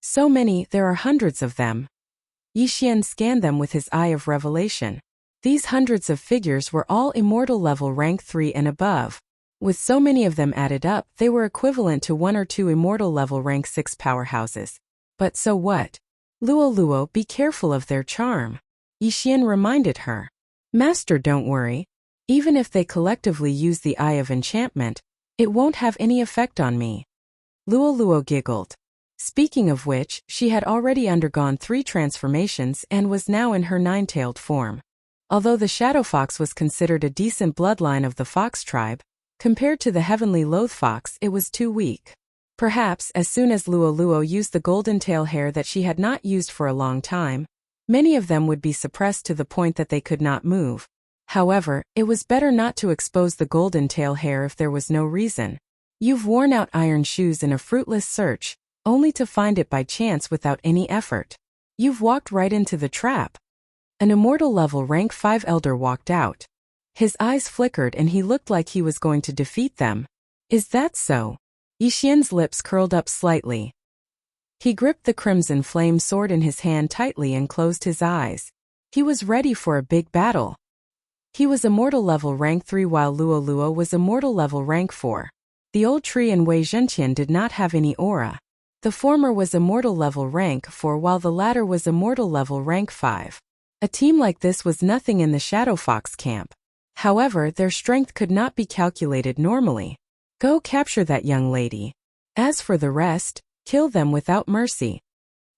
So many, there are hundreds of them. Yixian scanned them with his eye of revelation. These hundreds of figures were all immortal level rank 3 and above. With so many of them added up, they were equivalent to 1 or 2 immortal level rank 6 powerhouses. But so what? Luo, be careful of their charm. Yixian reminded her. Master, don't worry. Even if they collectively use the Eye of Enchantment, it won't have any effect on me. Luo giggled. Speaking of which, she had already undergone 3 transformations and was now in her 9-tailed form. Although the shadow fox was considered a decent bloodline of the fox tribe, compared to the heavenly loath fox it was too weak. Perhaps as soon as Luo used the golden tail hair that she had not used for a long time, many of them would be suppressed to the point that they could not move. However, it was better not to expose the golden tail hair if there was no reason. You've worn out iron shoes in a fruitless search, only to find it by chance without any effort. You've walked right into the trap. An immortal level rank 5 elder walked out. His eyes flickered and he looked like he was going to defeat them. Is that so? Yixian's lips curled up slightly. He gripped the crimson flame sword in his hand tightly and closed his eyes. He was ready for a big battle. He was immortal level rank 3 while Luo was immortal level rank 4. The old tree and Wei Zhentian did not have any aura. The former was immortal level rank 4 while the latter was immortal level rank 5. A team like this was nothing in the Shadow Fox camp. However, their strength could not be calculated normally. Go capture that young lady. As for the rest, kill them without mercy.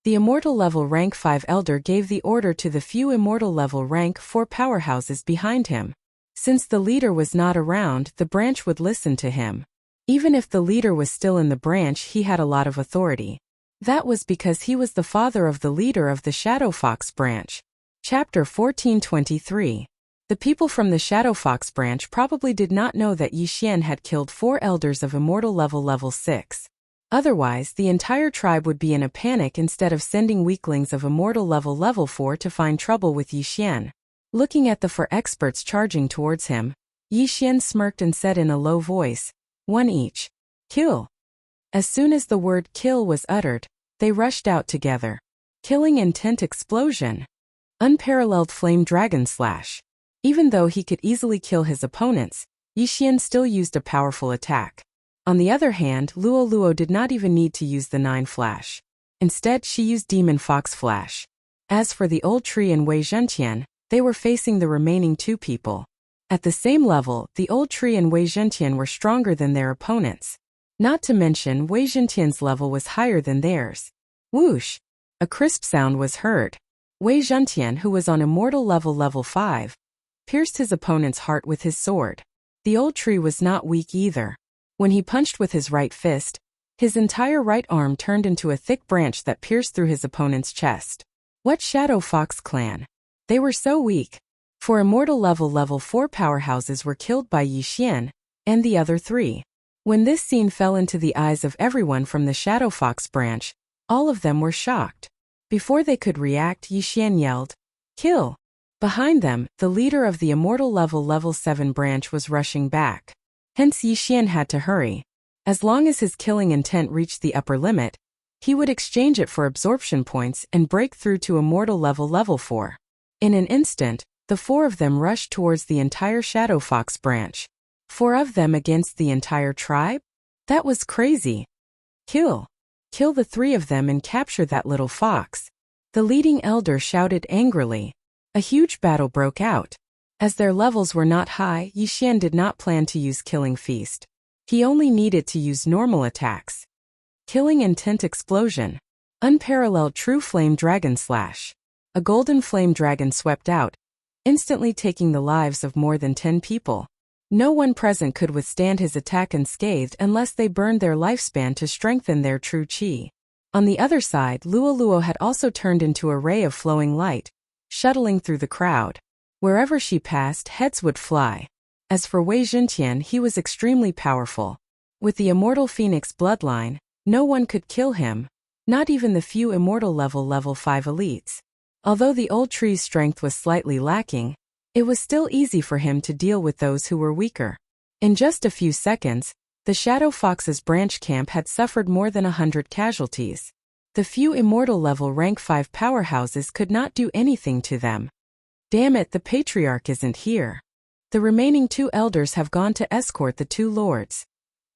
The immortal level rank 5 elder gave the order to the few immortal level rank 4 powerhouses behind him. Since the leader was not around, the branch would listen to him. Even if the leader was still in the branch, he had a lot of authority. That was because he was the father of the leader of the Shadow Fox branch. Chapter 1423. The people from the Shadow Fox branch probably did not know that Yixian had killed 4 elders of immortal level 6. Otherwise, the entire tribe would be in a panic instead of sending weaklings of immortal level 4 to find trouble with Yixian. Looking at the 4 experts charging towards him, Yixian smirked and said in a low voice, 1 each. Kill. As soon as the word kill was uttered, they rushed out together. Killing intent explosion. Unparalleled flame dragon slash. Even though he could easily kill his opponents, Yixian still used a powerful attack. On the other hand, Luo did not even need to use the 9 flash. Instead, she used Demon Fox Flash. As for the old tree and Wei Zhentian, they were facing the remaining 2 people. At the same level, the old tree and Wei Zhentian were stronger than their opponents. Not to mention, Wei Zhentian's level was higher than theirs. Whoosh! A crisp sound was heard. Wei Zhentian, who was on immortal level 5, pierced his opponent's heart with his sword. The old tree was not weak either. When he punched with his right fist, his entire right arm turned into a thick branch that pierced through his opponent's chest. What Shadow Fox clan? They were so weak. 4 immortal level 4 powerhouses were killed by Yixian, and the other 3. When this scene fell into the eyes of everyone from the Shadow Fox branch, all of them were shocked. Before they could react, Yixian yelled, "Kill!" Behind them, the leader of the immortal level 7 branch was rushing back. Hence Yixian had to hurry. As long as his killing intent reached the upper limit, he would exchange it for absorption points and break through to immortal level 4. In an instant, the 4 of them rushed towards the entire Shadow Fox branch. 4 of them against the entire tribe? That was crazy. Kill. Kill the 3 of them and capture that little fox. The leading elder shouted angrily. A huge battle broke out. As their levels were not high, Yixian did not plan to use Killing Feast. He only needed to use normal attacks. Killing Intent Explosion. Unparalleled True Flame Dragon Slash. A golden flame dragon swept out, instantly taking the lives of more than 10 people. No one present could withstand his attack unscathed unless they burned their lifespan to strengthen their true chi. On the other side, Luo had also turned into a ray of flowing light, shuttling through the crowd. Wherever she passed, heads would fly. As for Wei Zhentian, he was extremely powerful. With the immortal phoenix bloodline, no one could kill him, not even the few immortal level 5 elites. Although the old tree's strength was slightly lacking, it was still easy for him to deal with those who were weaker. In just a few seconds, the Shadow Fox's branch camp had suffered more than 100 casualties. The few immortal level rank 5 powerhouses could not do anything to them. Damn it, the patriarch isn't here. The remaining 2 elders have gone to escort the 2 lords.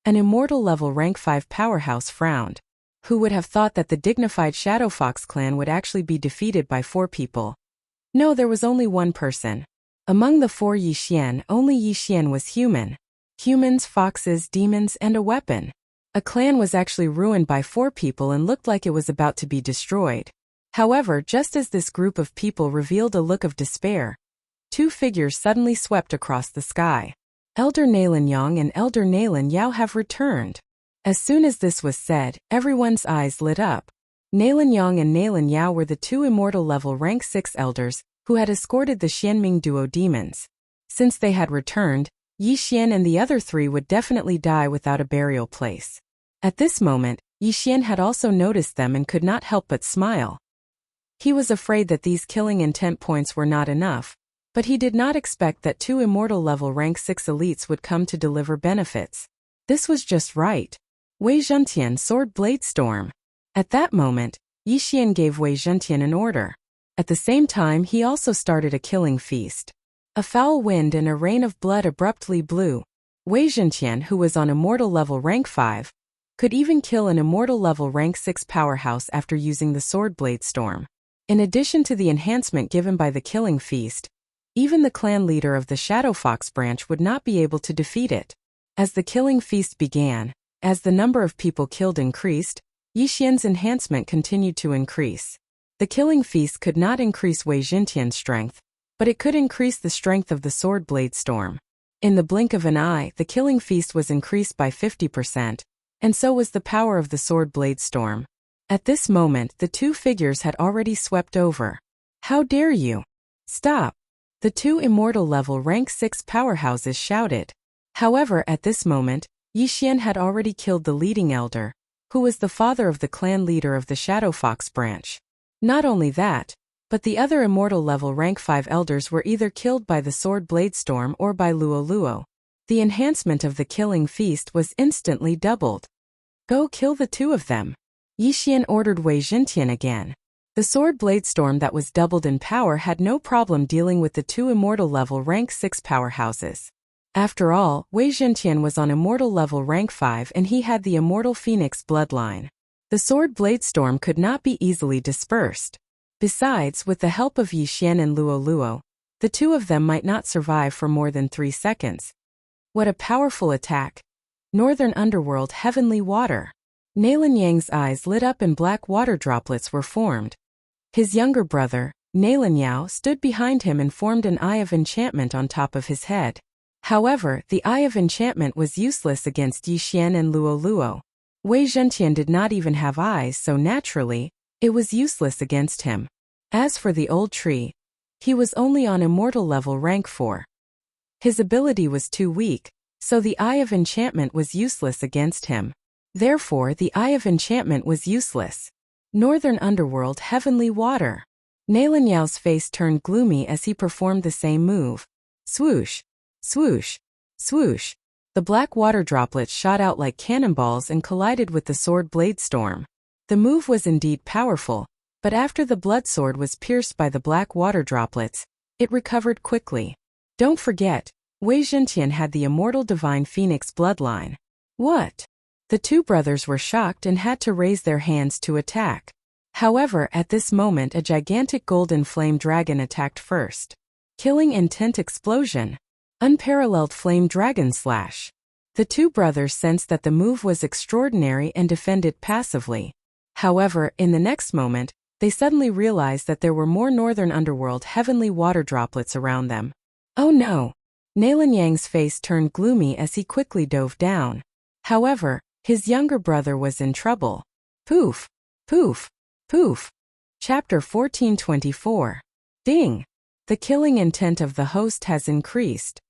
An immortal level rank 5 powerhouse frowned. Who would have thought that the dignified Shadow Fox clan would actually be defeated by 4 people? No, there was only one person. Among the 4 Yixian, only Yixian was human. Humans, foxes, demons, and a weapon. A clan was actually ruined by 4 people and looked like it was about to be destroyed. However, just as this group of people revealed a look of despair, 2 figures suddenly swept across the sky. Elder Nalan Yang and Elder Nalan Yao have returned. As soon as this was said, everyone's eyes lit up. Nalan Yang and Nalan Yao were the 2 immortal level rank 6 elders who had escorted the Xianming duo demons. Since they had returned, Yi Xian and the other 3 would definitely die without a burial place. At this moment, Yi Xian had also noticed them and could not help but smile. He was afraid that these killing intent points were not enough, but he did not expect that 2 immortal level rank 6 elites would come to deliver benefits. This was just right. Wei Zhentian Sword Blade Storm. At that moment, Yi Xian gave Wei Zhentian an order. At the same time, he also started a killing feast. A foul wind and a rain of blood abruptly blew. Wei Zhentian, who was on immortal level rank 5, could even kill an immortal level rank 6 powerhouse after using the Sword Blade Storm. In addition to the enhancement given by the killing feast, even the clan leader of the Shadow Fox branch would not be able to defeat it. As the killing feast began, as the number of people killed increased, Yi Xian's enhancement continued to increase. The killing feast could not increase Wei Zhentian's strength, but it could increase the strength of the Sword Blade Storm. In the blink of an eye, the killing feast was increased by 50%, and so was the power of the Sword Blade Storm. At this moment, the 2 figures had already swept over. How dare you? Stop! The 2 immortal level rank 6 powerhouses shouted. However, at this moment, Yi Xian had already killed the leading elder, who was the father of the clan leader of the Shadow Fox branch. Not only that, but the other immortal level rank 5 elders were either killed by the Sword Blade Storm or by Luo Luo. The enhancement of the killing feast was instantly doubled. Go kill the 2 of them. Yi Xian ordered Wei Zhentian again. The Sword Blade Storm that was doubled in power had no problem dealing with the 2 immortal level rank 6 powerhouses. After all, Wei Zhentian was on immortal level rank 5 and he had the immortal phoenix bloodline. The Sword Blade Storm could not be easily dispersed. Besides, with the help of Yi Xian and Luo Luo, the 2 of them might not survive for more than 3 seconds. What a powerful attack! Northern Underworld Heavenly Water. Nalan Yang's eyes lit up and black water droplets were formed. His younger brother, Nalan Yao, stood behind him and formed an Eye of Enchantment on top of his head. However, the Eye of Enchantment was useless against Yi Xian and Luo Luo. Wei Zhentian did not even have eyes, so naturally, it was useless against him. As for the old tree, he was only on immortal level rank 4. His ability was too weak, so the Eye of Enchantment was useless against him. Therefore, the Eye of Enchantment was useless. Northern Underworld Heavenly Water. Nalan Yao's face turned gloomy as he performed the same move. Swoosh, swoosh, swoosh. The black water droplets shot out like cannonballs and collided with the Sword Blade Storm. The move was indeed powerful, but after the blood sword was pierced by the black water droplets, it recovered quickly. Don't forget, Wei Zhentian had the immortal divine phoenix bloodline. What? The 2 brothers were shocked and had to raise their hands to attack. However, at this moment a gigantic golden flame dragon attacked first. Killing intent explosion. Unparalleled flame dragon slash. The 2 brothers sensed that the move was extraordinary and defended passively. However, in the next moment, they suddenly realized that there were more Northern Underworld heavenly water droplets around them. Oh no! Nalan Yang's face turned gloomy as he quickly dove down. However, his younger brother was in trouble. Poof! Poof! Poof! Chapter 1424. Ding! The killing intent of the host has increased.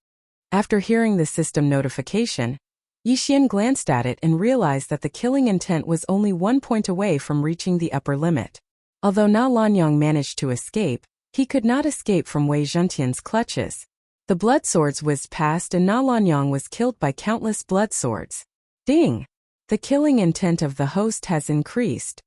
After hearing the system notification, Yi Xian glanced at it and realized that the killing intent was only 1 point away from reaching the upper limit. Although Na Lanyang managed to escape, he could not escape from Wei Zhentian's clutches. The blood swords whizzed past and Na Lanyang was killed by countless blood swords. Ding! The killing intent of the host has increased.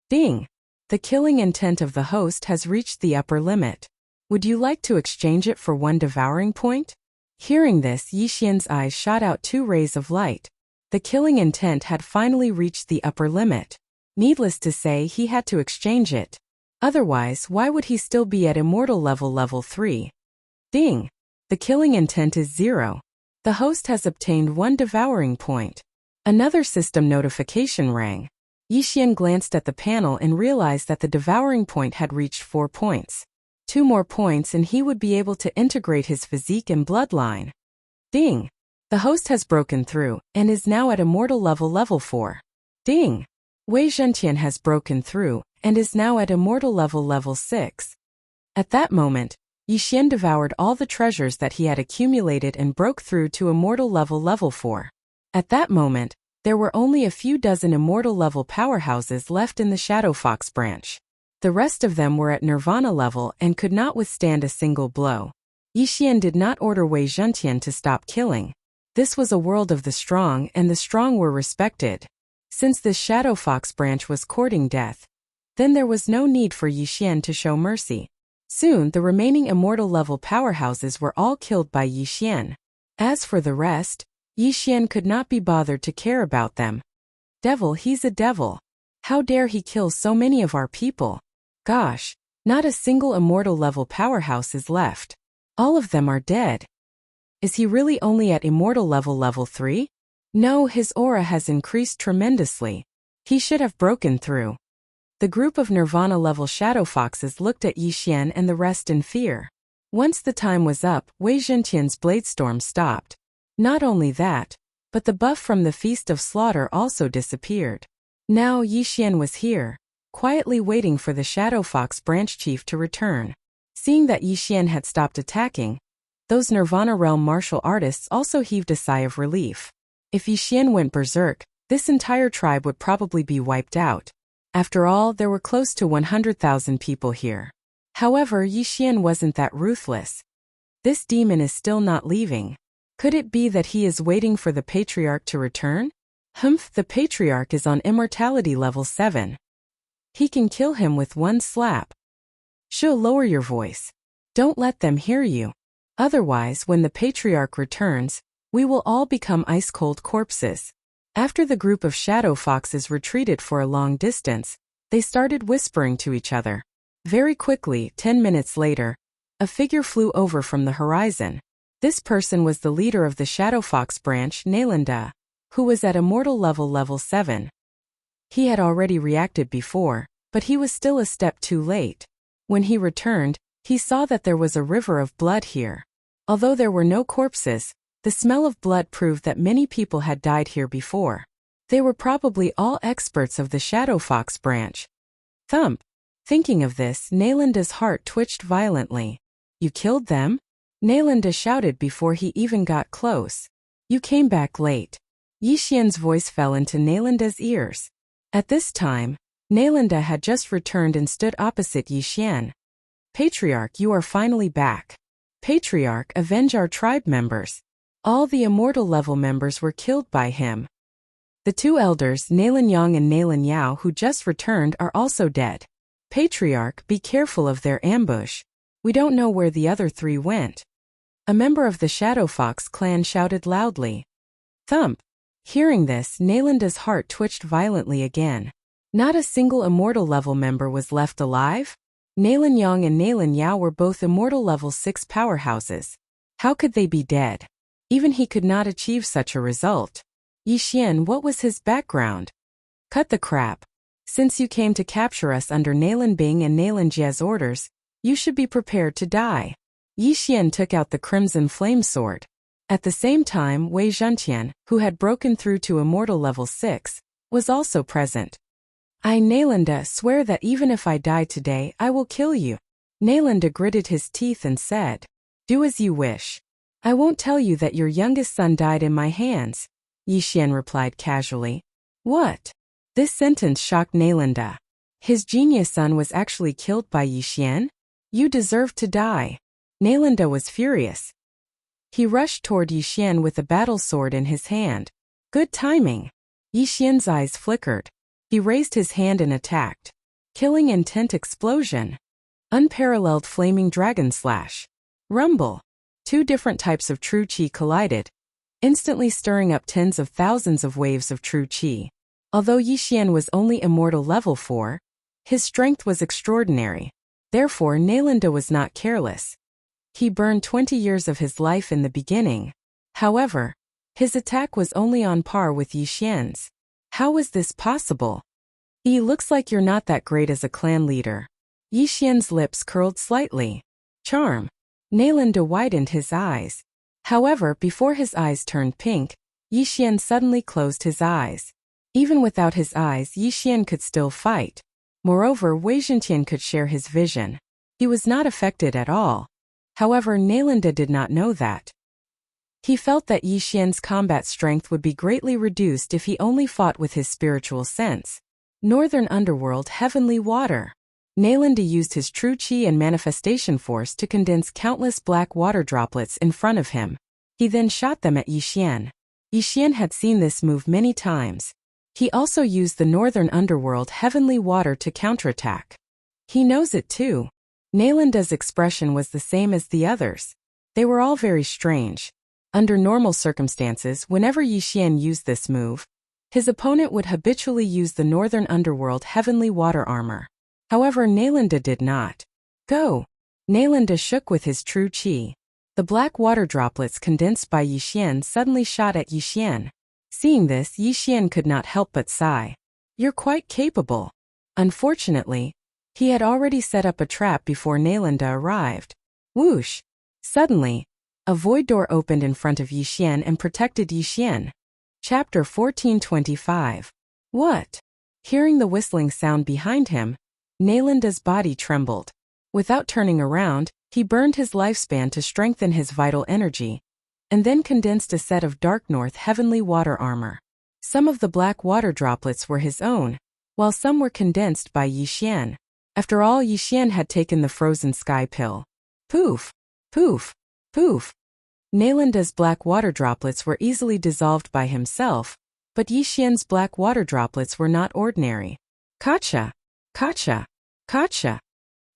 Ding! The killing intent of the host has reached the upper limit. Would you like to exchange it for 1 devouring point? Hearing this, Yi Xian's eyes shot out 2 rays of light. The killing intent had finally reached the upper limit. Needless to say, he had to exchange it. Otherwise, why would he still be at immortal level 3? Ding! The killing intent is 0. The host has obtained 1 devouring point. Another system notification rang. Yixian glanced at the panel and realized that the devouring point had reached 4 points. 2 more points and he would be able to integrate his physique and bloodline. Ding! The host has broken through and is now at immortal level 4. Ding! Wei Zhentian has broken through and is now at immortal level 6. At that moment, Yixian devoured all the treasures that he had accumulated and broke through to immortal level 4. At that moment, there were only a few dozen immortal level powerhouses left in the Shadow Fox branch. The rest of them were at Nirvana level and could not withstand a single blow. Yixian did not order Wei Zhentian to stop killing. This was a world of the strong and the strong were respected. Since this Shadow Fox branch was courting death, then there was no need for Yixian to show mercy. Soon the remaining immortal level powerhouses were all killed by Yixian. As for the rest, Yixian could not be bothered to care about them. Devil, he's a devil. How dare he kill so many of our people? Gosh, not a single immortal level powerhouse is left. All of them are dead. Is he really only at immortal level 3? No, his aura has increased tremendously. He should have broken through. The group of Nirvana level Shadow Foxes looked at Yixian and the rest in fear. Once the time was up, Wei Zhentian's bladestorm stopped. Not only that, but the buff from the Feast of Slaughter also disappeared. Now Yixian was here, quietly waiting for the Shadow Fox branch chief to return. Seeing that Yixian had stopped attacking, those Nirvana realm martial artists also heaved a sigh of relief. If Yixian went berserk, this entire tribe would probably be wiped out. After all, there were close to 100,000 people here. However, Yixian wasn't that ruthless. This demon is still not leaving. Could it be that he is waiting for the Patriarch to return? Humph, the Patriarch is on immortality level 7. He can kill him with one slap. She'll lower your voice. Don't let them hear you. Otherwise, when the Patriarch returns, we will all become ice-cold corpses. After the group of Shadow Foxes retreated for a long distance, they started whispering to each other. Very quickly, 10 minutes later, a figure flew over from the horizon. This person was the leader of the Shadow Fox branch, Nalanda, who was at immortal level 7. He had already reacted before, but he was still a step too late. When he returned, he saw that there was a river of blood here. Although there were no corpses, the smell of blood proved that many people had died here before. They were probably all experts of the Shadow Fox branch. Thump! Thinking of this, Nalanda's heart twitched violently. You killed them? Nalanda shouted before he even got close. You came back late. Yixian's voice fell into Nalanda's ears. At this time, Nalanda had just returned and stood opposite Yixian. Patriarch, you are finally back. Patriarch, avenge our tribe members. All the immortal level members were killed by him. The 2 elders, Nalan Yang and Nalan Yao, who just returned, are also dead. Patriarch, be careful of their ambush. We don't know where the other 3 went. A member of the Shadow Fox clan shouted loudly. Thump! Hearing this, Nalanda's heart twitched violently again. Not a single immortal level member was left alive? Nalan Yang and Nalan Yao were both immortal level 6 powerhouses. How could they be dead? Even he could not achieve such a result. Yixian, what was his background? Cut the crap. Since you came to capture us under Nalan Bing and Nalan Jie's orders, you should be prepared to die. Yixian took out the Crimson Flame Sword. At the same time, Wei Zhentian, who had broken through to immortal level 6, was also present. I, Nalanda, swear that even if I die today, I will kill you. Nalanda gritted his teeth and said, do as you wish. I won't tell you that your youngest son died in my hands. Yixian replied casually. What? This sentence shocked Nalanda. His genius son was actually killed by Yixian? You deserve to die. Nalanda was furious. He rushed toward Yixian with a battle sword in his hand. Good timing. Yixian's eyes flickered. He raised his hand and attacked. Killing intent explosion. Unparalleled flaming dragon slash. Rumble. 2 different types of true chi collided, instantly stirring up tens of thousands of waves of true chi. Although Yixian was only immortal level 4, his strength was extraordinary. Therefore, Nalanda was not careless. He burned 20 years of his life in the beginning. However, His attack was only on par with Yi Xian's. How was this possible? Looks like you're not that great as a clan leader. Yi Xian's lips curled slightly. Charm. Nalanda widened his eyes. However, before his eyes turned pink, Yi Xian suddenly closed his eyes. Even without his eyes, Yi Xian could still fight. Moreover, Wei Zhentian could share his vision. He was not affected at all. However, Nalanda did not know that. He felt that Yi Xian's combat strength would be greatly reduced if he only fought with his spiritual sense. Northern Underworld Heavenly Water. Nalanda used his true qi and manifestation force to condense countless black water droplets in front of him. He then shot them at Yi Xian. Yi Xian had seen this move many times. He also used the Northern Underworld Heavenly Water to counterattack. He knows it too. Nalanda's expression was the same as the others. They were all very strange. Under normal circumstances, whenever Yi Xian used this move, his opponent would habitually use the Northern Underworld Heavenly Water armor. However, Nalanda did not. Go! Nalanda shook with his true qi. The black water droplets condensed by Yi Xian suddenly shot at Yi Xian. Seeing this, Yi Xian could not help but sigh. You're quite capable. Unfortunately, he had already set up a trap before Nalanda arrived. Whoosh! Suddenly, a void door opened in front of Yi Xian and protected Yi Xian. Chapter 1425. What? Hearing the whistling sound behind him, Nalanda's body trembled. Without turning around, he burned his lifespan to strengthen his vital energy, and then condensed a set of Dark North Heavenly Water armor. Some of the black water droplets were his own, while some were condensed by Yi Xian. After all, Yi Xian had taken the frozen sky pill. Poof! Poof! Poof! Nalanda's black water droplets were easily dissolved by himself, but Yi Xian's black water droplets were not ordinary. Kacha! Kacha! Kacha!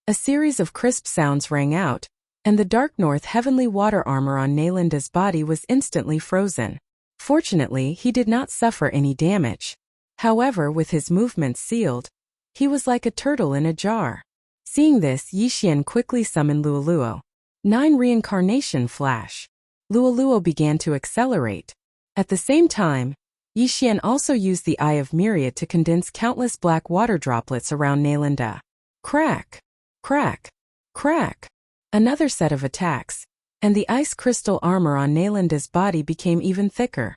A series of crisp sounds rang out, and the Dark North Heavenly Water armor on Nalanda's body was instantly frozen. Fortunately, he did not suffer any damage. However, with his movements sealed, he was like a turtle in a jar. Seeing this, Yi Xian quickly summoned Luoluo. 9 Reincarnation Flash. Luoluo began to accelerate. At the same time, Yi Xian also used the Eye of Myriad to condense countless black water droplets around Nalanda. Crack! Crack! Crack! Another set of attacks, and the ice crystal armor on Nalanda's body became even thicker.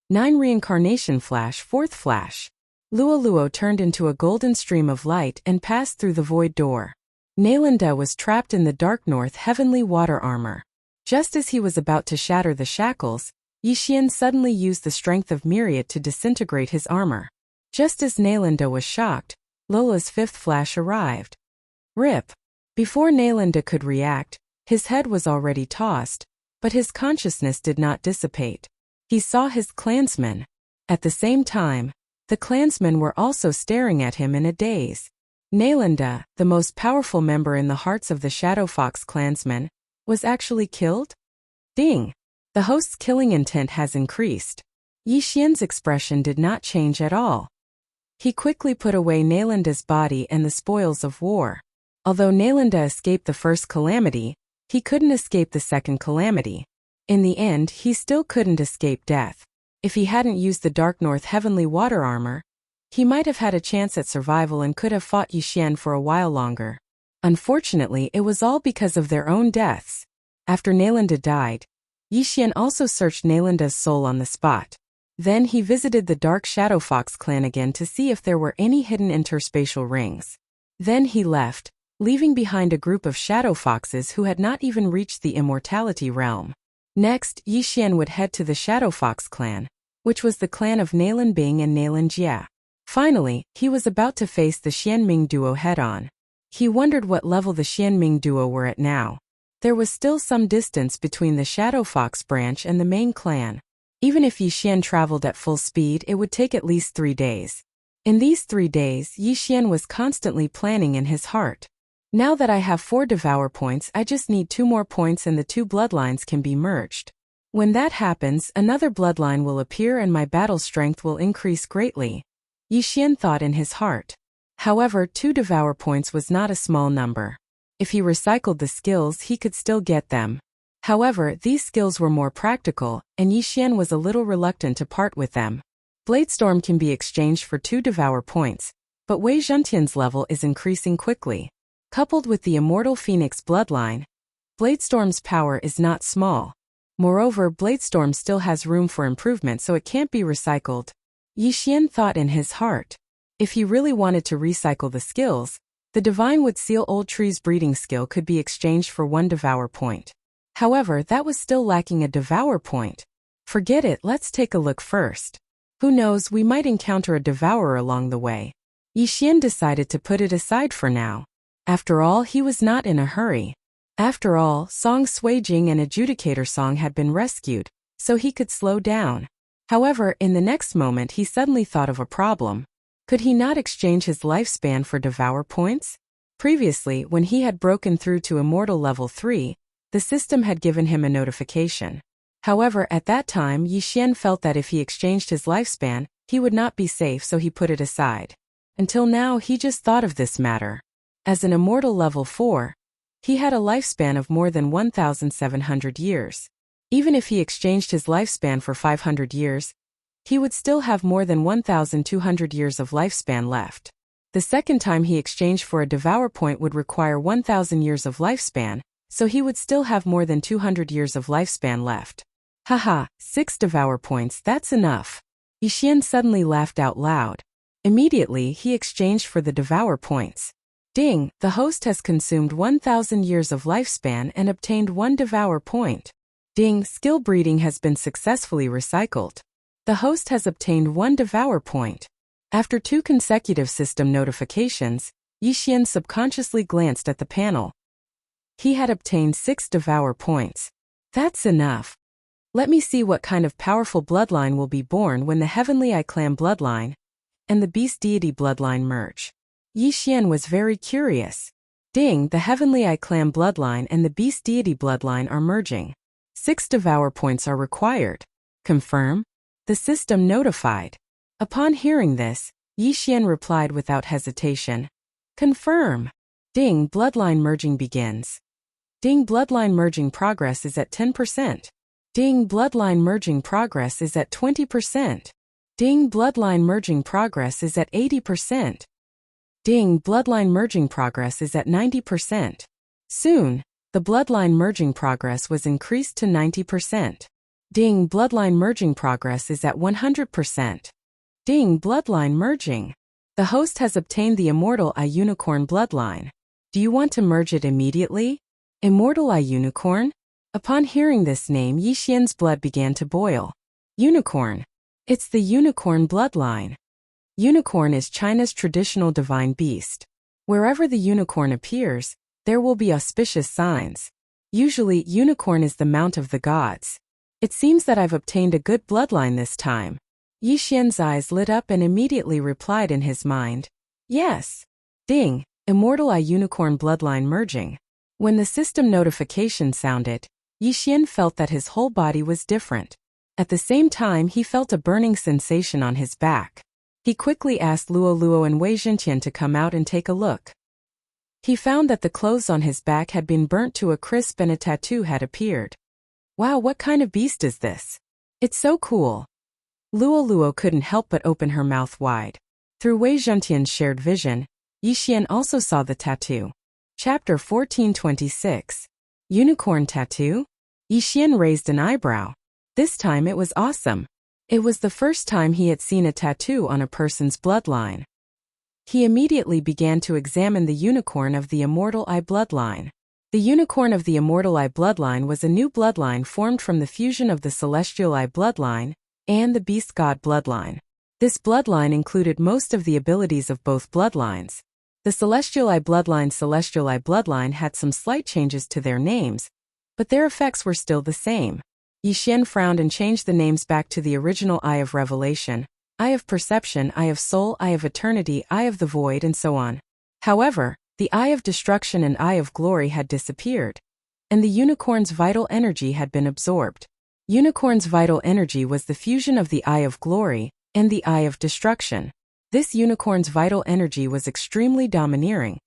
9 Reincarnation Flash. 4th Flash. Luoluo turned into a golden stream of light and passed through the void door. Nalanda was trapped in the Dark North Heavenly Water armor. Just as he was about to shatter the shackles, Yi Xian suddenly used the strength of Myriad to disintegrate his armor. Just as Nalanda was shocked, Lola's 5th Flash arrived. Rip! Before Nalanda could react, his head was already tossed, but his consciousness did not dissipate. He saw his clansmen. At the same time, the clansmen were also staring at him in a daze. Nalanda, the most powerful member in the hearts of the Shadow Fox clansmen, was actually killed? Ding! The host's killing intent has increased. Yi Xian's expression did not change at all. He quickly put away Nalanda's body and the spoils of war. Although Nalanda escaped the first calamity, he couldn't escape the second calamity. In the end, he still couldn't escape death. If he hadn't used the Dark North Heavenly Water armor, he might have had a chance at survival and could have fought Yi Xian for a while longer. Unfortunately, it was all because of their own deaths. After Nalanda died, Yi Xian also searched Nalanda's soul on the spot. Then he visited the Dark Shadow Fox clan again to see if there were any hidden interspatial rings. Then he left, leaving behind a group of shadow foxes who had not even reached the immortality realm. Next, Yi Xian would head to the Shadow Fox clan, which was the clan of Nalan Bing and Nalan Jia. Finally, he was about to face the Xianming duo head-on. He wondered what level the Xianming duo were at now. There was still some distance between the Shadow Fox branch and the main clan. Even if Yi Xian traveled at full speed, it would take at least 3 days. In these 3 days, Yi Xian was constantly planning in his heart. Now that I have 4 Devour points, I just need 2 more points and the 2 bloodlines can be merged. When that happens, another bloodline will appear and my battle strength will increase greatly. Yi Xian thought in his heart. However, 2 Devour points was not a small number. If he recycled the skills, he could still get them. However, these skills were more practical, and Yixian was a little reluctant to part with them. Bladestorm can be exchanged for 2 Devour points, but Wei Zhentian's level is increasing quickly. Coupled with the Immortal Phoenix bloodline, Bladestorm's power is not small. Moreover, Bladestorm still has room for improvement, so it can't be recycled. Yixian thought in his heart. If he really wanted to recycle the skills, the Divine Wood Seal Old Tree's breeding skill could be exchanged for 1 Devour point. However, that was still lacking a Devour point. Forget it, let's take a look first. Who knows, we might encounter a Devourer along the way. Yixian decided to put it aside for now. After all, he was not in a hurry. After all, Song Suijing and Adjudicator Song had been rescued, so he could slow down. However, in the next moment he suddenly thought of a problem. Could he not exchange his lifespan for Devour points? Previously, when he had broken through to Immortal Level 3, the system had given him a notification. However, at that time Yixian felt that if he exchanged his lifespan, he would not be safe, so he put it aside. Until now he just thought of this matter. As an Immortal Level 4, he had a lifespan of more than 1,700 years. Even if he exchanged his lifespan for 500 years, he would still have more than 1,200 years of lifespan left. The second time he exchanged for a Devour point would require 1,000 years of lifespan, so he would still have more than 200 years of lifespan left. Haha, 6 Devour points, that's enough. Yixian suddenly laughed out loud. Immediately, he exchanged for the Devour points. Ding, the host has consumed 1,000 years of lifespan and obtained 1 Devour point. Ding, skill breeding has been successfully recycled. The host has obtained 1 Devour point. After 2 consecutive system notifications, Yixian subconsciously glanced at the panel. He had obtained 6 Devour points. That's enough. Let me see what kind of powerful bloodline will be born when the Heavenly Eye Clan bloodline and the Beast Deity bloodline merge. Yixian was very curious. Ding, the Heavenly Eye Clan bloodline and the Beast Deity bloodline are merging. 6 Devour points are required. Confirm? The system notified. Upon hearing this, Yixian replied without hesitation. Confirm. Ding, bloodline merging begins. Ding, bloodline merging progress is at 10%. Ding, bloodline merging progress is at 20%. Ding, bloodline merging progress is at 80%. Ding, bloodline merging progress is at 90%. Soon, the bloodline merging progress was increased to 90%. Ding, bloodline merging progress is at 100%. Ding, bloodline merging. The host has obtained the Immortal Eye Unicorn bloodline. Do you want to merge it immediately? Immortal Eye Unicorn? Upon hearing this name, Yixian's blood began to boil. Unicorn. It's the unicorn bloodline. Unicorn is China's traditional divine beast. Wherever the unicorn appears, there will be auspicious signs. Usually, unicorn is the mount of the gods. It seems that I've obtained a good bloodline this time. Yixian's eyes lit up and immediately replied in his mind. Yes. Ding, Immortal Eye Unicorn bloodline merging. When the system notification sounded, Yixian felt that his whole body was different. At the same time, he felt a burning sensation on his back. He quickly asked Luo Luo and Wei Zhentian to come out and take a look. He found that the clothes on his back had been burnt to a crisp and a tattoo had appeared. Wow, what kind of beast is this? It's so cool. Luo Luo couldn't help but open her mouth wide. Through Wei Zhentian's shared vision, Yixian also saw the tattoo. Chapter 1426. Unicorn Tattoo? Yixian raised an eyebrow. This time it was awesome. It was the first time he had seen a tattoo on a person's bloodline. He immediately began to examine the unicorn of the Immortal Eye bloodline. The unicorn of the Immortal Eye bloodline was a new bloodline formed from the fusion of the Celestial Eye bloodline and the Beast God bloodline. This bloodline included most of the abilities of both bloodlines. The Celestial Eye bloodline had some slight changes to their names, but their effects were still the same. Yixian frowned and changed the names back to the original Eye of Revelation, Eye of Perception, Eye of Soul, Eye of Eternity, Eye of the Void, and so on. However, the Eye of Destruction and Eye of Glory had disappeared, and the unicorn's vital energy had been absorbed. Unicorn's vital energy was the fusion of the Eye of Glory and the Eye of Destruction. This unicorn's vital energy was extremely domineering,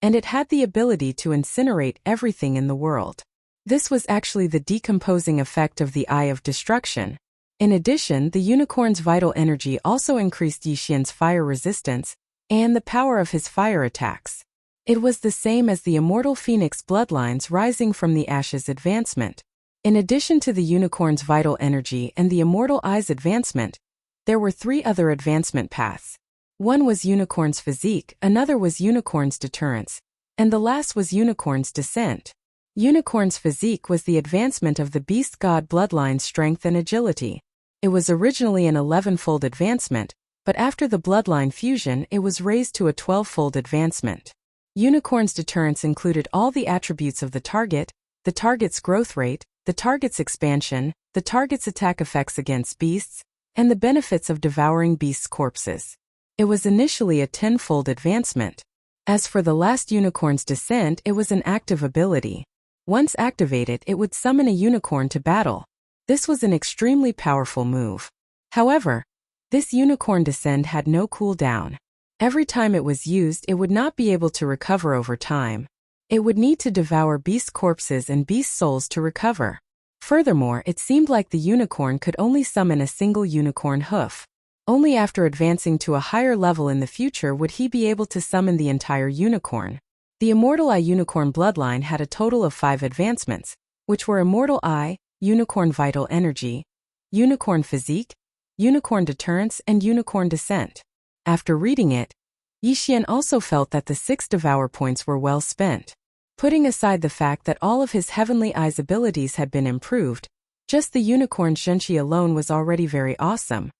and it had the ability to incinerate everything in the world. This was actually the decomposing effect of the Eye of Destruction. In addition, the unicorn's vital energy also increased Yixian's fire resistance and the power of his fire attacks. It was the same as the immortal phoenix bloodlines rising from the ashes advancement. In addition to the unicorn's vital energy and the immortal eye's advancement, there were 3 other advancement paths. One was unicorn's physique, another was unicorn's deterrence, and the last was unicorn's descent. Unicorn's physique was the advancement of the beast god bloodline's strength and agility. It was originally an 11-fold advancement, but after the bloodline fusion it was raised to a 12-fold advancement. Unicorn's deterrence included all the attributes of the target's growth rate, the target's expansion, the target's attack effects against beasts, and the benefits of devouring beasts' corpses. It was initially a 10-fold advancement. As for the last unicorn's descent, it was an active ability. Once activated, it would summon a unicorn to battle. This was an extremely powerful move. However, this unicorn descent had no cooldown. Every time it was used, it would not be able to recover over time. It would need to devour beast corpses and beast souls to recover. Furthermore, it seemed like the unicorn could only summon a single unicorn hoof. Only after advancing to a higher level in the future would he be able to summon the entire unicorn. The Immortal Eye Unicorn bloodline had a total of 5 advancements, which were Immortal Eye, Unicorn Vital Energy, Unicorn Physique, Unicorn Deterrence, and Unicorn Descent. After reading it, Yixian also felt that the 6 Devour points were well spent. Putting aside the fact that all of his Heavenly Eye's abilities had been improved, just the Unicorn Zhenqi alone was already very awesome.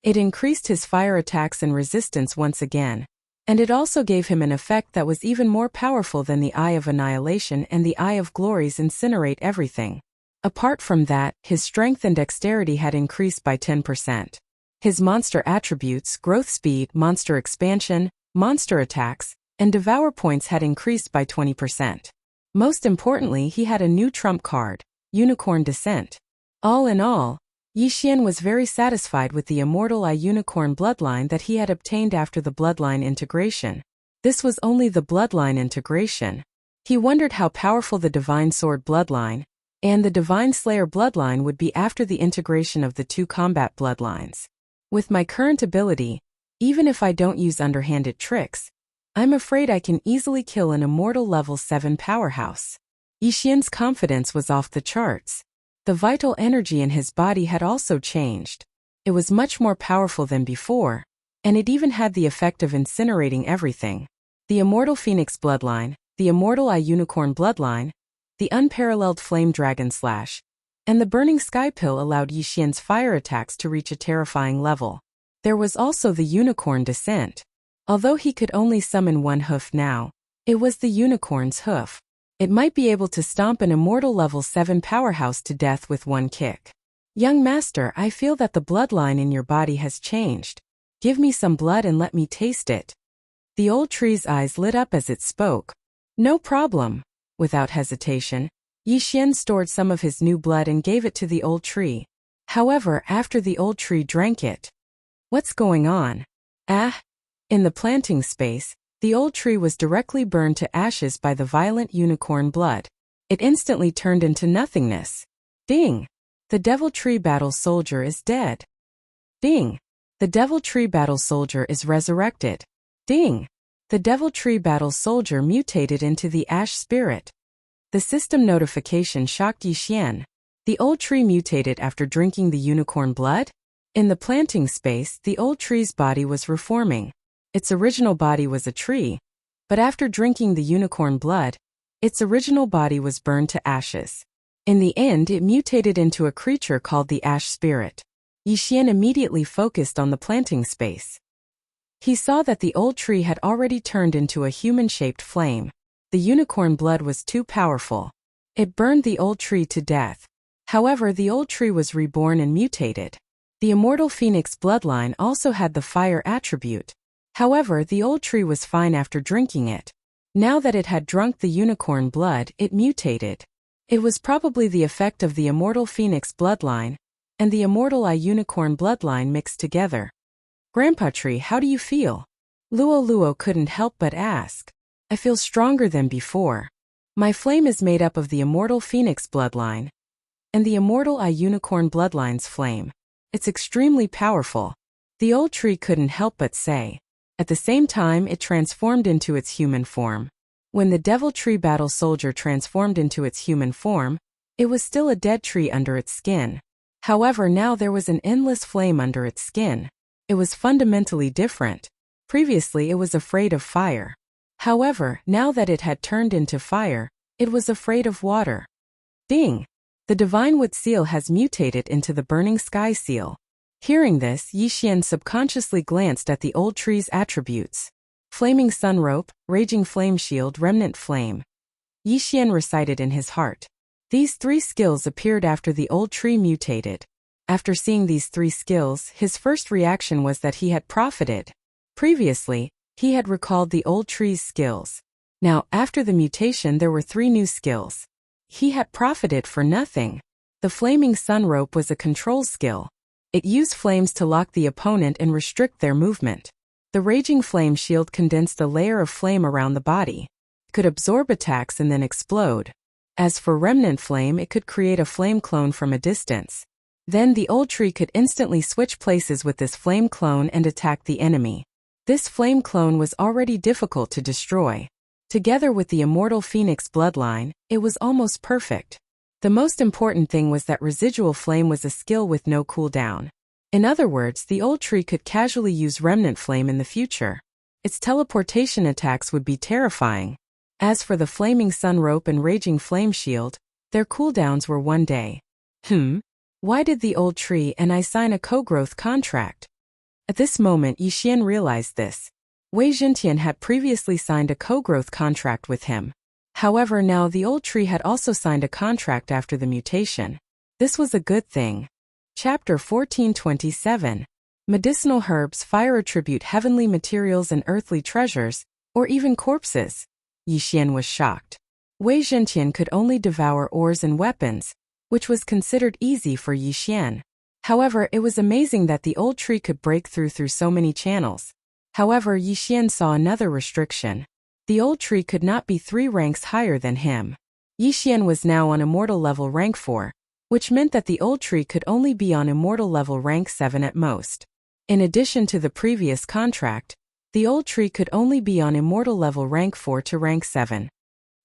It increased his fire attacks and resistance once again, and it also gave him an effect that was even more powerful than the Eye of Annihilation and the Eye of Glory's Incinerate Everything. Apart from that, his strength and dexterity had increased by 10%. His monster attributes, growth speed, monster expansion, monster attacks, and devour points had increased by 20%. Most importantly, he had a new trump card, Unicorn Descent. All in all, Yixian was very satisfied with the Immortal Eye Unicorn bloodline that he had obtained after the bloodline integration. This was only the bloodline integration. He wondered how powerful the Divine Sword bloodline and the Divine Slayer bloodline would be after the integration of the 2 combat bloodlines. With my current ability, even if I don't use underhanded tricks, I'm afraid I can easily kill an Immortal Level 7 powerhouse. Yixian's confidence was off the charts. The vital energy in his body had also changed. It was much more powerful than before, and it even had the effect of incinerating everything. The Immortal Phoenix bloodline, the Immortal Eye Unicorn bloodline, the Unparalleled Flame Dragon Slash, and the Burning Sky Pill allowed Yixian's fire attacks to reach a terrifying level. There was also the Unicorn Descent. Although he could only summon 1 hoof now, it was the unicorn's hoof. It might be able to stomp an Immortal Level 7 powerhouse to death with 1 kick. Young master, I feel that the bloodline in your body has changed. Give me some blood and let me taste it. The old tree's eyes lit up as it spoke. No problem. Without hesitation, Yixian stored some of his new blood and gave it to the old tree. However, after the old tree drank it. What's going on? In the planting space, the old tree was directly burned to ashes by the violent unicorn blood. It instantly turned into nothingness. Ding! The Devil Tree Battle Soldier is dead. Ding! The Devil Tree Battle Soldier is resurrected. Ding! The Devil Tree Battle Soldier mutated into the Ash Spirit. The system notification shocked Yixian. The old tree mutated after drinking the unicorn blood? In the planting space, the old tree's body was reforming. Its original body was a tree, but after drinking the unicorn blood, its original body was burned to ashes. In the end, it mutated into a creature called the Ash Spirit. Yixian immediately focused on the planting space. He saw that the old tree had already turned into a human-shaped flame. The unicorn blood was too powerful. It burned the old tree to death. However, the old tree was reborn and mutated. The Immortal Phoenix bloodline also had the fire attribute. However, the old tree was fine after drinking it. Now that it had drunk the unicorn blood, it mutated. It was probably the effect of the Immortal Phoenix bloodline and the Immortal Eye Unicorn bloodline mixed together. Grandpa Tree, how do you feel? Luo couldn't help but ask. I feel stronger than before. My flame is made up of the immortal phoenix bloodline and the immortal eye unicorn bloodline's flame. It's extremely powerful. The old tree couldn't help but say. At the same time, it transformed into its human form. When the devil tree battle soldier transformed into its human form, it was still a dead tree under its skin. However, now there was an endless flame under its skin. It was fundamentally different. Previously, it was afraid of fire. However, now that it had turned into fire, it was afraid of water. Ding! The Divine Wood Seal has mutated into the Burning Sky Seal. Hearing this, Yixian subconsciously glanced at the old tree's attributes. Flaming Sun Rope, Raging Flame Shield, Remnant Flame. Yixian recited in his heart. These 3 skills appeared after the old tree mutated. After seeing these 3 skills, his first reaction was that he had profited. Previously, he had recalled the old tree's skills. Now, after the mutation, there were 3 new skills. He had profited for nothing. The Flaming Sun Rope was a control skill. It used flames to lock the opponent and restrict their movement. The Raging Flame Shield condensed a layer of flame around the body. It could absorb attacks and then explode. As for Remnant Flame, it could create a flame clone from a distance. Then the old tree could instantly switch places with this flame clone and attack the enemy. This flame clone was already difficult to destroy. Together with the immortal phoenix bloodline, it was almost perfect. The most important thing was that residual flame was a skill with no cooldown. In other words, the old tree could casually use Remnant Flame in the future. Its teleportation attacks would be terrifying. As for the Flaming Sun Rope and Raging Flame Shield, their cooldowns were 1 day. Why did the old tree and I sign a co-growth contract? At this moment, Yixian realized this. Wei Zhentian had previously signed a co-growth contract with him. However, now the old tree had also signed a contract after the mutation. This was a good thing. Chapter 1427. Medicinal Herbs, Fire Attribute, Heavenly Materials and Earthly Treasures, or even corpses. Yixian was shocked. Wei Zhentian could only devour ores and weapons, which was considered easy for Yixian. However, it was amazing that the old tree could break through so many channels. However, Yixian saw another restriction. The old tree could not be 3 ranks higher than him. Yixian was now on immortal level rank 4, which meant that the old tree could only be on immortal level rank 7 at most. In addition to the previous contract, the old tree could only be on immortal level rank 4 to rank 7.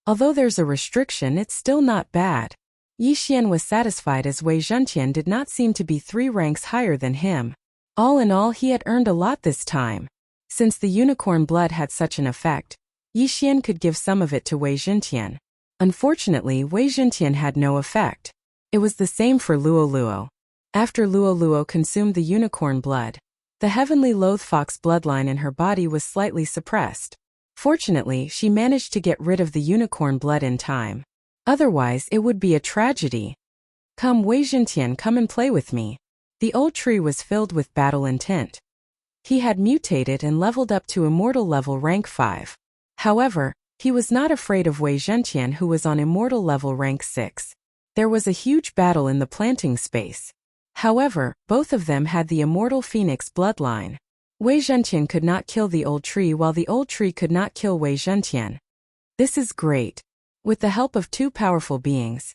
Although there's a restriction, it's still not bad. Yixian was satisfied as Wei Zhentian did not seem to be 3 ranks higher than him. All in all, he had earned a lot this time. Since the unicorn blood had such an effect, Yixian could give some of it to Wei Zhentian. Unfortunately, Wei Zhentian had no effect. It was the same for Luo Luo. After Luo Luo consumed the unicorn blood, the heavenly loath fox bloodline in her body was slightly suppressed. Fortunately, she managed to get rid of the unicorn blood in time. Otherwise, it would be a tragedy. Come, Wei Zhentian, come and play with me. The old tree was filled with battle intent. He had mutated and leveled up to immortal level rank 5. However, he was not afraid of Wei Zhentian, who was on immortal level rank 6. There was a huge battle in the planting space. However, both of them had the immortal phoenix bloodline. Wei Zhentian could not kill the old tree while the old tree could not kill Wei Zhentian. This is great. With the help of 2 powerful beings,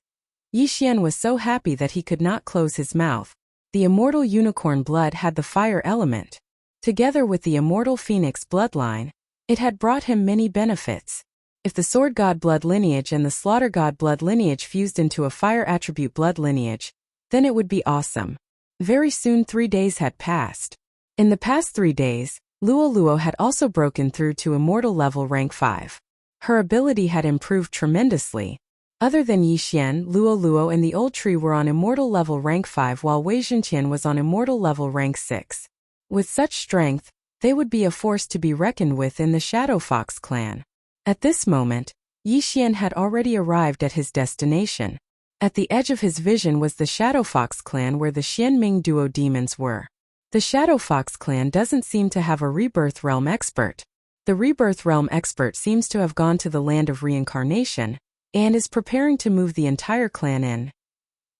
Yixian was so happy that he could not close his mouth. The immortal unicorn blood had the fire element. Together with the immortal phoenix bloodline, it had brought him many benefits. If the sword god blood lineage and the slaughter god blood lineage fused into a fire attribute blood lineage, then it would be awesome. Very soon 3 days had passed. In the past 3 days, Luo Luo had also broken through to immortal level rank 5. Her ability had improved tremendously. Other than Yixian, Luo Luo and the old tree were on immortal level rank 5 while Wei Zhentian was on immortal level rank 6. With such strength, they would be a force to be reckoned with in the Shadow Fox clan. At this moment, Yixian had already arrived at his destination. At the edge of his vision was the Shadow Fox clan where the Xianming duo demons were. The Shadow Fox clan doesn't seem to have a Rebirth Realm expert. The Rebirth Realm expert seems to have gone to the land of reincarnation, and is preparing to move the entire clan in.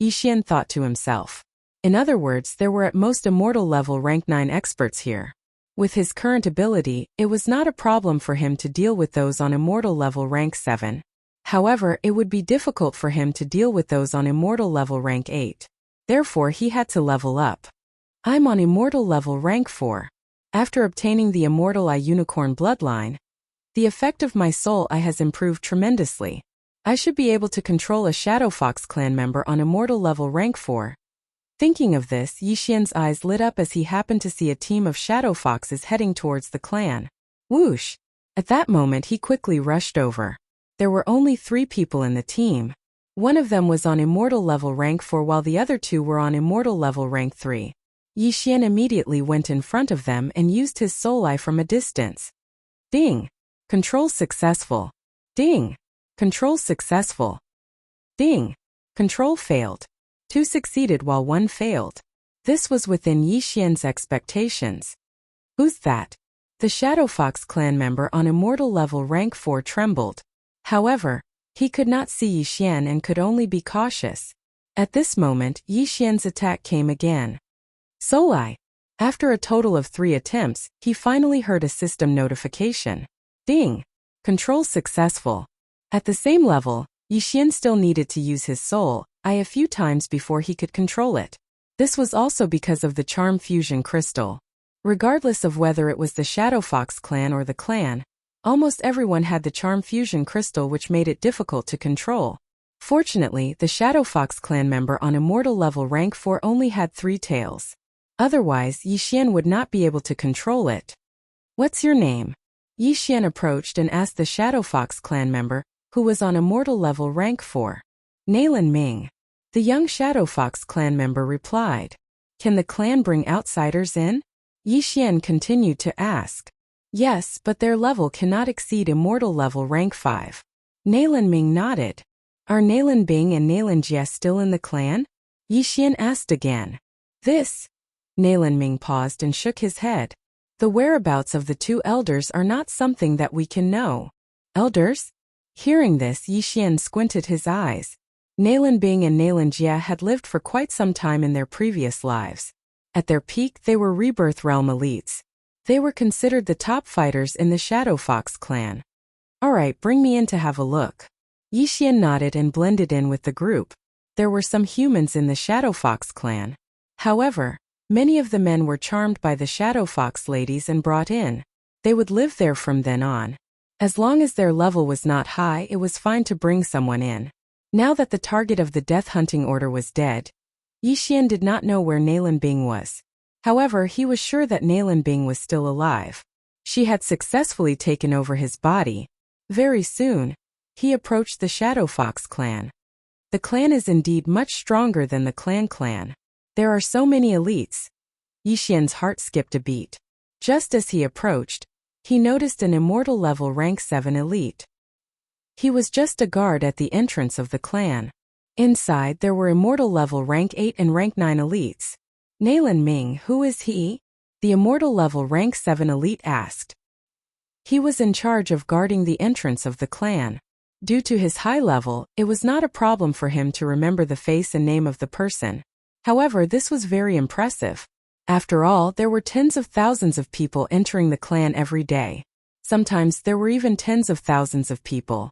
Yixian thought to himself. In other words, there were at most immortal level rank 9 experts here. With his current ability, it was not a problem for him to deal with those on immortal level rank 7. However, it would be difficult for him to deal with those on immortal level rank 8. Therefore, he had to level up. I'm on immortal level rank 4. After obtaining the immortal I unicorn bloodline, the effect of my soul I has improved tremendously. I should be able to control a Shadow Fox clan member on immortal level rank 4. Thinking of this, Yixian's eyes lit up as he happened to see a team of Shadow Foxes heading towards the clan. Whoosh! At that moment he quickly rushed over. There were only 3 people in the team. One of them was on immortal level rank 4 while the other 2 were on immortal level rank 3. Yixian immediately went in front of them and used his soul eye from a distance. Ding! Control successful. Ding! Control successful. Ding! Control failed. 2 succeeded while 1 failed. This was within Yixian's expectations. Who's that? The Shadow Fox clan member on immortal level rank 4 trembled. However, he could not see Yixian and could only be cautious. At this moment, Yixian's attack came again. Soul Eye. After a total of 3 attempts, he finally heard a system notification. Ding! Control successful. At the same level, Yixian still needed to use his soul eye a few times before he could control it. This was also because of the charm fusion crystal. Regardless of whether it was the Shadow Fox clan or the clan, almost everyone had the charm fusion crystal, which made it difficult to control. Fortunately, the Shadow Fox clan member on immortal level rank 4 only had 3 tails. Otherwise, Yixian would not be able to control it. What's your name? Yixian approached and asked the Shadow Fox clan member, who was on immortal level rank 4. Nalan Ming. The young Shadow Fox clan member replied. Can the clan bring outsiders in? Yixian continued to ask. Yes, but their level cannot exceed immortal level rank 5. Nalan Ming nodded. Are Nalan Bing and Nalan Jie still in the clan? Yixian asked again. Nalan Ming paused and shook his head. The whereabouts of the 2 elders are not something that we can know. Elders? Hearing this, Yixian squinted his eyes. Nalan Bing and Nalan Jie had lived for quite some time in their previous lives. At their peak, they were Rebirth Realm elites. They were considered the top fighters in the Shadow Fox clan. Alright, bring me in to have a look. Yixian nodded and blended in with the group. There were some humans in the Shadow Fox clan. However, many of the men were charmed by the Shadow Fox ladies and brought in. They would live there from then on. As long as their level was not high, it was fine to bring someone in. Now that the target of the death hunting order was dead, Yixian did not know where Nalan Bing was. However, he was sure that Nalan Bing was still alive. She had successfully taken over his body. Very soon, he approached the Shadow Fox clan. The clan is indeed much stronger than the clan. There are so many elites. Yixian's heart skipped a beat. Just as he approached, he noticed an immortal level rank 7 elite. He was just a guard at the entrance of the clan. Inside, there were immortal level rank 8 and rank 9 elites. Nalan Ming, who is he? The immortal level rank 7 elite asked. He was in charge of guarding the entrance of the clan. Due to his high level, it was not a problem for him to remember the face and name of the person. However, this was very impressive. After all, there were tens of thousands of people entering the clan every day. Sometimes there were even tens of thousands of people.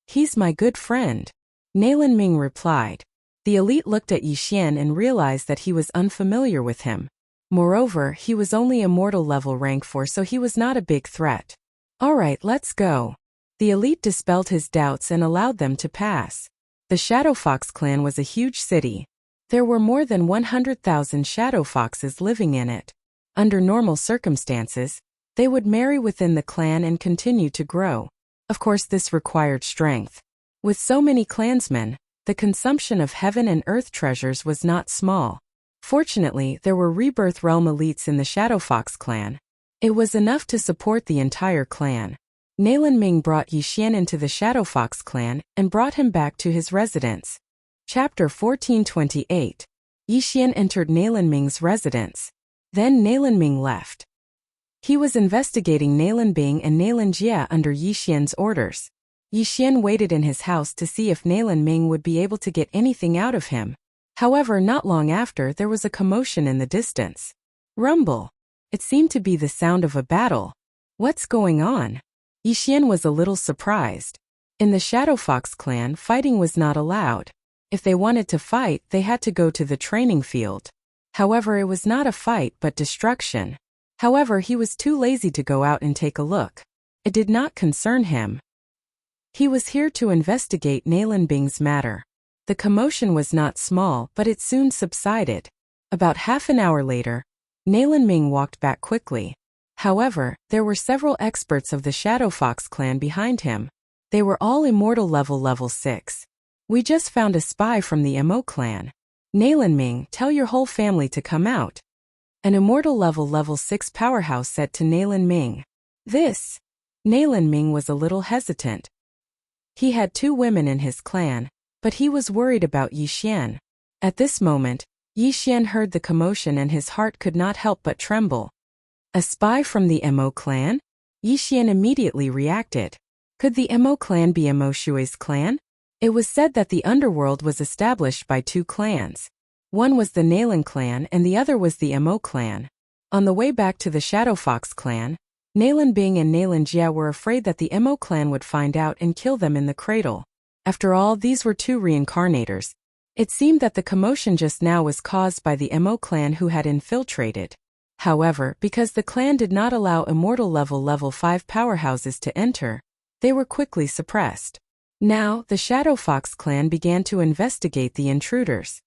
He's my good friend. Nalan Ming replied. The elite looked at Yixian and realized that he was unfamiliar with him. Moreover, he was only immortal level rank 4, so he was not a big threat. Alright, let's go. The elite dispelled his doubts and allowed them to pass. The Shadow Fox clan was a huge city. There were more than 100,000 Shadow Foxes living in it. Under normal circumstances, they would marry within the clan and continue to grow. Of course, this required strength. With so many clansmen, the consumption of heaven and earth treasures was not small. Fortunately, there were Rebirth Realm elites in the Shadow Fox clan. It was enough to support the entire clan. Nalan Ming brought Yixian into the Shadow Fox clan and brought him back to his residence. Chapter 1428. Yixian entered Nalan Ming's residence. Then Nalan Ming left. He was investigating Nalan Bing and Nalan Jie under Yixian's orders. Yixian waited in his house to see if Nalan Ming would be able to get anything out of him. However, not long after, there was a commotion in the distance. Rumble. It seemed to be the sound of a battle. What's going on? Yixian was a little surprised. In the Shadow Fox clan, fighting was not allowed. If they wanted to fight, they had to go to the training field. However, it was not a fight but destruction. However, he was too lazy to go out and take a look. It did not concern him. He was here to investigate Nalan Bing's matter. The commotion was not small, but it soon subsided. About half an hour later, Nalan Ming walked back quickly. However, there were several experts of the Shadow Fox clan behind him. They were all immortal level 6. We just found a spy from the Mo clan. Nalan Ming, tell your whole family to come out. An immortal level 6 powerhouse said to Nalan Ming. Nalan Ming was a little hesitant. He had 2 women in his clan, but he was worried about Yi Xian. At this moment, Yi Xian heard the commotion and his heart could not help but tremble. A spy from the Mo clan? Yi Xian immediately reacted. Could the Mo clan be Mo Shui's clan? It was said that the underworld was established by 2 clans. One was the Nalan clan and the other was the Mo clan. On the way back to the Shadow Fox clan, Nalan Bing and Nalan Jia were afraid that the Mo clan would find out and kill them in the cradle. After all, these were 2 reincarnators. It seemed that the commotion just now was caused by the Mo clan who had infiltrated. However, because the clan did not allow immortal level 5 powerhouses to enter, they were quickly suppressed. Now, the Shadow Fox clan began to investigate the intruders.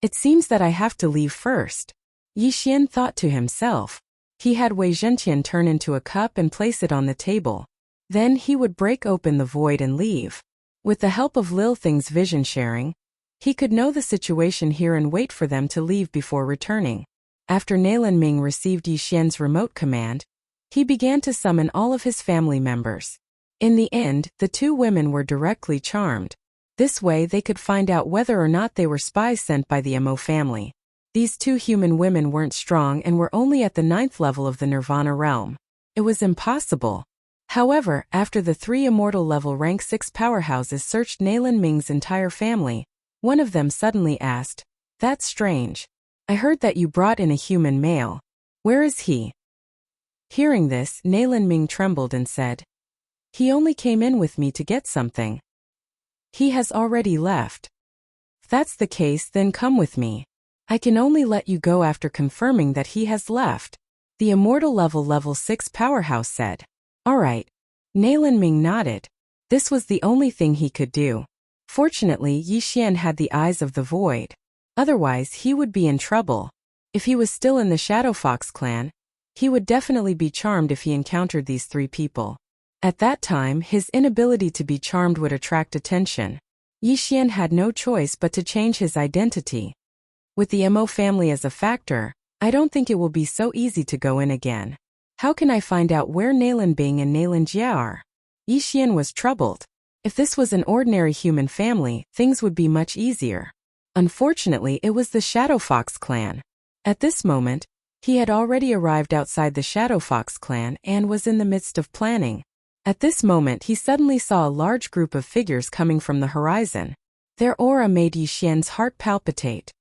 It seems that I have to leave first. Yi Xian thought to himself. He had Wei Zhentian turn into a cup and place it on the table. Then he would break open the void and leave. With the help of Lil Thing's vision sharing, he could know the situation here and wait for them to leave before returning. After Nalan Ming received Yi Xian's remote command, he began to summon all of his family members. In the end, the 2 women were directly charmed. This way they could find out whether or not they were spies sent by the Mo family. These 2 human women weren't strong and were only at the 9th level of the Nirvana realm. It was impossible. However, after the 3 immortal level rank 6 powerhouses searched Nalan Ming's entire family, one of them suddenly asked, "That's strange. I heard that you brought in a human male. Where is he?" Hearing this, Nalan Ming trembled and said, "He only came in with me to get something. He has already left." "If that's the case, then come with me. I can only let you go after confirming that he has left," the immortal level 6 powerhouse said. "All right." Nalan Ming nodded. This was the only thing he could do. Fortunately, Yi Xian had the eyes of the void. Otherwise, he would be in trouble. If he was still in the Shadow Fox clan, he would definitely be charmed if he encountered these 3 people. At that time, his inability to be charmed would attract attention. Yi Xian had no choice but to change his identity. With the Mo family as a factor, I don't think it will be so easy to go in again. How can I find out where Nalan Bing and Nalan Jia are? Yi Xian was troubled. If this was an ordinary human family, things would be much easier. Unfortunately, it was the Shadow Fox clan. At this moment, he had already arrived outside the Shadow Fox clan and was in the midst of planning. At this moment, he suddenly saw a large group of figures coming from the horizon. Their aura made Yi Xian's heart palpitate.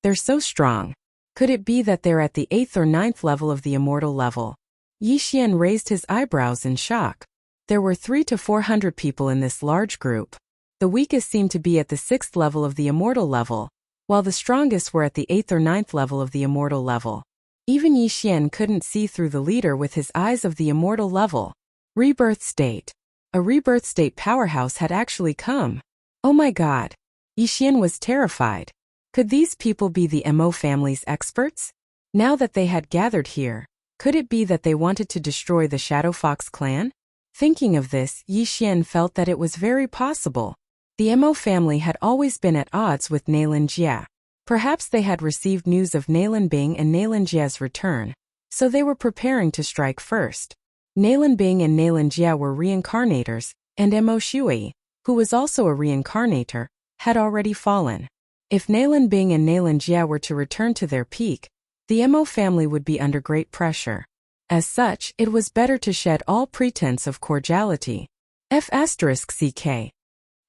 They're so strong. Could it be that they're at the 8th or 9th level of the immortal level? Yi Xian raised his eyebrows in shock. There were 300 to 400 people in this large group. The weakest seemed to be at the 6th level of the immortal level, while the strongest were at the 8th or 9th level of the immortal level. Even Yi Xian couldn't see through the leader with his eyes of the immortal level. Rebirth state. A rebirth state powerhouse had actually come. Oh my god. Yi Xian was terrified. Could these people be the Mo family's experts? Now that they had gathered here, could it be that they wanted to destroy the Shadow Fox clan? Thinking of this, Yi Xian felt that it was very possible. The Mo family had always been at odds with Nalan Jia. Perhaps they had received news of Nalan Bing and Nalan Jia's return, so they were preparing to strike first. Nalan Bing and Nalan Jia were reincarnators, and Mo Shui, who was also a reincarnator, had already fallen. If Nalan Bing and Nalan Jia were to return to their peak, the Mo family would be under great pressure. As such, it was better to shed all pretense of cordiality. F***CK.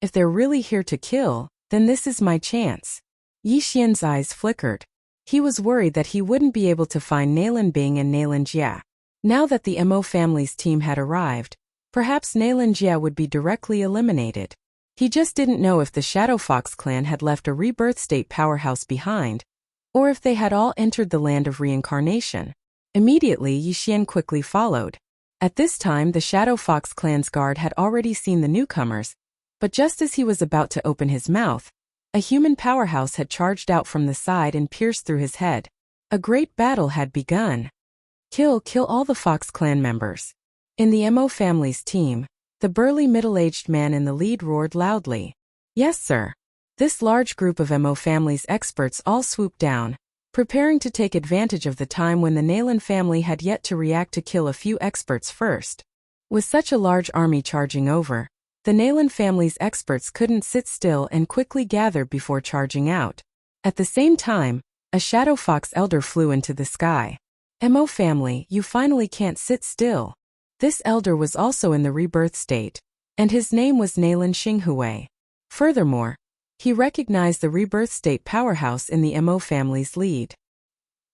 If they're really here to kill, then this is my chance. Yi Xian's eyes flickered. He was worried that he wouldn't be able to find Nalan Bing and Nalan Jia. Now that the Mo family's team had arrived, Perhaps Nalan Jia would be directly eliminated. He just didn't know if the Shadow Fox clan had left a rebirth state powerhouse behind, or if they had all entered the land of reincarnation. Immediately, Yixian quickly followed. At this time, the Shadow Fox clan's guard had already seen the newcomers, but just as he was about to open his mouth, a human powerhouse had charged out from the side and pierced through his head. A great battle had begun. Kill all the Fox clan members. In the Mo family's team, the burly middle-aged man in the lead roared loudly. Yes, sir. This large group of Mo family's experts all swooped down, preparing to take advantage of the time when the Nalan family had yet to react to kill a few experts first. With such a large army charging over, the Nalan family's experts couldn't sit still and quickly gathered before charging out. At the same time, a Shadow Fox elder flew into the sky. Mo family, you finally can't sit still. This elder was also in the rebirth state, and his name was Nalan Xinghui. Furthermore, he recognized the rebirth state powerhouse in the Mo family's lead.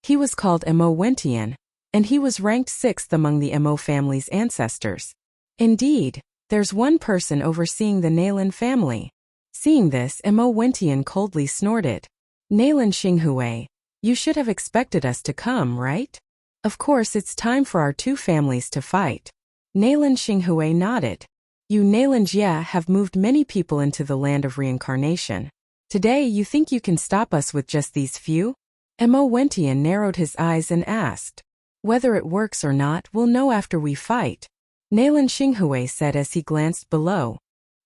He was called Mo Wentian, and he was ranked 6th among the Mo family's ancestors. Indeed, there's one person overseeing the Nalan family. Seeing this, Mo Wentian coldly snorted. Nalan Xinghui, you should have expected us to come, right? Of course, it's time for our two families to fight. Nalan Xinghui nodded. You Nalan Jia have moved many people into the land of reincarnation. Today you think you can stop us with just these few? Mo Wentian narrowed his eyes and asked. Whether it works or not, we'll know after we fight. Nalan Xinghui said as he glanced below.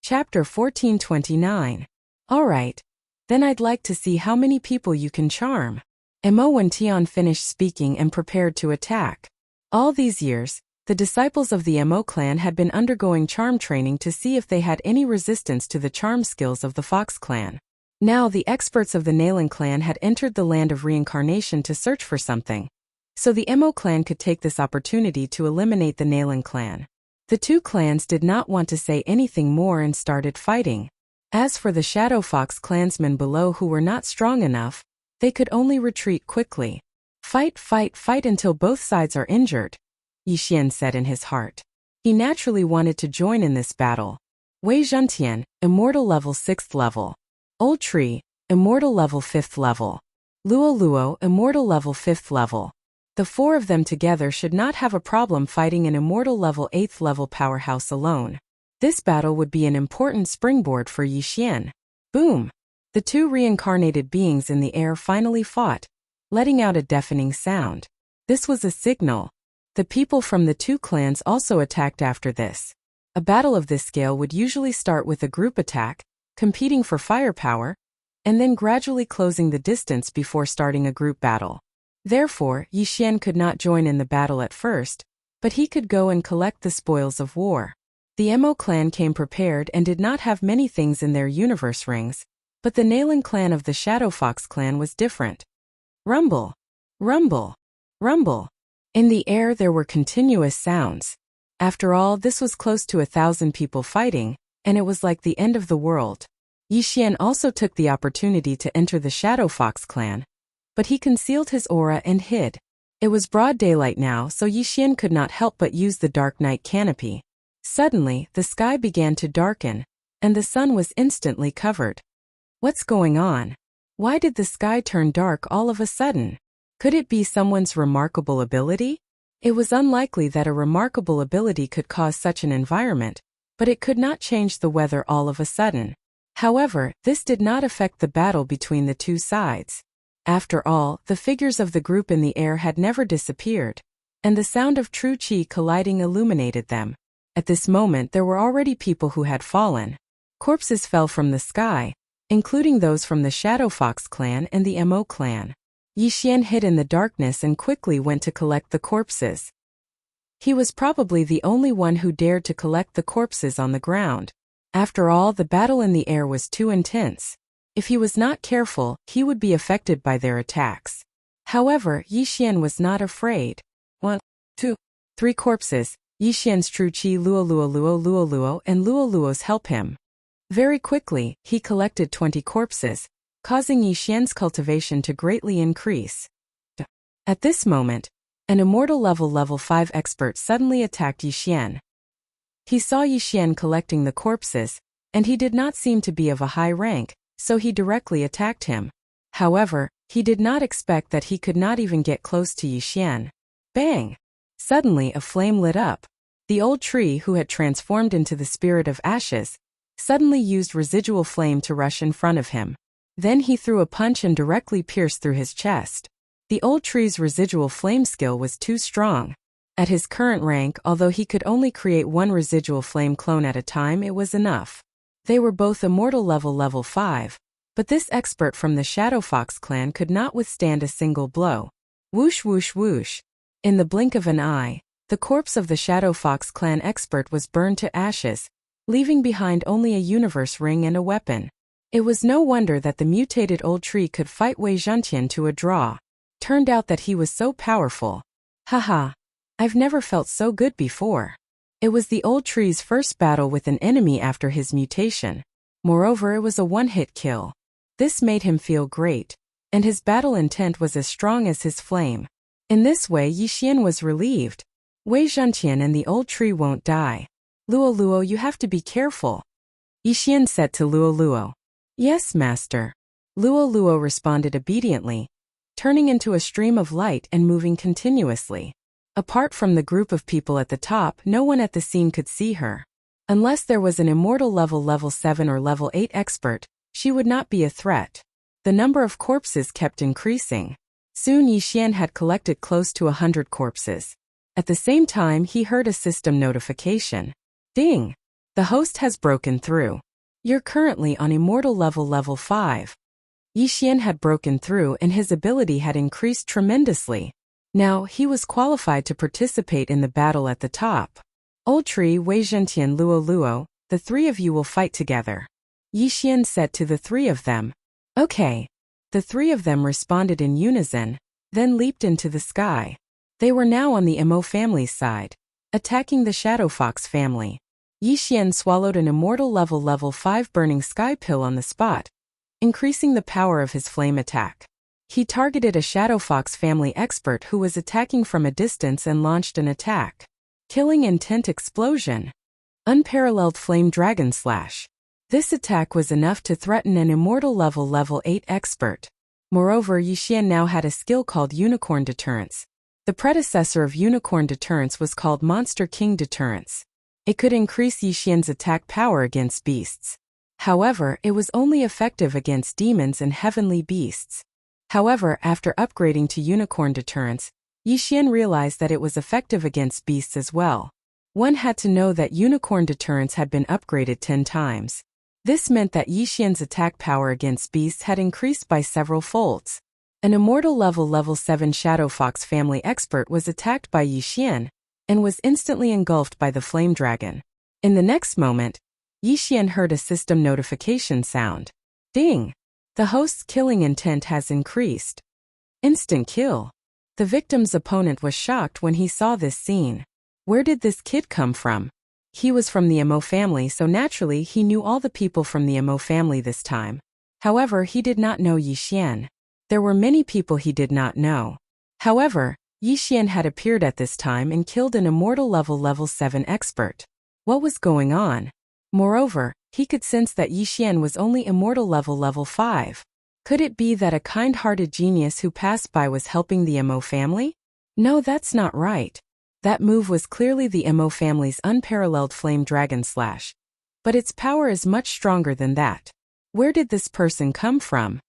Chapter 1429. Alright. Then I'd like to see how many people you can charm. Mo Wentian finished speaking and prepared to attack. All these years, the disciples of the Mo clan had been undergoing charm training to see if they had any resistance to the charm skills of the Fox clan. Now the experts of the Nalan clan had entered the land of reincarnation to search for something. So the Mo clan could take this opportunity to eliminate the Nalan clan. The two clans did not want to say anything more and started fighting. As for the Shadow Fox clansmen below who were not strong enough, they could only retreat quickly. Fight until both sides are injured, Yixian said in his heart. He naturally wanted to join in this battle. Wei Zhentian, Immortal level 6th level. Old Tree, Immortal level 5th level. Luo, Immortal level 5th level. The four of them together should not have a problem fighting an Immortal level 8th level powerhouse alone. This battle would be an important springboard for Yixian. Boom! The two reincarnated beings in the air finally fought, letting out a deafening sound. This was a signal. The people from the two clans also attacked after this. A battle of this scale would usually start with a group attack, competing for firepower, and then gradually closing the distance before starting a group battle. Therefore, Yixian could not join in the battle at first, but he could go and collect the spoils of war. The Mo clan came prepared and did not have many things in their universe rings, but the Nalan clan of the Shadow Fox clan was different. Rumble, rumble, rumble. In the air there were continuous sounds. After all, this was close to 1,000 people fighting, and it was like the end of the world. Yixian also took the opportunity to enter the Shadow Fox clan, but he concealed his aura and hid. It was broad daylight now, so Yixian could not help but use the dark night canopy. Suddenly, the sky began to darken, and the sun was instantly covered. What's going on? Why did the sky turn dark all of a sudden? Could it be someone's remarkable ability? It was unlikely that a remarkable ability could cause such an environment, but it could not change the weather all of a sudden. However, this did not affect the battle between the two sides. After all, the figures of the group in the air had never disappeared, and the sound of true qi colliding illuminated them. At this moment there were already people who had fallen. Corpses fell from the sky, including those from the Shadow Fox clan and the Mo clan. Yixian hid in the darkness and quickly went to collect the corpses. He was probably the only one who dared to collect the corpses on the ground. After all, the battle in the air was too intense. If he was not careful, he would be affected by their attacks. However, Yixian was not afraid. 1, 2, 3 corpses. Yixian's true qi Luo, and Luo's help him. Very quickly, he collected 20 corpses, causing Yixian's cultivation to greatly increase. At this moment, an Immortal level 5 expert suddenly attacked Yixian. He saw Yixian collecting the corpses, and he did not seem to be of a high rank, so he directly attacked him. However, he did not expect that he could not even get close to Yixian. Bang! Suddenly a flame lit up. The old tree, who had transformed into the spirit of ashes, suddenly used residual flame to rush in front of him. Then he threw a punch and directly pierced through his chest. The old tree's residual flame skill was too strong. At his current rank, although he could only create one residual flame clone at a time, it was enough. They were both immortal level 5, but this expert from the Shadow Fox clan could not withstand a single blow. Whoosh whoosh whoosh. In the blink of an eye, the corpse of the Shadow Fox clan expert was burned to ashes, leaving behind only a universe ring and a weapon. It was no wonder that the mutated old tree could fight Wei Zhentian to a draw. Turned out that he was so powerful. Haha. I've never felt so good before. It was the old tree's first battle with an enemy after his mutation. Moreover, it was a one-hit kill. This made him feel great, and his battle intent was as strong as his flame. In this way, Yixian was relieved. Wei Zhentian and the old tree won't die. Luo Luo, you have to be careful, Yixian said to Luo Luo. Yes, master. Luo Luo responded obediently, turning into a stream of light and moving continuously. Apart from the group of people at the top, no one at the scene could see her. Unless there was an immortal level 7 or level 8 expert, she would not be a threat. The number of corpses kept increasing. Soon Yixian had collected close to 100 corpses. At the same time, he heard a system notification. Ding! The host has broken through. You're currently on immortal level 5. Yixian had broken through and his ability had increased tremendously. Now, he was qualified to participate in the battle at the top. Old Tree, Wei Zhentian, Luo Luo, the three of you will fight together, Yixian said to the three of them. Okay. The three of them responded in unison, then leaped into the sky. They were now on the Mo family's side, attacking the Shadow Fox family. Yixian swallowed an immortal level 5 burning sky pill on the spot, increasing the power of his flame attack. He targeted a Shadow Fox family expert who was attacking from a distance and launched an attack. Killing intent explosion. Unparalleled flame dragon slash. This attack was enough to threaten an immortal level 8 expert. Moreover, Yixian now had a skill called Unicorn Deterrence. The predecessor of Unicorn Deterrence was called Monster King Deterrence. It could increase Yixian's attack power against beasts. However, it was only effective against demons and heavenly beasts. However, after upgrading to Unicorn Deterrence, Yixian realized that it was effective against beasts as well. One had to know that Unicorn Deterrence had been upgraded 10 times. This meant that Yixian's attack power against beasts had increased by several folds. An immortal level 7 Shadow Fox family expert was attacked by Yixian, and was instantly engulfed by the flame dragon. In the next moment, Yixian heard a system notification sound. Ding! The host's killing intent has increased. Instant kill. The victim's opponent was shocked when he saw this scene. Where did this kid come from? He was from the Mo family, so naturally he knew all the people from the Mo family this time. However, he did not know Yixian. There were many people he did not know. However, Yixian had appeared at this time and killed an immortal level 7 expert. What was going on? Moreover, he could sense that Yixian was only immortal level 5. Could it be that a kind-hearted genius who passed by was helping the Mo family? No, that's not right. That move was clearly the Mo family's unparalleled flame dragon slash. But its power is much stronger than that. Where did this person come from?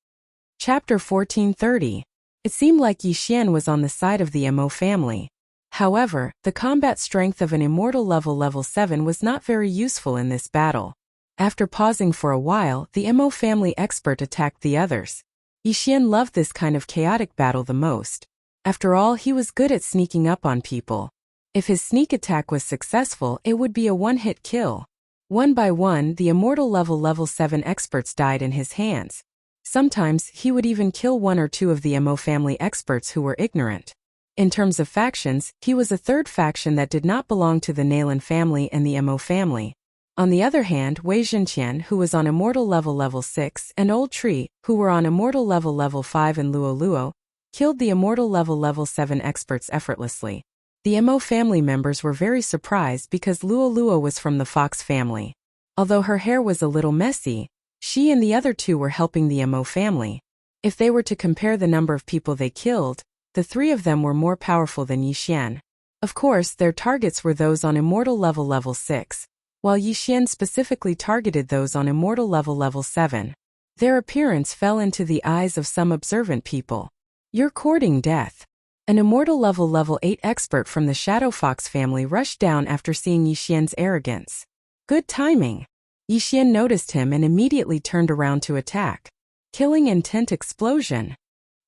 Chapter 1430. It seemed like Yixian was on the side of the Mo family. However, the combat strength of an immortal level 7 was not very useful in this battle. After pausing for a while, the Mo family expert attacked the others. Yixian loved this kind of chaotic battle the most. After all, he was good at sneaking up on people. If his sneak attack was successful, it would be a one-hit kill. One by one, the immortal level 7 experts died in his hands. Sometimes, he would even kill one or two of the Mo family experts who were ignorant. In terms of factions, he was a third faction that did not belong to the Nalan family and the Mo family. On the other hand, Wei Zhentian, who was on immortal level 6, and Old Tree, who were on immortal level 5, and Luo Luo, killed the immortal level 7 experts effortlessly. The Mo family members were very surprised because Luolua was from the fox family. Although her hair was a little messy, she and the other two were helping the Mo family. If they were to compare the number of people they killed, the three of them were more powerful than Yixian. Of course, their targets were those on immortal level 6, while Yixian specifically targeted those on immortal level 7. Their appearance fell into the eyes of some observant people. "You're courting death." An immortal level 8 expert from the Shadow Fox family rushed down after seeing Yixian's arrogance. Good timing. Yixian noticed him and immediately turned around to attack. Killing intent explosion.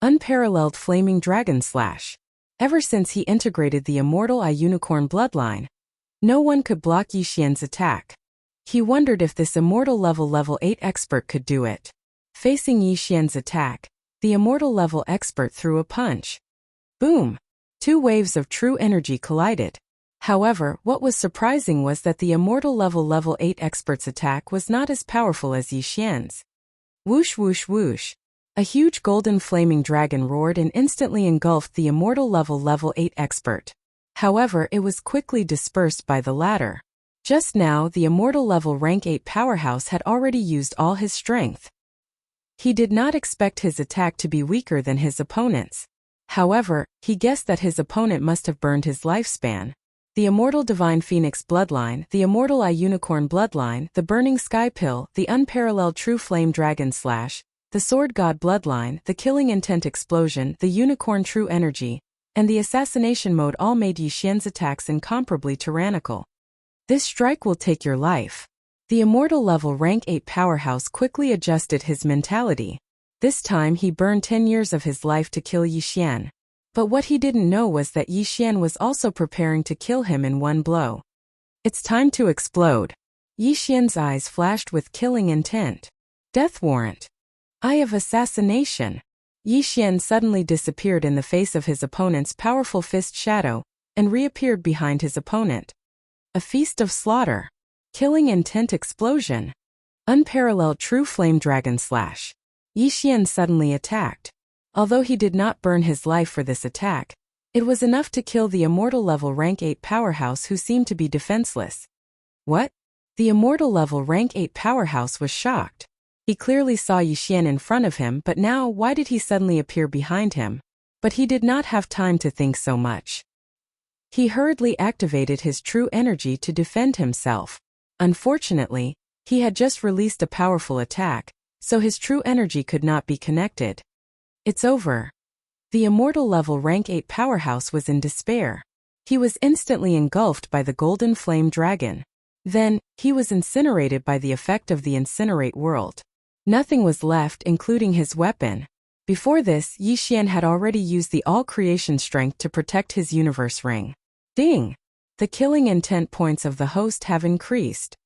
Unparalleled flaming dragon slash. Ever since he integrated the immortal unicorn bloodline, no one could block Yixian's attack. He wondered if this immortal level 8 expert could do it. Facing Yixian's attack, the immortal level expert threw a punch. Boom! Two waves of true energy collided. However, what was surprising was that the immortal level 8 expert's attack was not as powerful as Yixian's. Whoosh whoosh whoosh. A huge golden flaming dragon roared and instantly engulfed the immortal level 8 expert. However, it was quickly dispersed by the latter. Just now, the immortal level rank 8 powerhouse had already used all his strength. He did not expect his attack to be weaker than his opponent's. However, he guessed that his opponent must have burned his lifespan. The immortal divine phoenix bloodline, the immortal unicorn bloodline, the burning sky pill, the unparalleled true flame dragon slash, the sword god bloodline, the killing intent explosion, the unicorn true energy, and the assassination mode all made Yixian's attacks incomparably tyrannical. This strike will take your life. The immortal level rank 8 powerhouse quickly adjusted his mentality. This time he burned 10 years of his life to kill Yixian. But what he didn't know was that Yixian was also preparing to kill him in one blow. It's time to explode. Yixian's eyes flashed with killing intent. Death warrant. Eye of assassination. Yixian suddenly disappeared in the face of his opponent's powerful fist shadow, and reappeared behind his opponent. A feast of slaughter. Killing intent explosion. Unparalleled true flame dragon slash. Yixian suddenly attacked. Although he did not burn his life for this attack, it was enough to kill the immortal level rank 8 powerhouse who seemed to be defenseless. What? The immortal level rank 8 powerhouse was shocked. He clearly saw Yixian in front of him, but now why did he suddenly appear behind him? But he did not have time to think so much. He hurriedly activated his true energy to defend himself. Unfortunately, he had just released a powerful attack, so his true energy could not be connected. It's over. The immortal level rank 8 powerhouse was in despair. He was instantly engulfed by the golden flame dragon. Then, he was incinerated by the effect of the incinerate world. Nothing was left, including his weapon. Before this, Yixian had already used the all-creation strength to protect his universe ring. Ding! The killing intent points of the host have increased.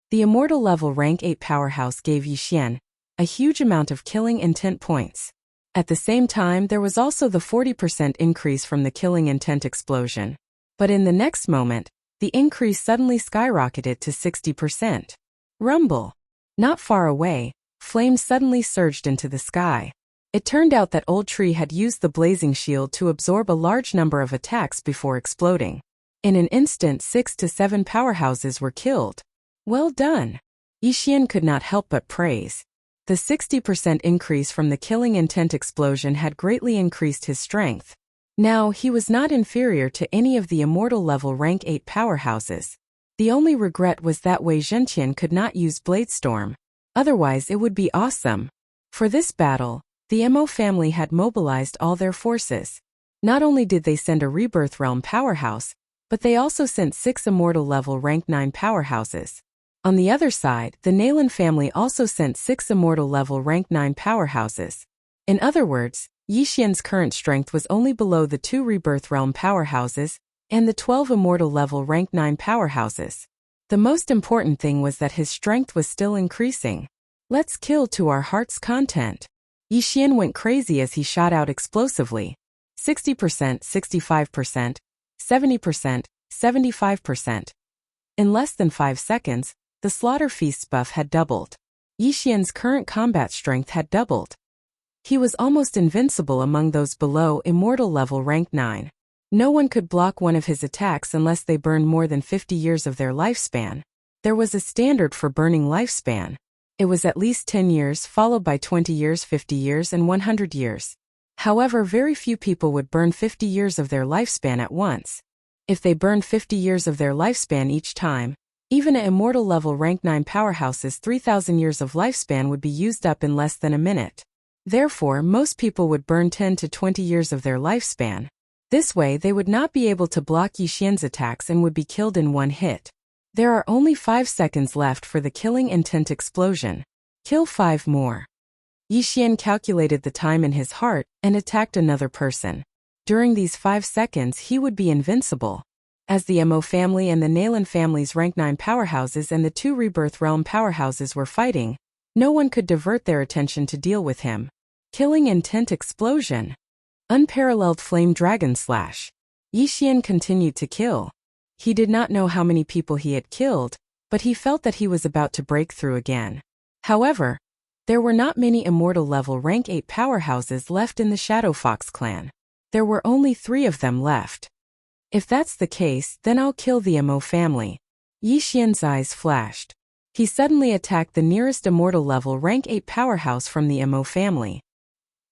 The immortal level rank 8 powerhouse gave Yixian a huge amount of killing intent points. At the same time, there was also the 40% increase from the killing intent explosion. But in the next moment, the increase suddenly skyrocketed to 60%. Rumble! Not far away, flames suddenly surged into the sky. It turned out that Old Tree had used the blazing shield to absorb a large number of attacks before exploding. In an instant, 6 to 7 powerhouses were killed. Well done! Yixian could not help but praise. The 60% increase from the killing intent explosion had greatly increased his strength. Now, he was not inferior to any of the immortal level rank 8 powerhouses. The only regret was that Wei Zhenqian could not use Bladestorm. Otherwise it would be awesome. For this battle, the Mo family had mobilized all their forces. Not only did they send a Rebirth Realm powerhouse, but they also sent 6 immortal level rank 9 powerhouses. On the other side, the Naylan family also sent 6 immortal level rank 9 powerhouses. In other words, Yixian's current strength was only below the 2 Rebirth Realm powerhouses and the 12 immortal level rank 9 powerhouses. The most important thing was that his strength was still increasing. Let's kill to our heart's content. Yixian went crazy as he shot out explosively. 60%, 65%, 70%, 75%. In less than 5 seconds, the Slaughter Feast's buff had doubled. Yixian's current combat strength had doubled. He was almost invincible among those below immortal level rank 9. No one could block one of his attacks unless they burned more than 50 years of their lifespan. There was a standard for burning lifespan. It was at least 10 years, followed by 20 years, 50 years, and 100 years. However, very few people would burn 50 years of their lifespan at once. If they burned 50 years of their lifespan each time, even at immortal level rank 9 powerhouses, 3,000 years of lifespan would be used up in less than a minute. Therefore, most people would burn 10 to 20 years of their lifespan. This way they would not be able to block Yi Xian's attacks and would be killed in one hit. There are only 5 seconds left for the killing intent explosion. Kill 5 more. Yi Xian calculated the time in his heart and attacked another person. During these 5 seconds he would be invincible. As the Mo family and the Nalan family's rank 9 powerhouses and the 2 Rebirth Realm powerhouses were fighting, no one could divert their attention to deal with him. Killing intent explosion. Unparalleled flame dragon slash. Yi Xian continued to kill. He did not know how many people he had killed, but he felt that he was about to break through again. However, there were not many immortal level rank 8 powerhouses left in the Shadow Fox clan. There were only 3 of them left. If that's the case, then I'll kill the Mo family. Yi Xian's eyes flashed. He suddenly attacked the nearest immortal level rank 8 powerhouse from the Mo family.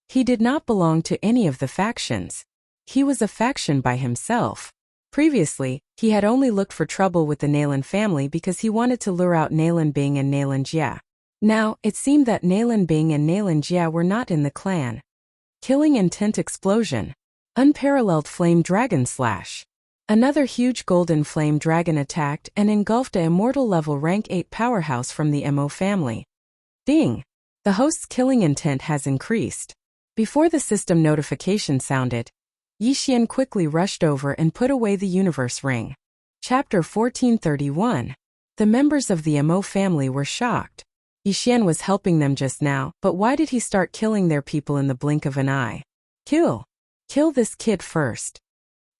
He did not belong to any of the factions. He was a faction by himself. Previously, he had only looked for trouble with the Nalan family because he wanted to lure out Nalan Bing and Nalan Jia. Now, it seemed that Nalan Bing and Nalan Jia were not in the clan. Killing intent explosion. Unparalleled flame dragon slash. Another huge golden flame dragon attacked and engulfed a immortal level rank 8 powerhouse from the Mo family. Ding! The host's killing intent has increased. Before the system notification sounded, Yi Xian quickly rushed over and put away the universe ring. Chapter 1431. The members of the Mo family were shocked. Yi Xian was helping them just now, but why did he start killing their people in the blink of an eye? Kill this kid first.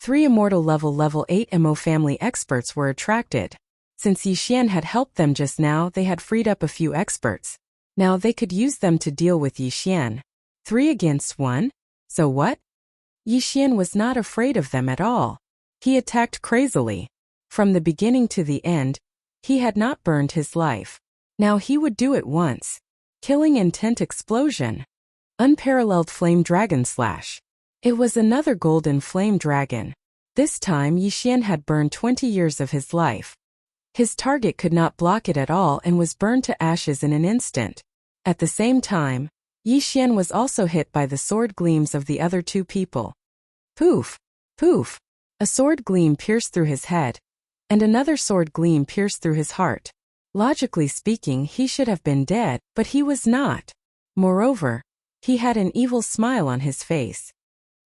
3 immortal level 8 Mo family experts were attracted. Since Yi Xian had helped them just now, they had freed up a few experts. Now they could use them to deal with Yi Xian. 3 against 1? So what? Yi Xian was not afraid of them at all. He attacked crazily. From the beginning to the end, he had not burned his life. Now he would do it once. Killing intent explosion. Unparalleled flame dragon slash. It was another golden flame dragon. This time Yi Xian had burned 20 years of his life. His target could not block it at all and was burned to ashes in an instant. At the same time, Yi Xian was also hit by the sword gleams of the other 2 people. Poof! Poof! A sword gleam pierced through his head, and another sword gleam pierced through his heart. Logically speaking, he should have been dead, but he was not. Moreover, he had an evil smile on his face.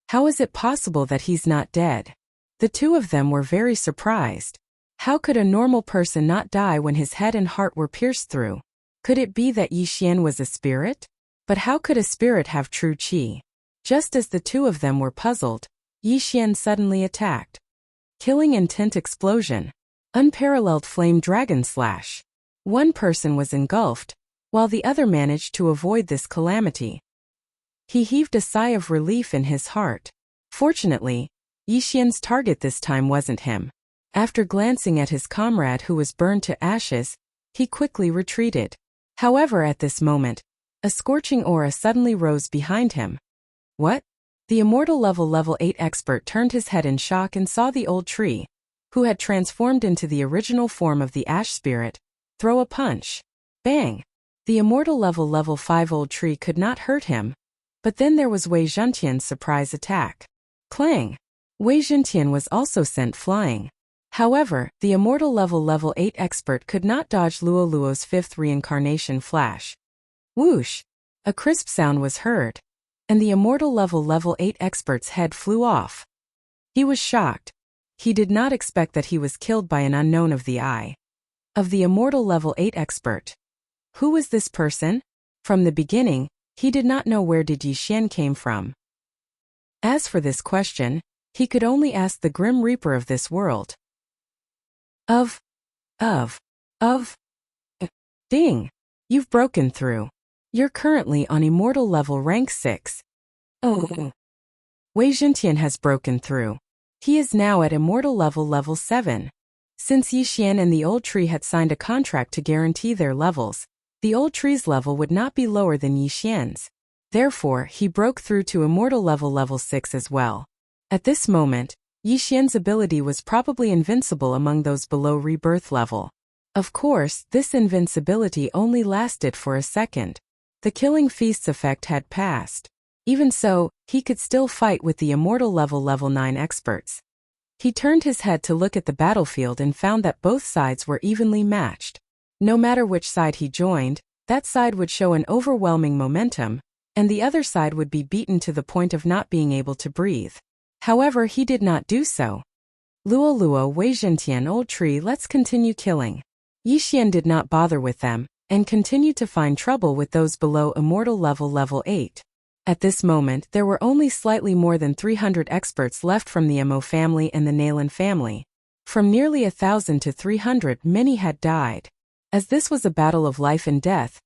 How is it possible that he's not dead? The 2 of them were very surprised. How could a normal person not die when his head and heart were pierced through? Could it be that Yi Xian was a spirit? But how could a spirit have true qi? Just as the 2 of them were puzzled, Yi Xian suddenly attacked. Killing intent explosion. Unparalleled flame dragon slash. 1 person was engulfed, while the other managed to avoid this calamity. He heaved a sigh of relief in his heart. Fortunately, Yi Xian's target this time wasn't him. After glancing at his comrade who was burned to ashes, he quickly retreated. However, at this moment, a scorching aura suddenly rose behind him. What? The immortal level 8 expert turned his head in shock and saw the old tree, who had transformed into the original form of the ash spirit, throw a punch. Bang! The immortal level 5 old tree could not hurt him. But then there was Wei Zhentian's surprise attack. Clang! Wei Zhentian was also sent flying. However, the immortal level 8 expert could not dodge Luo Luo's 5th reincarnation flash. Whoosh! A crisp sound was heard, and the immortal level 8 expert's head flew off. He was shocked. He did not expect that he was killed by an unknown of the eye. Of the immortal level 8 expert. Who was this person? From the beginning, he did not know where did Yi Xian came from. As for this question, he could only ask the Grim Reaper of this world. Ding! You've broken through. You're currently on immortal level rank 6. Oh. Wei Zhentian has broken through. He is now at immortal level 7. Since Yixian and the old tree had signed a contract to guarantee their levels, the old tree's level would not be lower than Yixian's. Therefore, he broke through to immortal level 6 as well. At this moment, Yixian's ability was probably invincible among those below rebirth level. Of course, this invincibility only lasted for a second. The killing feast's effect had passed. Even so, he could still fight with the immortal level 9 experts. He turned his head to look at the battlefield and found that both sides were evenly matched. No matter which side he joined, that side would show an overwhelming momentum, and the other side would be beaten to the point of not being able to breathe. However, he did not do so. Luo Luo Wei Zhentian old tree, let's continue killing. Yixian did not bother with them, and continued to find trouble with those below immortal level 8. At this moment, there were only slightly more than 300 experts left from the Mo family and the Nalan family. From nearly 1,000 to 300, many had died. As this was a battle of life and death,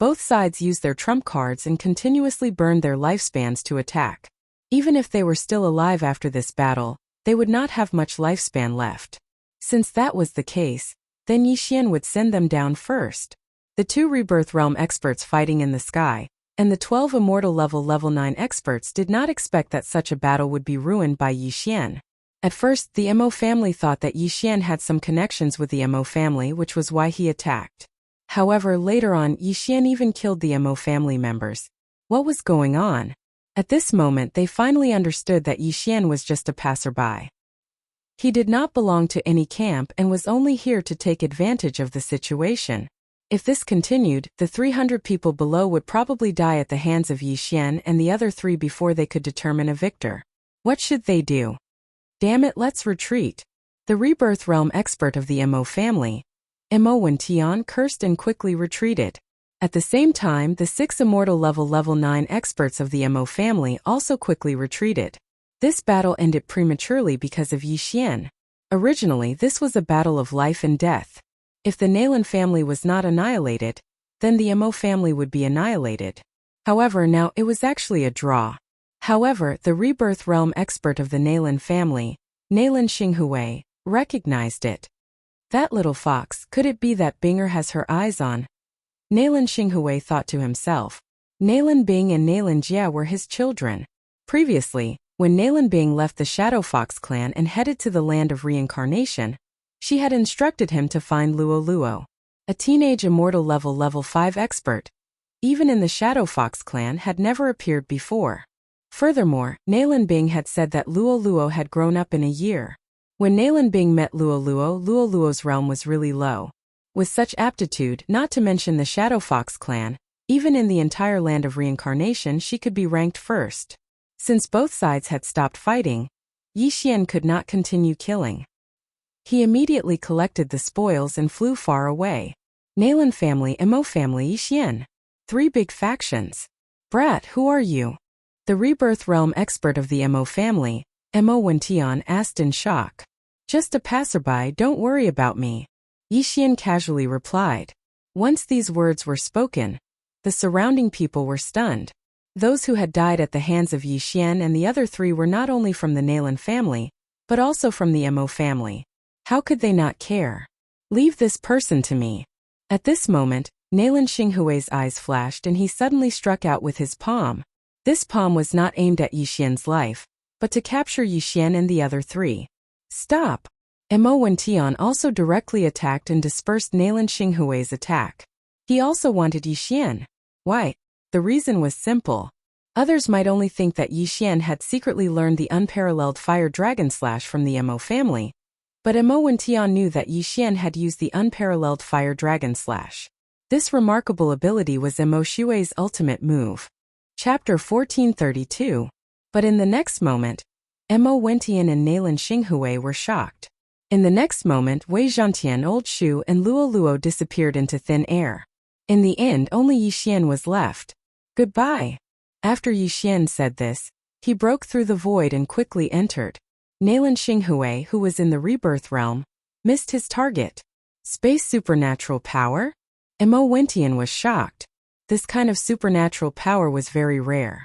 both sides used their trump cards and continuously burned their lifespans to attack. Even if they were still alive after this battle, they would not have much lifespan left. Since that was the case, then Yixian would send them down first. The 2 Rebirth Realm experts fighting in the sky, and the 12 Immortal level 9 experts did not expect that such a battle would be ruined by Yixian. At first, the Mo family thought that Yixian had some connections with the Mo family, which was why he attacked. However, later on, Yixian even killed the Mo family members. What was going on? At this moment, they finally understood that Yixian was just a passerby. He did not belong to any camp and was only here to take advantage of the situation. If this continued, the 300 people below would probably die at the hands of Yixian and the other 3 before they could determine a victor. What should they do? Damn it, let's retreat. The Rebirth Realm expert of the Mo family, Mo Wentian, cursed and quickly retreated. At the same time, the 6 Immortal level 9 experts of the Mo family also quickly retreated. This battle ended prematurely because of Yixian. Originally, this was a battle of life and death. If the Nalan family was not annihilated, then the Mo family would be annihilated. However, now it was actually a draw. However, the Rebirth Realm expert of the Nalan family, Nalan Xinghui, recognized it. That little fox, could it be that Binger has her eyes on? Nalan Xinghui thought to himself. Nalan Bing and Nalan Jia were his children. Previously, when Nalan Bing left the Shadow Fox clan and headed to the land of reincarnation, she had instructed him to find Luo Luo, a teenage immortal level 5 expert. Even in the Shadow Fox clan had never appeared before. Furthermore, Nalan Bing had said that Luo Luo had grown up in a year. When Nalan Bing met Luo Luo's realm was really low. With such aptitude, not to mention the Shadow Fox clan, even in the entire land of reincarnation she could be ranked first. Since both sides had stopped fighting, Yixian could not continue killing. He immediately collected the spoils and flew far away. Nalan family, Mo family, Yixian. 3 big factions. Brat, who are you? The Rebirth Realm expert of the Mo family, Mo Wentian, asked in shock. Just a passerby, don't worry about me. Yixian casually replied. Once these words were spoken, the surrounding people were stunned. Those who had died at the hands of Yixian and the other 3 were not only from the Nalan family, but also from the Mo family. How could they not care? Leave this person to me. At this moment, Nalan Xinghui's eyes flashed and he suddenly struck out with his palm. This palm was not aimed at Yixian's life, but to capture Yixian and the other 3. Stop! Mo Wentian also directly attacked and dispersed Nalan Xinghui's attack. He also wanted Yixian. Why? The reason was simple. Others might only think that Yixian had secretly learned the unparalleled Fire Dragon Slash from the Mo family, but Mo Wentian knew that Yixian had used the unparalleled Fire Dragon Slash. This remarkable ability was Mo Shui's ultimate move. Chapter 1432. But in the next moment, Mo Wentian and Nalan Xinghui were shocked. In the next moment, Wei Zhentian, Old Shu, and Luo Luo disappeared into thin air. In the end, only Yixian was left. Goodbye. After Yixian said this, he broke through the void and quickly entered. Nalan Xinghui, who was in the Rebirth Realm, missed his target. Space supernatural power? Mo Wentian was shocked. This kind of supernatural power was very rare.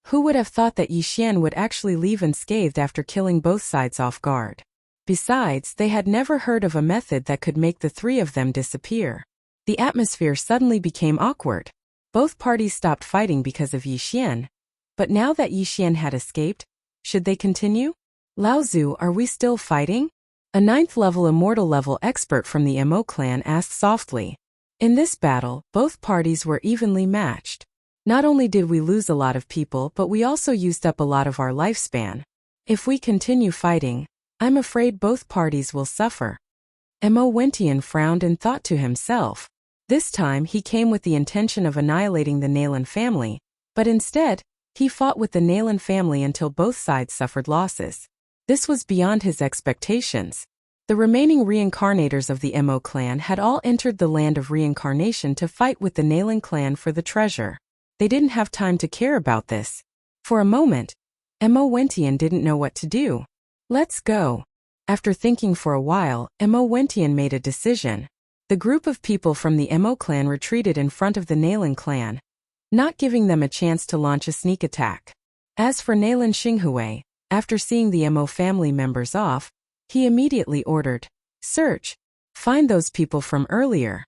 Who would have thought that Yi Xian would actually leave unscathed after killing both sides off guard? Besides, they had never heard of a method that could make the three of them disappear. The atmosphere suddenly became awkward. Both parties stopped fighting because of Yi Xian. But now that Yi Xian had escaped, should they continue? Lao Zhu, are we still fighting? A 9th-level immortal-level expert from the Mo clan asked softly. In this battle, both parties were evenly matched. Not only did we lose a lot of people, but we also used up a lot of our lifespan. If we continue fighting, I'm afraid both parties will suffer. Mo Wentian frowned and thought to himself. This time he came with the intention of annihilating the Nalan family, but instead, he fought with the Nalan family until both sides suffered losses. This was beyond his expectations. The remaining reincarnators of the Mo clan had all entered the land of reincarnation to fight with the Nalan clan for the treasure. They didn't have time to care about this. For a moment, Mo Wentian didn't know what to do. Let's go. After thinking for a while, Mo Wentian made a decision. The group of people from the Mo clan retreated in front of the Nalan clan, not giving them a chance to launch a sneak attack. As for Nalan Xinghui, after seeing the Mo family members off, he immediately ordered, "Search. Find those people from earlier."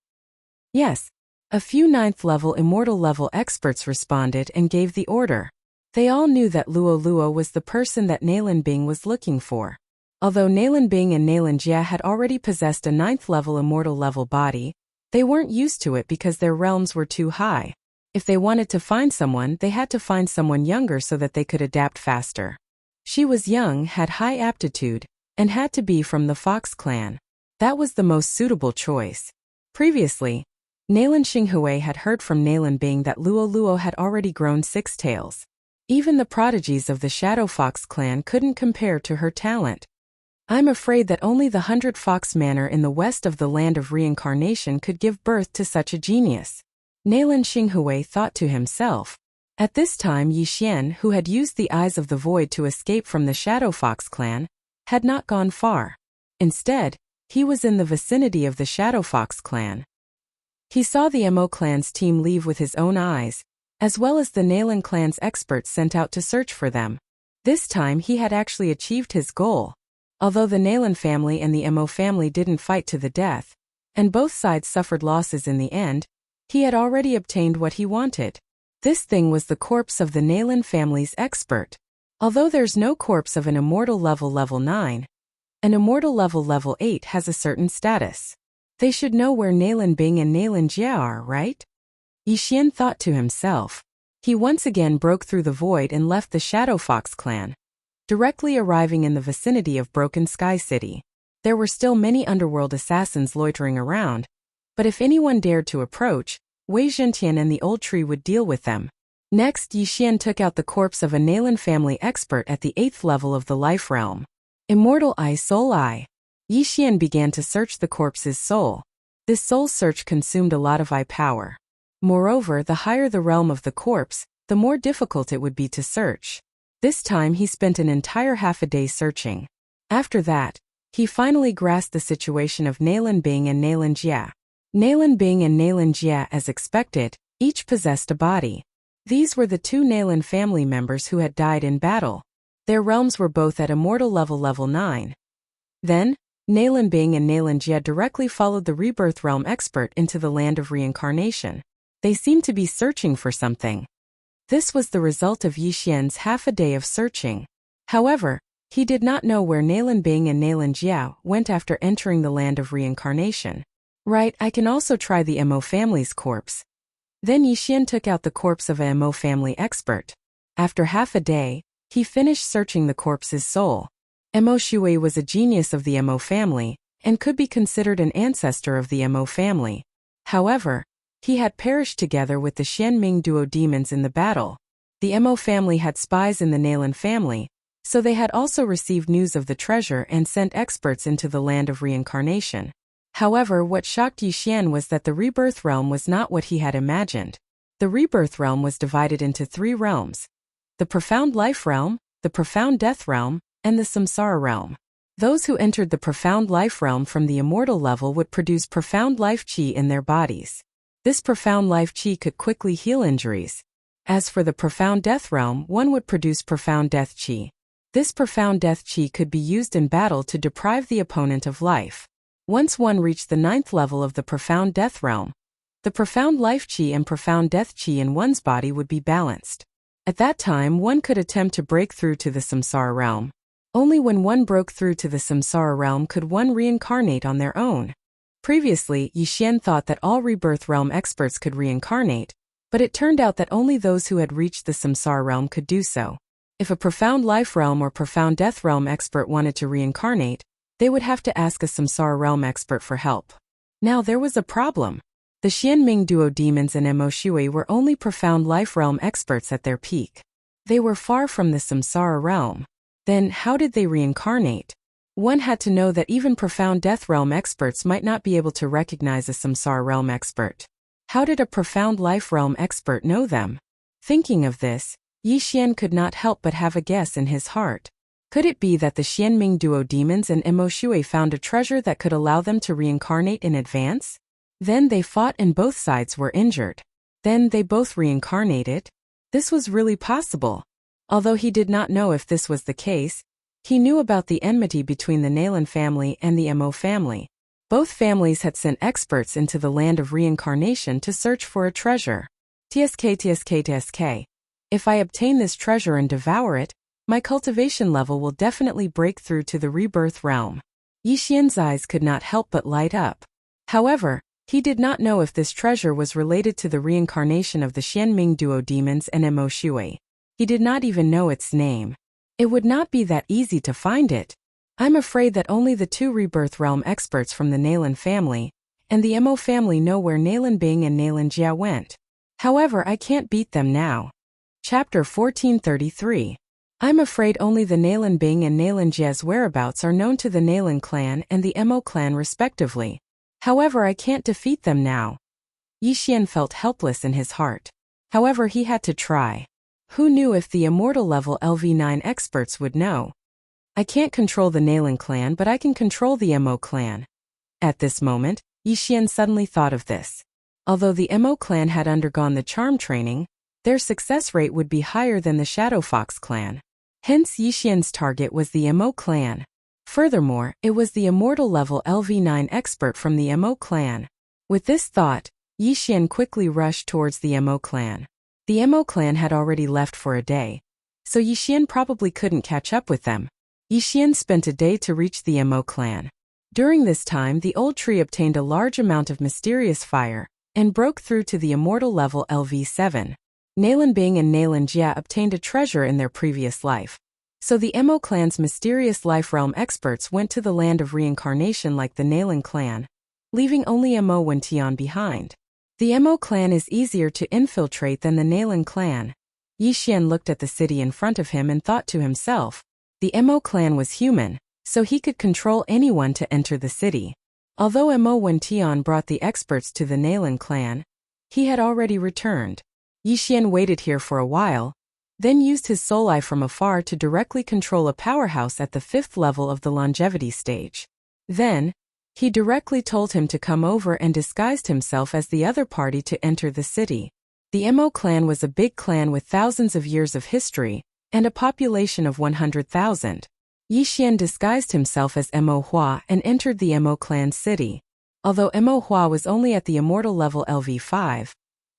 Yes. A few 9th-level immortal-level experts responded and gave the order. They all knew that Luo Luo was the person that Nalan Bing was looking for. Although Nalan Bing and Nalan Jia had already possessed a 9th-level immortal-level body, they weren't used to it because their realms were too high. If they wanted to find someone, they had to find someone younger so that they could adapt faster. She was young, had high aptitude, and had to be from the Fox clan. That was the most suitable choice. Previously, Nalan Xinghui had heard from Nalan Bing that Luo Luo had already grown 6 tails. Even the prodigies of the Shadow Fox clan couldn't compare to her talent. I'm afraid that only the 100 Fox Manor in the west of the land of reincarnation could give birth to such a genius. Nalan Xinghui thought to himself. At this time Yi Xian, who had used the Eyes of the Void to escape from the Shadow Fox clan, had not gone far. Instead, he was in the vicinity of the Shadow Fox clan. He saw the Mo clan's team leave with his own eyes, as well as the Nalan clan's experts sent out to search for them. This time he had actually achieved his goal. Although the Nalan family and the Mo family didn't fight to the death, and both sides suffered losses in the end, he had already obtained what he wanted. This thing was the corpse of the Nalan family's expert. Although there's no corpse of an immortal level 9, an immortal level 8 has a certain status. They should know where Nalan Bing and Nalan Jia are, right? Yi Xian thought to himself. He once again broke through the void and left the Shadow Fox clan, directly arriving in the vicinity of Broken Sky City. There were still many underworld assassins loitering around, but if anyone dared to approach, Wei Zhentian and the old tree would deal with them. Next, Yi Xian took out the corpse of a Nalan family expert at the 8th level of the Life Realm. Immortal Eye, Soul Eye. Yi Xian began to search the corpse's soul. This soul search consumed a lot of eye power. Moreover, the higher the realm of the corpse, the more difficult it would be to search. This time he spent an entire half a day searching. After that, he finally grasped the situation of Nalan Bing and Nalan Jia. Nalan Bing and Nalan Jia, as expected, each possessed a body. These were the 2 Nalan family members who had died in battle. Their realms were both at immortal level 9. Then, Nalan Bing and Nalan Jia directly followed the Rebirth Realm expert into the land of reincarnation. They seemed to be searching for something. This was the result of Yi Xian's half a day of searching. However, he did not know where Nalan Bing and Nalan Jia went after entering the land of reincarnation. Right, I can also try the Mo family's corpse. Then Yi Xian took out the corpse of a Mo family expert. After half a day, he finished searching the corpse's soul. Mo Shui was a genius of the Mo family, and could be considered an ancestor of the Mo family. However, he had perished together with the Xianming duo demons in the battle. The Mo family had spies in the Nalan family, so they had also received news of the treasure and sent experts into the land of reincarnation. However, what shocked Yi Xian was that the Rebirth Realm was not what he had imagined. The Rebirth Realm was divided into 3 realms: the Profound Life Realm, the Profound Death Realm, and the Samsara Realm. Those who entered the Profound Life Realm from the immortal level would produce Profound Life Qi in their bodies. This Profound Life Qi could quickly heal injuries. As for the profound death realm, one would produce profound death chi. This profound death chi could be used in battle to deprive the opponent of life. Once one reached the 9th level of the profound death realm, the profound life chi and profound death chi in one's body would be balanced. At that time, one could attempt to break through to the samsara realm. Only when one broke through to the samsara realm could one reincarnate on their own. Previously, Yixian thought that all rebirth realm experts could reincarnate, but it turned out that only those who had reached the samsara realm could do so. If a profound life realm or profound death realm expert wanted to reincarnate, they would have to ask a samsara realm expert for help. Now there was a problem. The Xianming duo demons and Mo Shui were only profound life realm experts at their peak. They were far from the samsara realm. Then, how did they reincarnate? One had to know that even profound death realm experts might not be able to recognize a samsara realm expert. How did a profound life realm expert know them? Thinking of this, Yixian could not help but have a guess in his heart. Could it be that the Xianming duo demons and Mo Shui found a treasure that could allow them to reincarnate in advance? Then they fought and both sides were injured. Then they both reincarnated? This was really possible. Although he did not know if this was the case, he knew about the enmity between the Nalan family and the Mo family. Both families had sent experts into the land of reincarnation to search for a treasure. TSK. If I obtain this treasure and devour it, my cultivation level will definitely break through to the rebirth realm. Yixian's eyes could not help but light up. However, he did not know if this treasure was related to the reincarnation of the Xianming duo demons and Mo Shui. He did not even know its name. It would not be that easy to find it. I'm afraid that only the 2 rebirth realm experts from the Nalan family and the Mo family know where Nalan Bing and Nalan Jia went. However, I can't beat them now. Chapter 1433. I'm afraid only the Nalan Bing and Nalan Jia's whereabouts are known to the Nalan clan and the Mo clan respectively. However, I can't defeat them now. Yixian felt helpless in his heart. However, he had to try. Who knew if the immortal level LV9 experts would know? I can't control the Nalan clan, but I can control the Mo clan. At this moment, Yixian suddenly thought of this. Although the Mo clan had undergone the charm training, their success rate would be higher than the Shadow Fox clan. Hence, Yixian's target was the Mo clan. Furthermore, it was the immortal level LV9 expert from the Mo clan. With this thought, Yixian quickly rushed towards the Mo clan. The Mo clan had already left for a day, so Yixian probably couldn't catch up with them. Yixian spent a day to reach the Mo clan. During this time, the old tree obtained a large amount of mysterious fire and broke through to the immortal level LV7. Nalan Bing and Nalan Jia obtained a treasure in their previous life. So the Mo clan's mysterious life realm experts went to the land of reincarnation like the Nalan clan, leaving only Mo Wentian behind. The Mo clan is easier to infiltrate than the Nalan clan. Yixian looked at the city in front of him and thought to himself, the Mo clan was human, so he could control anyone to enter the city. Although Mo Wentian brought the experts to the Nalan clan, he had already returned. Yixian waited here for a while, then used his soul eye from afar to directly control a powerhouse at the 5th level of the longevity stage. Then, he directly told him to come over and disguised himself as the other party to enter the city. The Mo clan was a big clan with thousands of years of history and a population of 100,000. Yixian disguised himself as Mo Hua and entered the Mo clan city. Although Mo Hua was only at the immortal level LV5,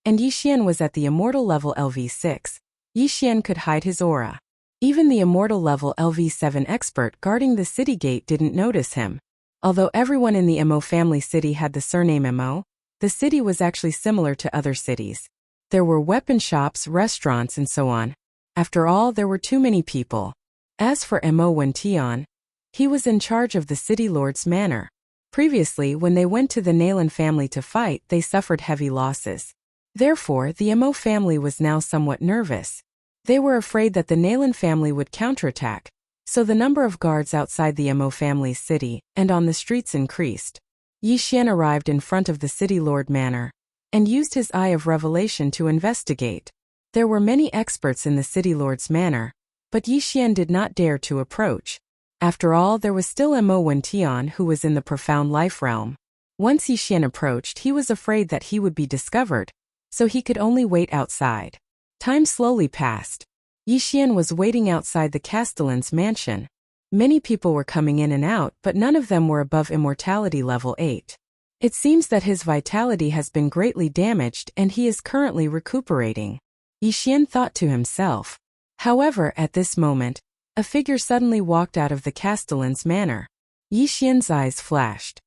and Yixian was at the immortal level LV6, Yixian could hide his aura. Even the immortal level LV7 expert guarding the city gate didn't notice him. Although everyone in the Mo family city had the surname Mo, the city was actually similar to other cities. There were weapon shops, restaurants, and so on. After all, there were too many people. As for Mo Wentian, he was in charge of the city lord's manor. Previously, when they went to the Nalan family to fight, they suffered heavy losses. Therefore, the Mo family was now somewhat nervous. They were afraid that the Nalan family would counterattack, so the number of guards outside the Mo family's city and on the streets increased. Yixian arrived in front of the city lord manor and used his eye of revelation to investigate. There were many experts in the city lord's manor, but Yixian did not dare to approach. After all, there was still Mo Wentian who was in the profound life realm. Once Yixian approached, he was afraid that he would be discovered, so he could only wait outside. Time slowly passed. Yixian was waiting outside the Castellan's mansion. Many people were coming in and out, but none of them were above immortality level 8. It seems that his vitality has been greatly damaged and he is currently recuperating. Yixian thought to himself. However, at this moment, a figure suddenly walked out of the Castellan's manor. Yixian's eyes flashed.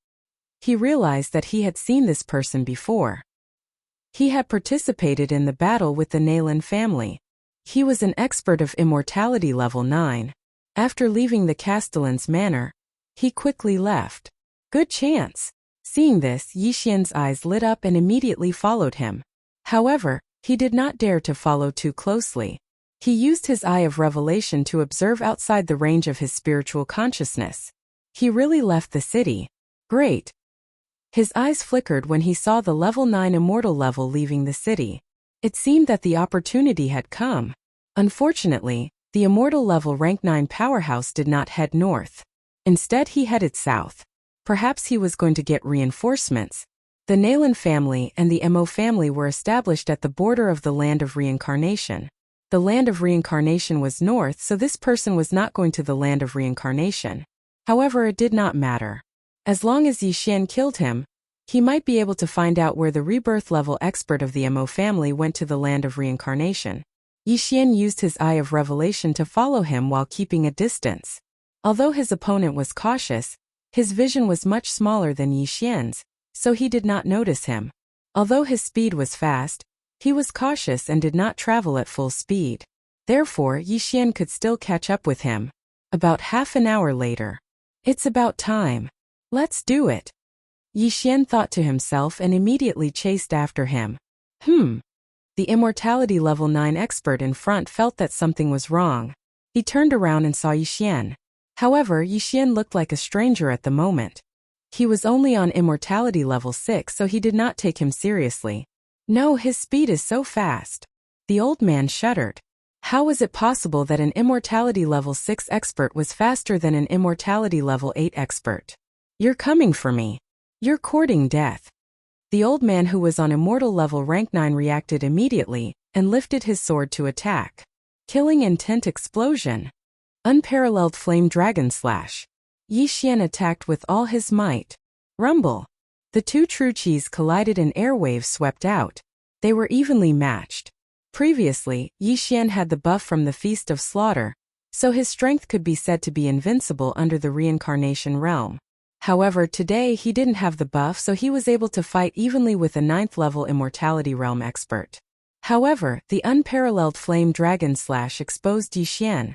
He realized that he had seen this person before. He had participated in the battle with the Nalan family. He was an expert of immortality level 9. After leaving the Castellan's manor, he quickly left. Good chance. Seeing this, Yixian's eyes lit up and immediately followed him. However, he did not dare to follow too closely. He used his eye of revelation to observe outside the range of his spiritual consciousness. He really left the city. Great. His eyes flickered when he saw the level 9 immortal level leaving the city. It seemed that the opportunity had come. Unfortunately, the immortal level rank 9 powerhouse did not head north. Instead, he headed south. Perhaps he was going to get reinforcements. The Nalan family and the Mo family were established at the border of the Land of Reincarnation. The Land of Reincarnation was north, so this person was not going to the Land of Reincarnation. However, it did not matter. As long as Yixian killed him, he might be able to find out where the rebirth level expert of the Mo family went to the Land of Reincarnation. Yixian used his eye of revelation to follow him while keeping a distance. Although his opponent was cautious, his vision was much smaller than Yixian's, so he did not notice him. Although his speed was fast, he was cautious and did not travel at full speed. Therefore, Yixian could still catch up with him. About half an hour later. It's about time. Let's do it. Yixian thought to himself and immediately chased after him. The immortality level 9 expert in front felt that something was wrong. He turned around and saw Yixian. However, Yixian looked like a stranger at the moment. He was only on immortality level 6, so he did not take him seriously. No, his speed is so fast. The old man shuddered. How was it possible that an immortality level 6 expert was faster than an immortality level 8 expert? You're coming for me. You're courting death. The old man who was on immortal level rank 9 reacted immediately and lifted his sword to attack. Killing intent explosion. Unparalleled flame dragon slash. Yixian attacked with all his might. Rumble. The two true chis collided and airwaves swept out. They were evenly matched. Previously, Yixian had the buff from the Feast of Slaughter, so his strength could be said to be invincible under the reincarnation realm. However, today he didn't have the buff, so he was able to fight evenly with a 9th level immortality realm expert. However, the unparalleled flame dragon slash exposed Yixian.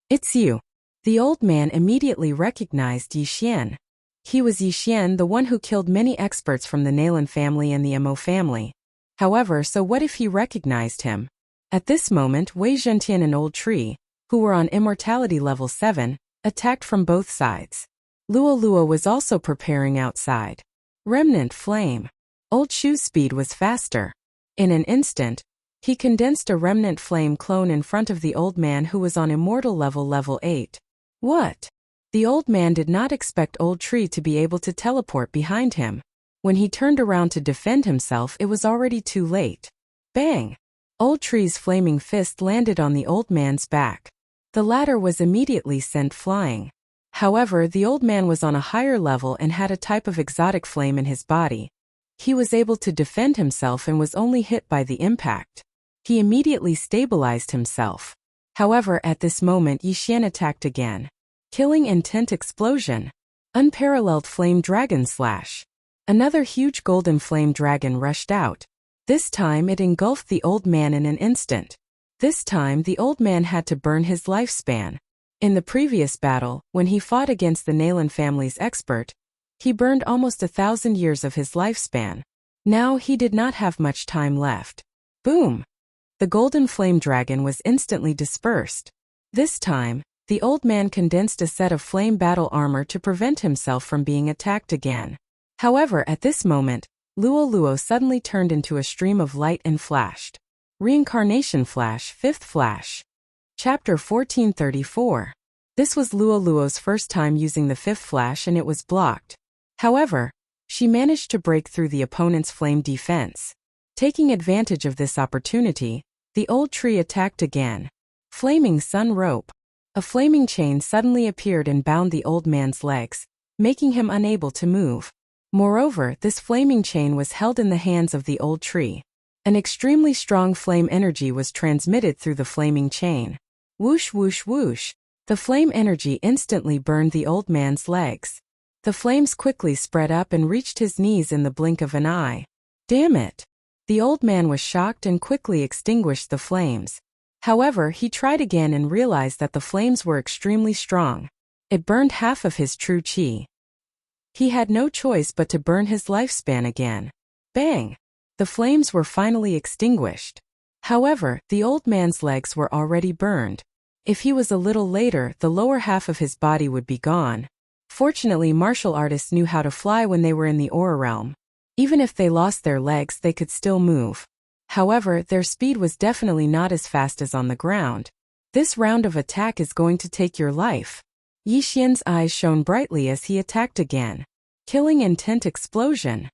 It's you. The old man immediately recognized Yixian. He was Yixian, the one who killed many experts from the Nalan family and the Mo family. However, so what if he recognized him? At this moment, Wei Zhentian and Old Tree, who were on immortality level 7, attacked from both sides. Luo was also preparing outside. Remnant flame. Old Shu's speed was faster. In an instant, he condensed a remnant flame clone in front of the old man who was on immortal level 8. What? The old man did not expect Old Tree to be able to teleport behind him. When he turned around to defend himself, it was already too late. Bang! Old Tree's flaming fist landed on the old man's back. The latter was immediately sent flying. However, the old man was on a higher level and had a type of exotic flame in his body. He was able to defend himself and was only hit by the impact. He immediately stabilized himself. However, at this moment Yixian attacked again. Killing intent explosion. Unparalleled flame dragon slash. Another huge golden flame dragon rushed out. This time it engulfed the old man in an instant. This time the old man had to burn his lifespan. In the previous battle, when he fought against the Nalan family's expert, he burned almost 1,000 years of his lifespan. Now he did not have much time left. Boom! The golden flame dragon was instantly dispersed. This time, the old man condensed a set of flame battle armor to prevent himself from being attacked again. However, at this moment, Luo suddenly turned into a stream of light and flashed. Reincarnation Flash, 5th Flash. Chapter 1434. This was Luo's first time using the 5th flash and it was blocked. However, she managed to break through the opponent's flame defense. Taking advantage of this opportunity, The old tree attacked again. Flaming sun rope. A flaming chain suddenly appeared and bound the old man's legs, making him unable to move. Moreover, this flaming chain was held in the hands of the old tree. An extremely strong flame energy was transmitted through the flaming chain. Whoosh whoosh whoosh. The flame energy instantly burned the old man's legs. The flames quickly spread up and reached his knees in the blink of an eye. Damn it! The old man was shocked and quickly extinguished the flames. However, he tried again and realized that the flames were extremely strong. It burned half of his true chi. He had no choice but to burn his lifespan again. Bang! The flames were finally extinguished. However, the old man's legs were already burned. If he was a little later, the lower half of his body would be gone. Fortunately, martial artists knew how to fly when they were in the aura realm. Even if they lost their legs, they could still move. However, their speed was definitely not as fast as on the ground. This round of attack is going to take your life. Yi Xian's eyes shone brightly as he attacked again. Killing intent explosion.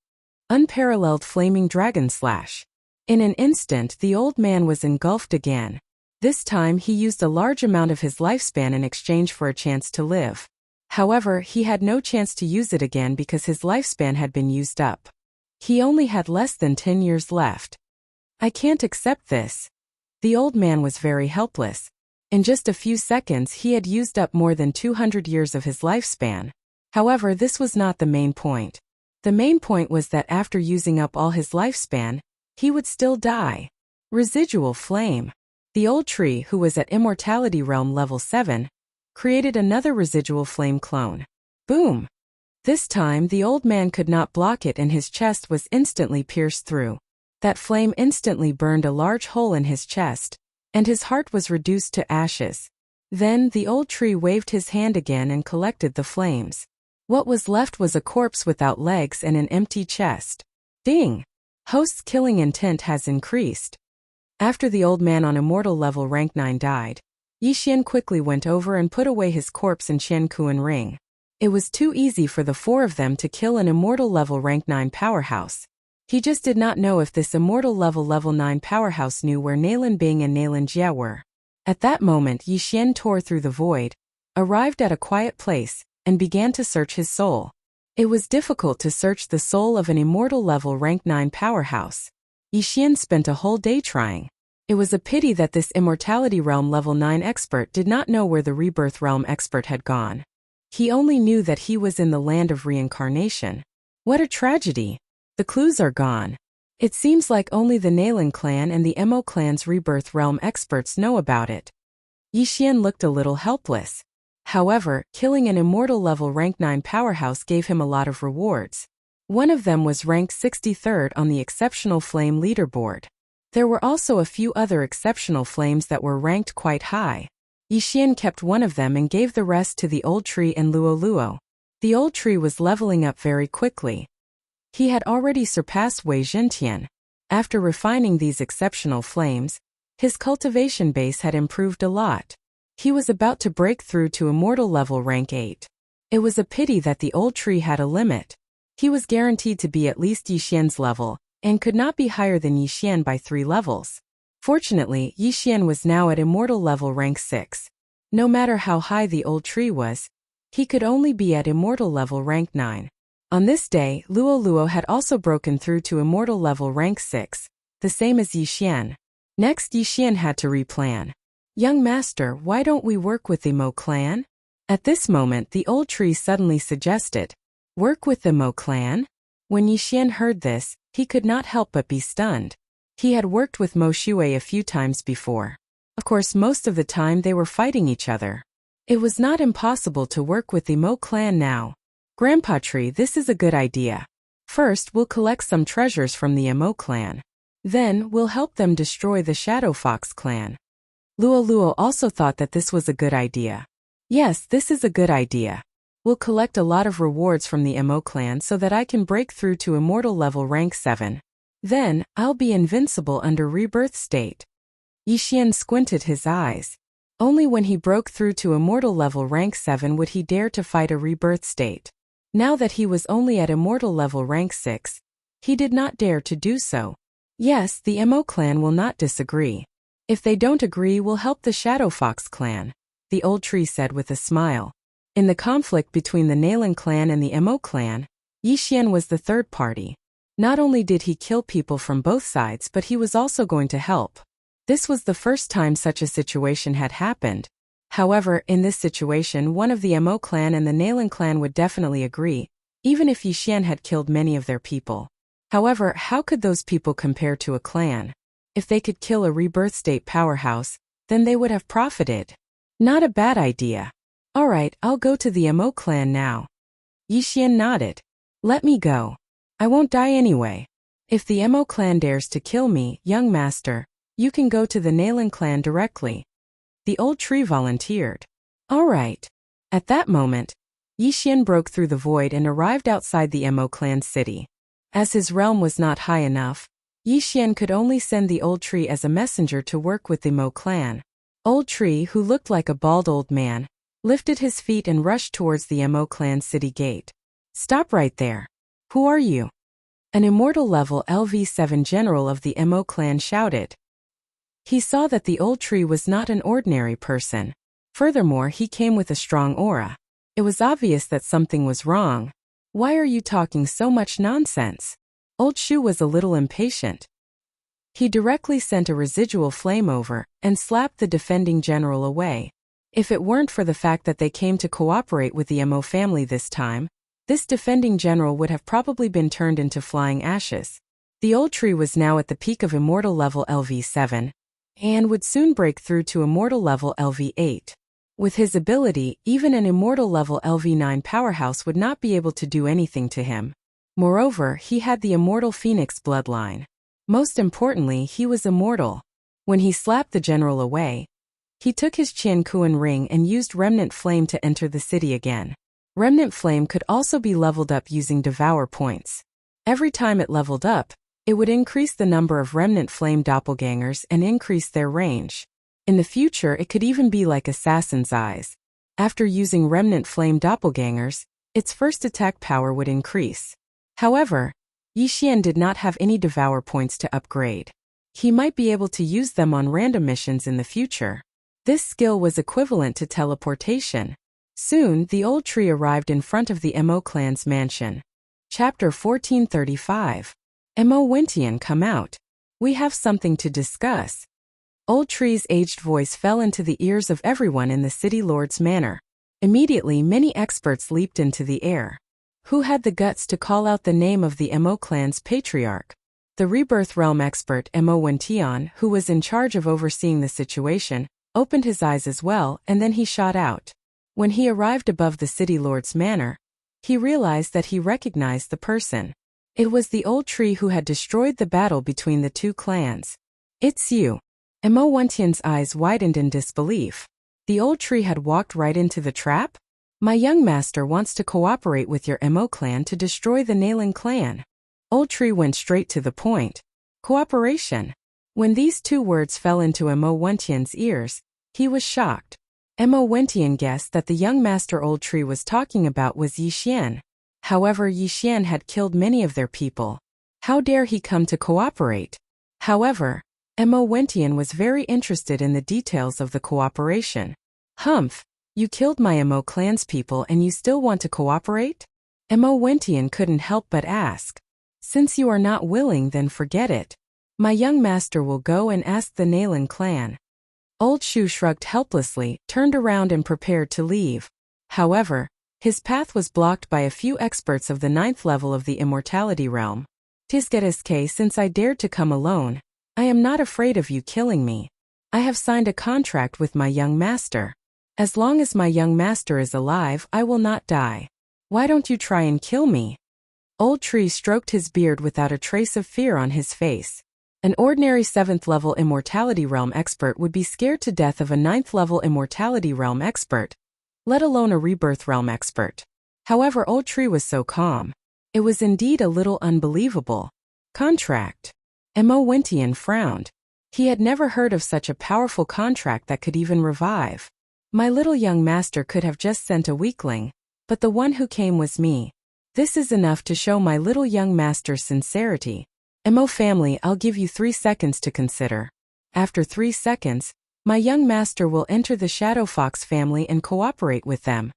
Unparalleled flaming dragon slash. In an instant, the old man was engulfed again. This time he used a large amount of his lifespan in exchange for a chance to live. However, he had no chance to use it again because his lifespan had been used up. He only had less than 10 years left. I can't accept this. The old man was very helpless. In just a few seconds he had used up more than 200 years of his lifespan. However, this was not the main point. The main point was that after using up all his lifespan, he would still die. Residual flame. The old tree, who was at Immortality Realm level 7, created another residual flame clone. Boom! This time the old man could not block it and his chest was instantly pierced through. That flame instantly burned a large hole in his chest, and his heart was reduced to ashes. Then the old tree waved his hand again and collected the flames. What was left was a corpse without legs and an empty chest. Ding! Host's killing intent has increased. After the old man on immortal level rank 9 died, Yi Xian quickly went over and put away his corpse in Qiankuan ring. It was too easy for the 4 of them to kill an immortal level rank 9 powerhouse. He just did not know if this immortal level 9 powerhouse knew where Nailin Bing and Nailin Jie were. At that moment Yi Xian tore through the void, arrived at a quiet place, and began to search his soul. It was difficult to search the soul of an immortal level rank 9 powerhouse. Yi Xian spent a whole day trying. It was a pity that this Immortality Realm level 9 expert did not know where the Rebirth Realm expert had gone. He only knew that he was in the land of reincarnation. What a tragedy! The clues are gone. It seems like only the Nailin clan and the Mo clan's Rebirth Realm experts know about it. Yi Xian looked a little helpless. However, killing an immortal level rank 9 powerhouse gave him a lot of rewards. One of them was ranked 63rd on the Exceptional Flame leaderboard. There were also a few other exceptional flames that were ranked quite high. Yi Xian kept one of them and gave the rest to the old tree and Luo Luo. The old tree was leveling up very quickly. He had already surpassed Wei Zhentian. After refining these exceptional flames, his cultivation base had improved a lot. He was about to break through to immortal level rank 8. It was a pity that the old tree had a limit. He was guaranteed to be at least Yi Xian's level, and could not be higher than Yi Xian by 3 levels. Fortunately, Yi Xian was now at immortal level rank 6. No matter how high the old tree was, he could only be at immortal level rank 9. On this day, Luo Luo had also broken through to immortal level rank 6, the same as Yi Xian. Next, Yi Xian had to replan. Young master, why don't we work with the Mo clan? At this moment, the old tree suddenly suggested. Work with the Mo clan? When Yi Xian heard this, he could not help but be stunned. He had worked with Mo Shui a few times before. Of course, most of the time they were fighting each other. It was not impossible to work with the Mo clan now. Grandpa Tree, this is a good idea. First, we'll collect some treasures from the Mo clan. Then, we'll help them destroy the Shadow Fox clan. Luo Luo also thought that this was a good idea. Yes, this is a good idea. We'll collect a lot of rewards from the Mo clan so that I can break through to immortal level rank 7. Then, I'll be invincible under rebirth state. Yi Xian squinted his eyes. Only when he broke through to immortal level rank 7 would he dare to fight a rebirth state. Now that he was only at immortal level rank 6, he did not dare to do so. Yes, the Mo clan will not disagree. If they don't agree, we'll help the Shadow Fox clan, the old tree said with a smile. In the conflict between the Nalan clan and the Mo clan, Yixian was the third party. Not only did he kill people from both sides, but he was also going to help. This was the first time such a situation had happened. However, in this situation, one of the Mo clan and the Nalan clan would definitely agree, even if Yixian had killed many of their people. However, how could those people compare to a clan? If they could kill a rebirth state powerhouse, then they would have profited. Not a bad idea. Alright, I'll go to the Mo clan now. Yixian nodded. Let me go. I won't die anyway. If the Mo clan dares to kill me, young master, you can go to the Nalan clan directly. The old tree volunteered. Alright. At that moment, Yixian broke through the void and arrived outside the Mo clan city. As his realm was not high enough, Yixian could only send the old tree as a messenger to work with the Mo clan. Old tree, who looked like a bald old man, lifted his feet and rushed towards the Mo clan city gate. Stop right there. Who are you? An immortal level LV7 general of the Mo clan shouted. He saw that the old tree was not an ordinary person. Furthermore, he came with a strong aura. It was obvious that something was wrong. Why are you talking so much nonsense? Old Shu was a little impatient. He directly sent a residual flame over and slapped the defending general away. If it weren't for the fact that they came to cooperate with the Mo family this time, this defending general would have probably been turned into flying ashes. The old tree was now at the peak of immortal level LV7 and would soon break through to immortal level LV8. With his ability, even an immortal level LV9 powerhouse would not be able to do anything to him. Moreover, he had the immortal phoenix bloodline. Most importantly, he was immortal. When he slapped the general away, he took his Qian Kuan ring and used Remnant Flame to enter the city again. Remnant Flame could also be leveled up using Devour points. Every time it leveled up, it would increase the number of Remnant Flame doppelgangers and increase their range. In the future, it could even be like Assassin's Eyes. After using Remnant Flame doppelgangers, its first attack power would increase. However, Yixian did not have any Devour points to upgrade. He might be able to use them on random missions in the future. This skill was equivalent to teleportation. Soon, the old tree arrived in front of the Mo clan's mansion. Chapter 1435. Mo Wentian, come out. We have something to discuss. Old Tree's aged voice fell into the ears of everyone in the city lord's manor. Immediately, many experts leaped into the air. Who had the guts to call out the name of the Mo clan's patriarch? The Rebirth Realm expert Mo Wentian, who was in charge of overseeing the situation, opened his eyes as well, and then he shot out. When he arrived above the city lord's manor, he realized that he recognized the person. It was the old tree who had destroyed the battle between the two clans. It's you. Mo Wentian's eyes widened in disbelief. The old tree had walked right into the trap? My young master wants to cooperate with your Mo clan to destroy the Nalan clan. Old tree went straight to the point. Cooperation. When these two words fell into Mo Wentian's ears, he was shocked. Mo Wentian guessed that the young master old tree was talking about was Yixian. However, Yixian had killed many of their people. How dare he come to cooperate? However, Mo Wentian was very interested in the details of the cooperation. Humph, you killed my Mo clan's people and you still want to cooperate? Mo Wentian couldn't help but ask. Since you are not willing, then forget it. My young master will go and ask the Nalan clan. Old Shu shrugged helplessly, turned around and prepared to leave. However, his path was blocked by a few experts of the 9th level of the Immortality Realm. Tisgetiske, since I dared to come alone, I am not afraid of you killing me. I have signed a contract with my young master. As long as my young master is alive, I will not die. Why don't you try and kill me? Old Tree stroked his beard without a trace of fear on his face. An ordinary 7th level Immortality Realm expert would be scared to death of a 9th level Immortality Realm expert, let alone a Rebirth Realm expert. However, Old Tree was so calm. It was indeed a little unbelievable. Contract. Mo Wentian frowned. He had never heard of such a powerful contract that could even revive. My little young master could have just sent a weakling, but the one who came was me. This is enough to show my little young master's sincerity. Mo family, I'll give you 3 seconds to consider. After 3 seconds, my young master will enter the Shadow Fox family and cooperate with them.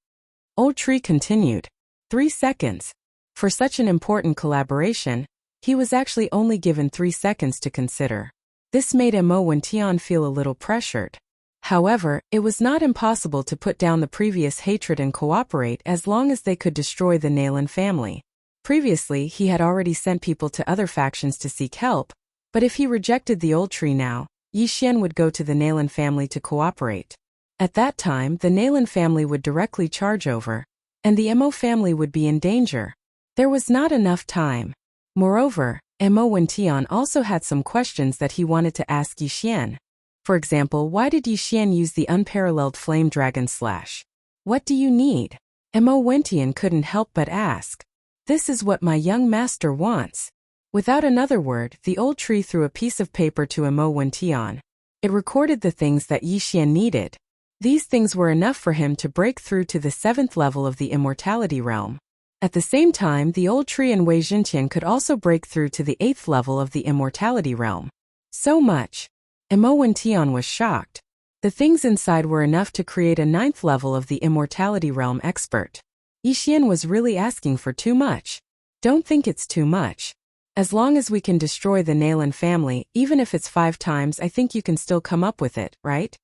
Old Tree continued. 3 seconds. For such an important collaboration, he was actually only given 3 seconds to consider. This made Mo Wention feel a little pressured. However, it was not impossible to put down the previous hatred and cooperate as long as they could destroy the Nalan family. Previously, he had already sent people to other factions to seek help, but if he rejected the Old Tree now, Yi Xian would go to the Nalan family to cooperate. At that time, the Nalan family would directly charge over, and the Mo family would be in danger. There was not enough time. Moreover, Mo Wention also had some questions that he wanted to ask Yi Xian. For example, why did Yi Xian use the unparalleled flame dragon slash? What do you need? Mo Wention couldn't help but ask. This is what my young master wants. Without another word, the Old Tree threw a piece of paper to Mo Wention. It recorded the things that Yi Xian needed. These things were enough for him to break through to the 7th level of the immortality realm. At the same time, the Old Tree and Wei Jintian could also break through to the 8th level of the immortality realm. So much. Mo Wention was shocked. The things inside were enough to create a 9th level of the immortality realm expert. Yi Xian was really asking for too much. Don't think it's too much. As long as we can destroy the Nalan family, even if it's 5 times, I think you can still come up with it, right?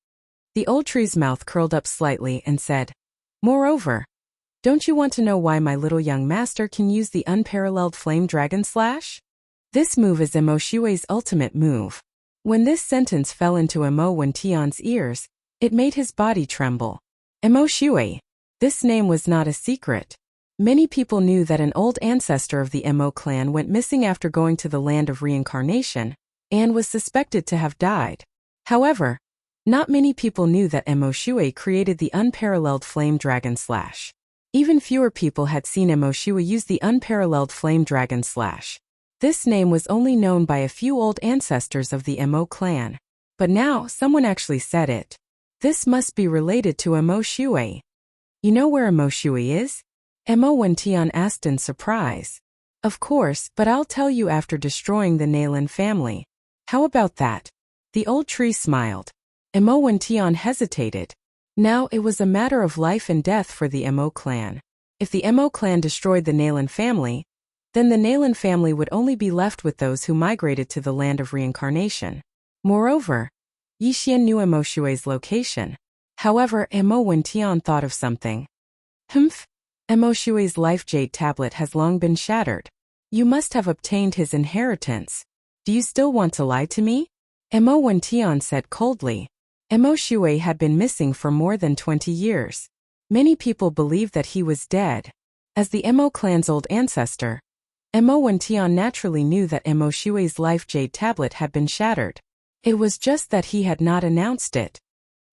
The Old Tree's mouth curled up slightly and said, Moreover, don't you want to know why my little young master can use the unparalleled flame dragon slash? This move is Mo Xue's ultimate move. When this sentence fell into Mo Wention's ears, it made his body tremble. Mo Xue. This name was not a secret. Many people knew that an old ancestor of the Mo clan went missing after going to the land of reincarnation, and was suspected to have died. However, not many people knew that Mo Xue created the unparalleled flame dragon slash. Even fewer people had seen Mo Xue use the unparalleled flame dragon slash. This name was only known by a few old ancestors of the Mo clan. But now, someone actually said it. This must be related to Mo Xue. You know where Mo Xue is? Mo Wention asked in surprise. Of course, but I'll tell you after destroying the Nalan family. How about that? The Old Tree smiled. Mo Wention hesitated. Now it was a matter of life and death for the Mo clan. If the Mo clan destroyed the Nalan family, then the Nalan family would only be left with those who migrated to the land of reincarnation. Moreover, Yi Xian knew Mo Xue's location. However, Mo Wention thought of something. Mo Xue's life jade tablet has long been shattered. You must have obtained his inheritance. Do you still want to lie to me? Mo Wention said coldly. Mo Xue had been missing for more than 20 years. Many people believed that he was dead. As the Mo clan's old ancestor, Mo Wention naturally knew that Mo Xue's life jade tablet had been shattered. It was just that he had not announced it.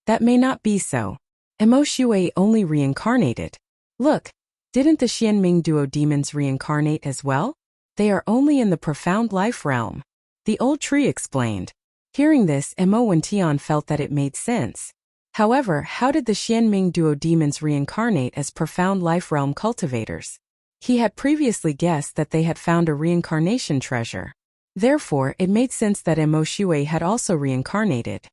That may not be so. Mo Xue only reincarnated. Look, didn't the Xianming duo demons reincarnate as well? They are only in the profound life realm. The Old Tree explained. Hearing this, Mo Wention felt that it made sense. However, how did the Xianming duo demons reincarnate as profound life realm cultivators? He had previously guessed that they had found a reincarnation treasure. Therefore, it made sense that Mo Xue had also reincarnated.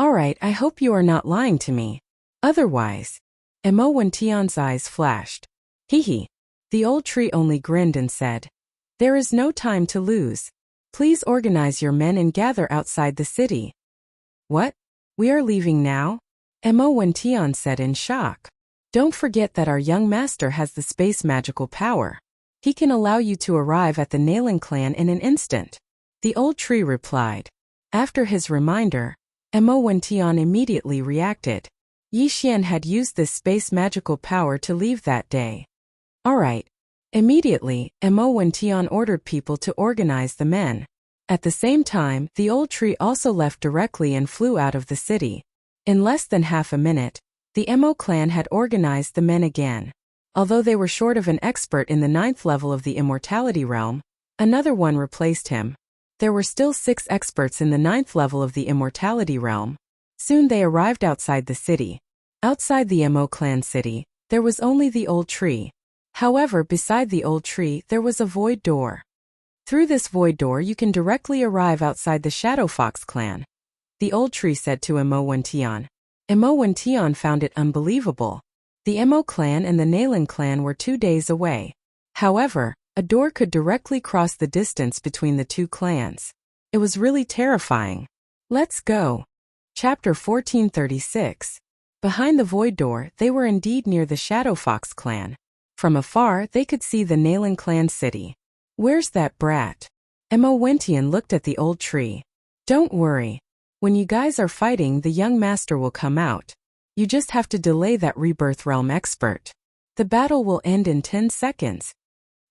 Alright, I hope you are not lying to me. Otherwise, Mo Wention's eyes flashed. Hee. The Old Tree only grinned and said, There is no time to lose. Please organize your men and gather outside the city. What? We are leaving now? Mo Wention said in shock. Don't forget that our young master has the space magical power. He can allow you to arrive at the Nalan clan in an instant. The Old Tree replied. After his reminder, Mo Wention immediately reacted. Yi Xian had used this space magical power to leave that day. Alright. Immediately, Mo Wention ordered people to organize the men. At the same time, the Old Tree also left directly and flew out of the city. In less than half a minute, the Mo clan had organized the men again. Although they were short of an expert in the 9th level of the immortality realm, another one replaced him. There were still 6 experts in the 9th level of the immortality realm. Soon they arrived outside the city. Outside the Mo clan city, there was only the Old Tree. However, beside the Old Tree, there was a void door. Through this void door you can directly arrive outside the Shadow Fox clan. the old tree said to Imo Wentian. Imo Wentian found it unbelievable. The Imo clan and the Nalan clan were 2 days away. However, a door could directly cross the distance between the two clans. It was really terrifying. Let's go. Chapter 1436. Behind the void door, they were indeed near the Shadow Fox clan. From afar, they could see the Nalan clan city. Where's that brat? Imo Wentian looked at the old tree. Don't worry. When you guys are fighting, the young master will come out. You just have to delay that rebirth realm expert. The battle will end in 10 seconds.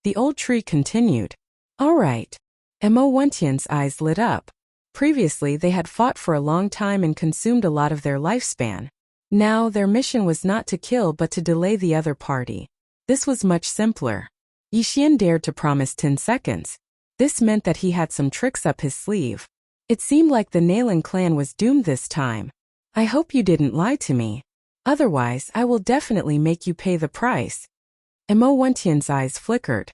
The old tree continued. All right. Imo Wentian's eyes lit up. Previously, they had fought for a long time and consumed a lot of their lifespan. Now, their mission was not to kill but to delay the other party. This was much simpler. Yixian dared to promise 10 seconds. This meant that he had some tricks up his sleeve. It seemed like the Nalan clan was doomed this time. I hope you didn't lie to me. Otherwise, I will definitely make you pay the price. Imo Wentian's eyes flickered.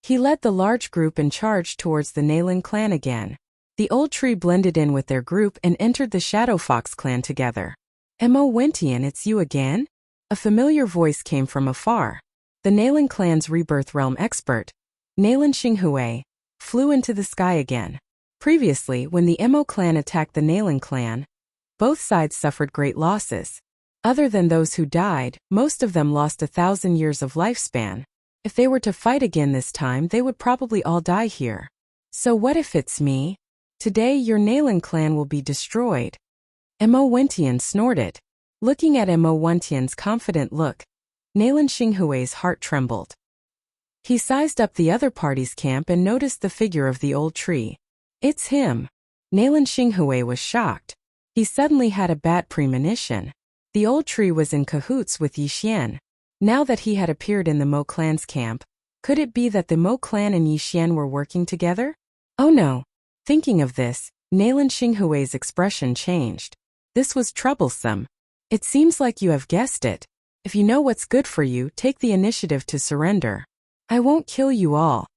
He led the large group and charged towards the Nalan clan again. The old tree blended in with their group and entered the Shadow Fox clan together. Imo Wentian, it's you again? A familiar voice came from afar. The Nalan clan's rebirth realm expert, Nalan Xinghui, flew into the sky again. Previously, when the Imo clan attacked the Nalan clan, both sides suffered great losses. Other than those who died, most of them lost 1,000 years of lifespan. If they were to fight again this time, they would probably all die here. So what if it's me? Today your Nalan clan will be destroyed. Imo Wentian snorted. Looking at Imo Wentian's confident look, Nalan Xinghui's heart trembled. He sized up the other party's camp and noticed the figure of the old tree. It's him. Nalan Xinghui was shocked. He suddenly had a bad premonition. The old tree was in cahoots with Yixian. Now that he had appeared in the Mo clan's camp, could it be that the Mo clan and Yixian were working together? Oh no. Thinking of this, Nalan Xinghui's expression changed. This was troublesome. It seems like you have guessed it. If you know what's good for you, take the initiative to surrender. I won't kill you all.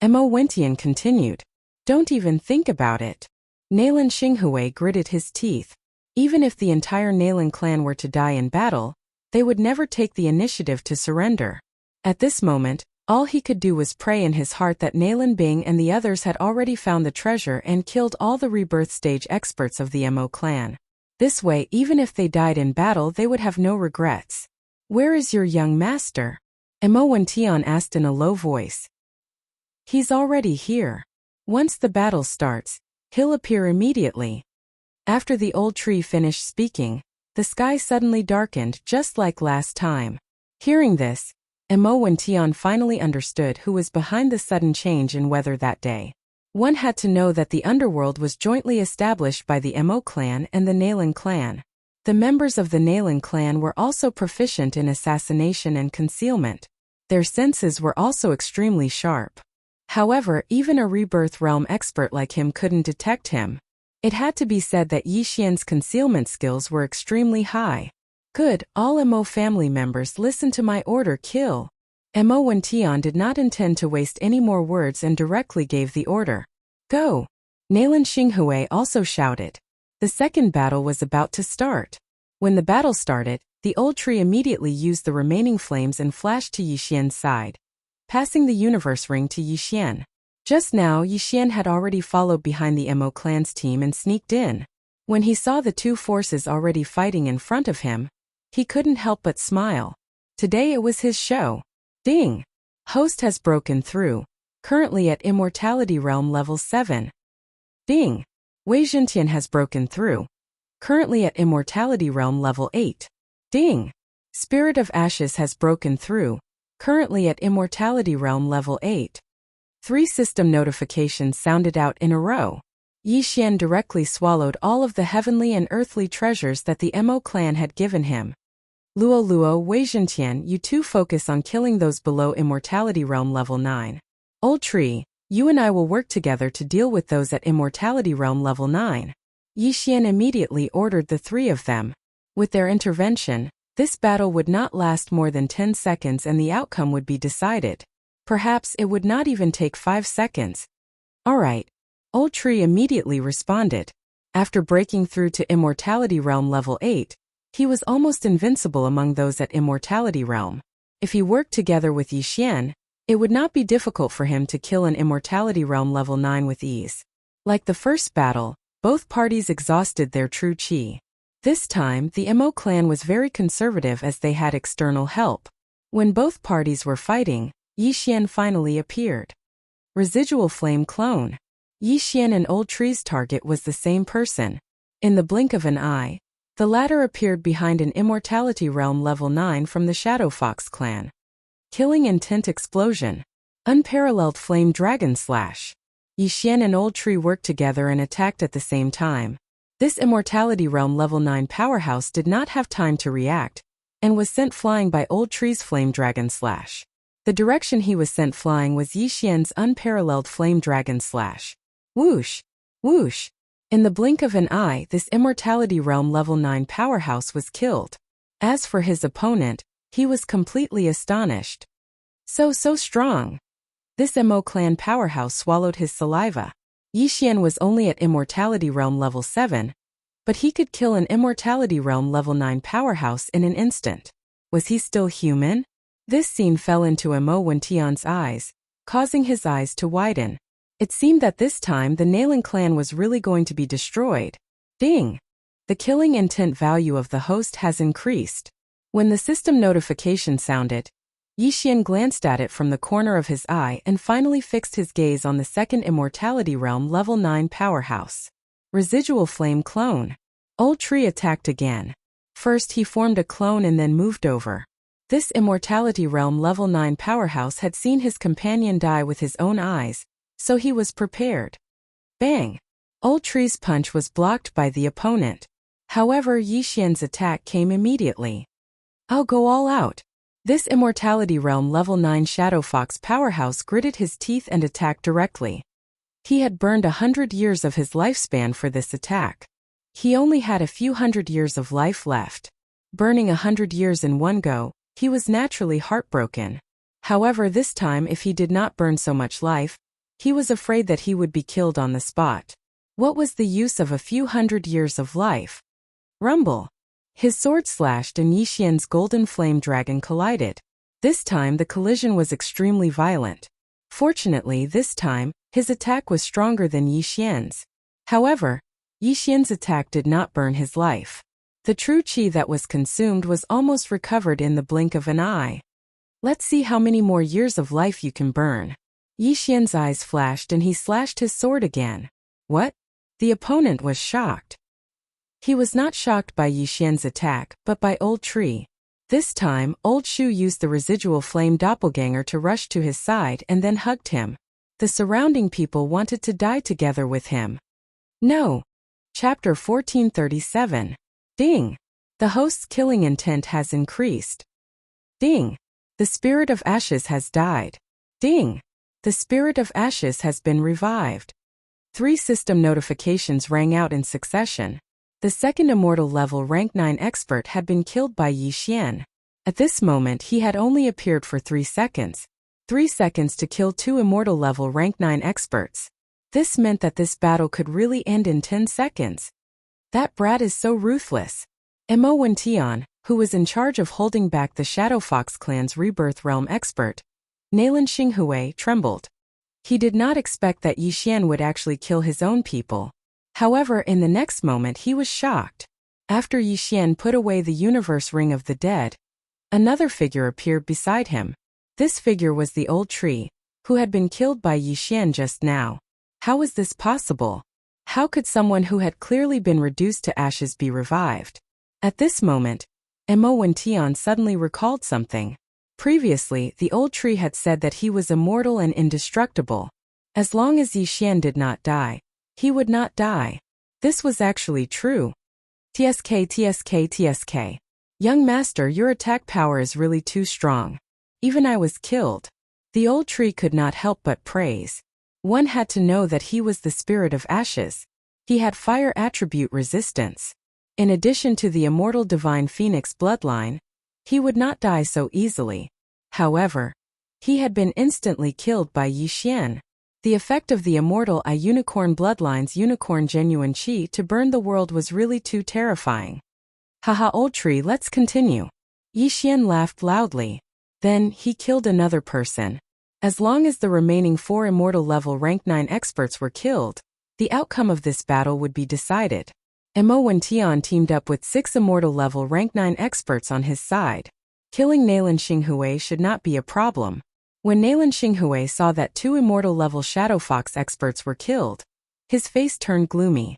Imo Wentian continued. Don't even think about it. Nalan Xinghui gritted his teeth. Even if the entire Nalan clan were to die in battle, they would never take the initiative to surrender. At this moment, all he could do was pray in his heart that Nalan Bing and the others had already found the treasure and killed all the rebirth stage experts of the Mo clan. This way, even if they died in battle, they would have no regrets. Where is your young master? Imo Wentian asked in a low voice. He's already here. Once the battle starts, he'll appear immediately. After the old tree finished speaking, the sky suddenly darkened just like last time. Hearing this, Imo Wentian finally understood who was behind the sudden change in weather that day. One had to know that the underworld was jointly established by the Mo clan and the Nalan clan. The members of the Nalan clan were also proficient in assassination and concealment. Their senses were also extremely sharp. However, even a rebirth realm expert like him couldn't detect him. It had to be said that Yixian's concealment skills were extremely high. Good, all Mo family members listen to my order, kill. Imo Wentian did not intend to waste any more words and directly gave the order. Go! Nalan Xinghui also shouted. The second battle was about to start. When the battle started, the old tree immediately used the remaining flames and flashed to Yixian's side, passing the universe ring to Yixian. Just now, Yixian had already followed behind the Mo clan's team and sneaked in. When he saw the two forces already fighting in front of him, he couldn't help but smile. Today it was his show. Ding! Host has broken through. Currently at Immortality Realm level 7. Ding! Wei Zhentian has broken through. Currently at Immortality Realm level 8. Ding! Spirit of Ashes has broken through. Currently at Immortality Realm level 8. 3 system notifications sounded out in a row. Yixian directly swallowed all of the heavenly and earthly treasures that the Mo clan had given him. Luo Luo, Wei Zhentian, you two focus on killing those below Immortality Realm level 9. Old Tree, you and I will work together to deal with those at Immortality Realm level 9. Yixian immediately ordered the 3 of them. With their intervention, this battle would not last more than 10 seconds and the outcome would be decided. Perhaps it would not even take 5 seconds. Alright. Old Tree immediately responded. After breaking through to Immortality Realm level 8, he was almost invincible among those at Immortality Realm. If he worked together with Yi Xian, it would not be difficult for him to kill an Immortality Realm level 9 with ease. Like the first battle, both parties exhausted their true qi. This time, the Mo clan was very conservative as they had external help. When both parties were fighting, Yi Xian finally appeared. Residual Flame Clone. Yi Xian and Old Tree's target was the same person. In the blink of an eye, the latter appeared behind an Immortality Realm level 9 from the Shadow Fox clan. Killing Intent Explosion. Unparalleled Flame Dragon Slash. Yi Xian and Old Tree worked together and attacked at the same time. This Immortality Realm level 9 powerhouse did not have time to react, and was sent flying by Old Tree's Flame Dragon Slash. The direction he was sent flying was Yi Xian's Unparalleled Flame Dragon Slash. Whoosh! Whoosh! In the blink of an eye, this Immortality Realm level 9 powerhouse was killed. As for his opponent, he was completely astonished. So strong. This Mo clan powerhouse swallowed his saliva. Yi Xian was only at Immortality Realm level 7, but he could kill an Immortality Realm level 9 powerhouse in an instant. Was he still human? This scene fell into Mo Wentian's eyes, causing his eyes to widen. It seemed that this time the Nailing clan was really going to be destroyed. Ding! The killing intent value of the host has increased. When the system notification sounded, Yi Xian glanced at it from the corner of his eye and finally fixed his gaze on the second Immortality Realm level 9 powerhouse. Residual Flame Clone. Old Tree attacked again. First he formed a clone and then moved over. This Immortality Realm level 9 powerhouse had seen his companion die with his own eyes, so he was prepared. Bang! Old Tree's punch was blocked by the opponent. However, Yi Xian's attack came immediately. I'll go all out. This Immortality Realm level 9 Shadow Fox powerhouse gritted his teeth and attacked directly. He had burned 100 years of his lifespan for this attack. He only had a few hundred years of life left. Burning 100 years in one go, he was naturally heartbroken. However, this time if he did not burn so much life, he was afraid that he would be killed on the spot. What was the use of a few hundred years of life? Rumble! His sword slashed and Yi Xian's golden flame dragon collided. This time the collision was extremely violent. Fortunately, this time, his attack was stronger than Yi Xian's. However, Yi Xian's attack did not burn his life. The true qi that was consumed was almost recovered in the blink of an eye. Let's see how many more years of life you can burn. Yi Xian's eyes flashed and he slashed his sword again. What? The opponent was shocked. He was not shocked by Yi Xian's attack, but by Old Tree. This time, Old Shu used the residual flame doppelganger to rush to his side and then hugged him. The surrounding people wanted to die together with him. No. Chapter 1437. Ding! The host's killing intent has increased. Ding! The spirit of ashes has died. Ding! The spirit of ashes has been revived. 3 system notifications rang out in succession. The second immortal level rank 9 expert had been killed by Yi Xian. At this moment he had only appeared for 3 seconds. 3 seconds to kill 2 immortal level rank 9 experts. This meant that this battle could really end in 10 seconds. That brat is so ruthless. Mo Wentian, who was in charge of holding back the Shadow Fox clan's Rebirth Realm expert, Nailan Xinghui, trembled. He did not expect that Yi Xian would actually kill his own people. However, in the next moment he was shocked. After Yi Xian put away the universe ring of the dead, another figure appeared beside him. This figure was the Old Tree, who had been killed by Yi Xian just now. How was this possible? How could someone who had clearly been reduced to ashes be revived? At this moment, Mo Wentian suddenly recalled something. Previously, the Old Tree had said that he was immortal and indestructible. As long as Yi Xian did not die, he would not die. This was actually true. TSK. Young master, your attack power is really too strong. Even I was killed. The Old Tree could not help but praise. One had to know that he was the spirit of ashes. He had fire attribute resistance. In addition to the immortal divine phoenix bloodline, he would not die so easily. However, he had been instantly killed by Yi Xian. The effect of the immortal unicorn bloodline's unicorn genuine chi to burn the world was really too terrifying. Haha, old tree, let's continue. Yi Xian laughed loudly. Then, he killed another person. As long as the remaining 4 immortal level rank 9 experts were killed, the outcome of this battle would be decided. Mo Wentian teamed up with 6 immortal level rank 9 experts on his side. Killing Nalan Xinghui should not be a problem. When Nalan Xinghui saw that 2 immortal level Shadow Fox experts were killed, his face turned gloomy.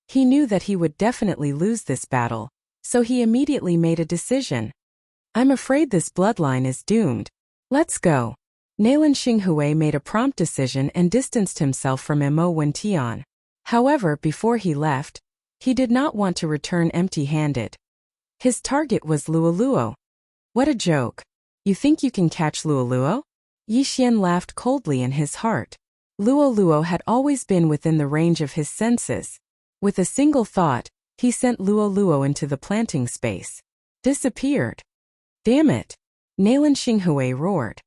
He knew that he would definitely lose this battle, so he immediately made a decision. I'm afraid this bloodline is doomed. Let's go. Nalan Xinghui made a prompt decision and distanced himself from Mo Wentian. However, before he left, he did not want to return empty-handed. His target was Luoluo. What a joke. You think you can catch Luoluo? Yi Xian laughed coldly in his heart. Luoluo had always been within the range of his senses. With a single thought, he sent Luoluo into the planting space. Disappeared. Damn it! Nalan Xinghui roared.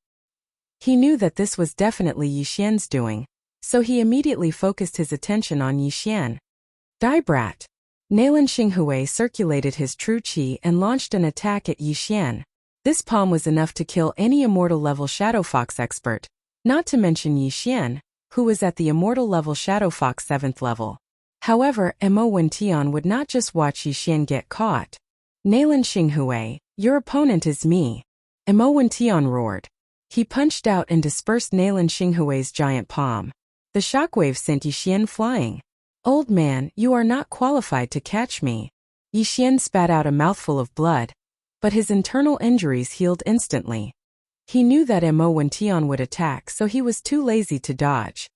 He knew that this was definitely Yi Xian's doing, so he immediately focused his attention on Yi Xian. Die brat! Nalan Xinghui circulated his true chi and launched an attack at Yi Xian. This palm was enough to kill any immortal level Shadow Fox expert, not to mention Yi Xian, who was at the immortal level Shadow Fox 7th level. However, Mo Wentian would not just watch Yi Xian get caught. Nalan Xinghui, your opponent is me. Mo Wentian roared. He punched out and dispersed Nalan Xinghui's giant palm. The shockwave sent Yi Xian flying. Old man, you are not qualified to catch me. Yi Xian spat out a mouthful of blood, but his internal injuries healed instantly. He knew that Mo Wentian would attack, so he was too lazy to dodge.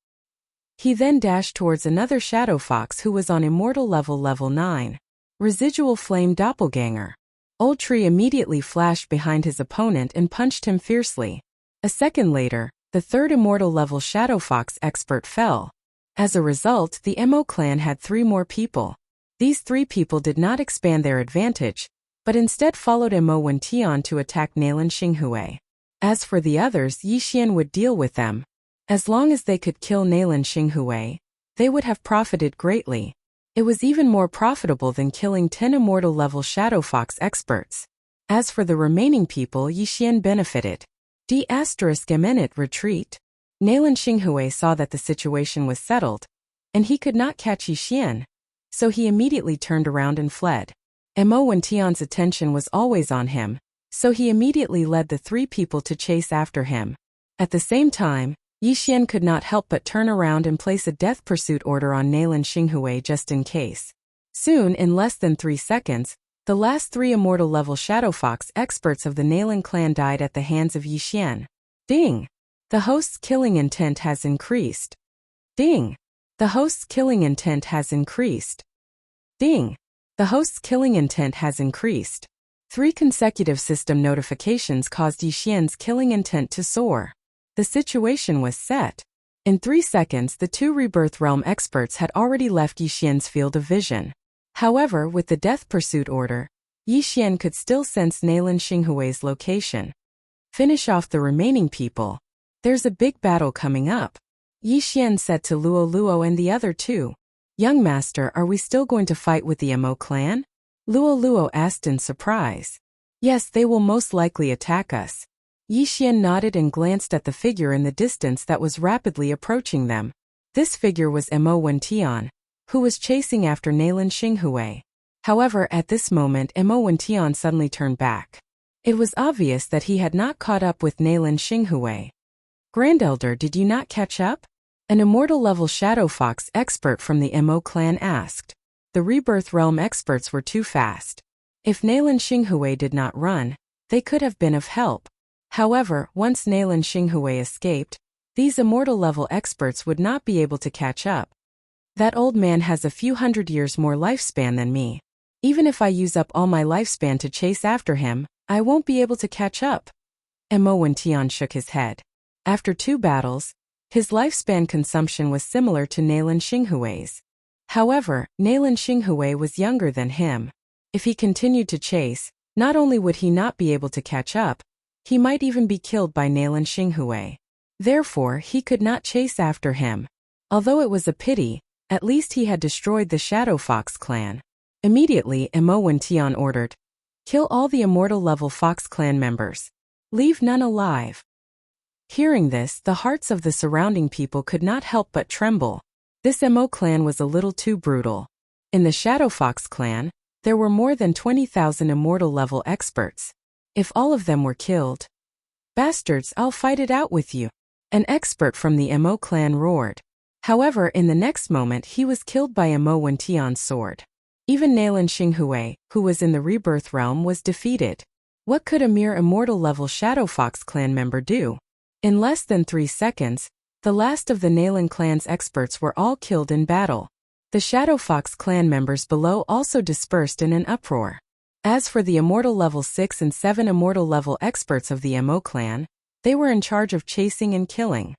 He then dashed towards another Shadow Fox who was on immortal level 9. Residual Flame Doppelganger. Old Tree immediately flashed behind his opponent and punched him fiercely. A second later, the 3rd immortal level Shadow Fox expert fell. As a result, the Mo clan had 3 more people. These 3 people did not expand their advantage, but instead followed Mo Wentian to attack Nalan Xinghui. As for the others, Yi Xian would deal with them. As long as they could kill Nalan Xinghui, they would have profited greatly. It was even more profitable than killing 10 immortal level Shadow Fox experts. As for the remaining people, Yi Xian benefited. D***minute retreat. Nalan Xinghui saw that the situation was settled, and he could not catch Yi Xian, so he immediately turned around and fled. Mo Wentian's attention was always on him, so he immediately led the 3 people to chase after him. At the same time, Yi Xian could not help but turn around and place a death pursuit order on Nalan Xinghui just in case. Soon, in less than 3 seconds, the last 3 immortal level Shadow Fox experts of the Nalan clan died at the hands of Yi Xian. Ding! The host's killing intent has increased. Ding! The host's killing intent has increased. Ding! The host's killing intent has increased. 3 consecutive system notifications caused Yi Xian's killing intent to soar. The situation was set. In 3 seconds, the 2 Rebirth Realm experts had already left Yi Xian's field of vision. However, with the death pursuit order, Yi Xian could still sense Nalan Xinghui's location. Finish off the remaining people. There's a big battle coming up. Yi Xian said to Luoluo and the other 2. Young master, are we still going to fight with the Mo clan? Luoluo asked in surprise. Yes, they will most likely attack us. Yi Xian nodded and glanced at the figure in the distance that was rapidly approaching them. This figure was Mo Wentian, who was chasing after Nalan Xinghui. However, at this moment Mo Wentian suddenly turned back. It was obvious that he had not caught up with Nalan Xinghui. Grandelder, did you not catch up? An immortal level Shadow Fox expert from the Mo clan asked. The Rebirth Realm experts were too fast. If Nalan Xinghui did not run, they could have been of help. However, once Nalan Xinghui escaped, these immortal level experts would not be able to catch up. That old man has a few hundred years more lifespan than me. Even if I use up all my lifespan to chase after him, I won't be able to catch up. Mo Wentian shook his head. After 2 battles, his lifespan consumption was similar to Nalan Xinghui's. However, Nalan Xinghui was younger than him. If he continued to chase, not only would he not be able to catch up, he might even be killed by Nalan Xinghui. Therefore, he could not chase after him. Although it was a pity, at least he had destroyed the Shadow Fox clan. Immediately, Imowention ordered, "Kill all the immortal level Fox clan members. Leave none alive." Hearing this, the hearts of the surrounding people could not help but tremble. This Mo clan was a little too brutal. In the Shadow Fox clan, there were more than 20,000 immortal level experts. If all of them were killed, "Bastards, I'll fight it out with you," an expert from the Mo clan roared. However, in the next moment he was killed by Imowention's sword. Even Nalan Xinghui, who was in the Rebirth realm, was defeated. What could a mere immortal level Shadow Fox clan member do? In less than 3 seconds, the last of the Nalan clan's experts were all killed in battle. The Shadow Fox clan members below also dispersed in an uproar. As for the immortal level 6 and 7 immortal level experts of the Mo clan, they were in charge of chasing and killing.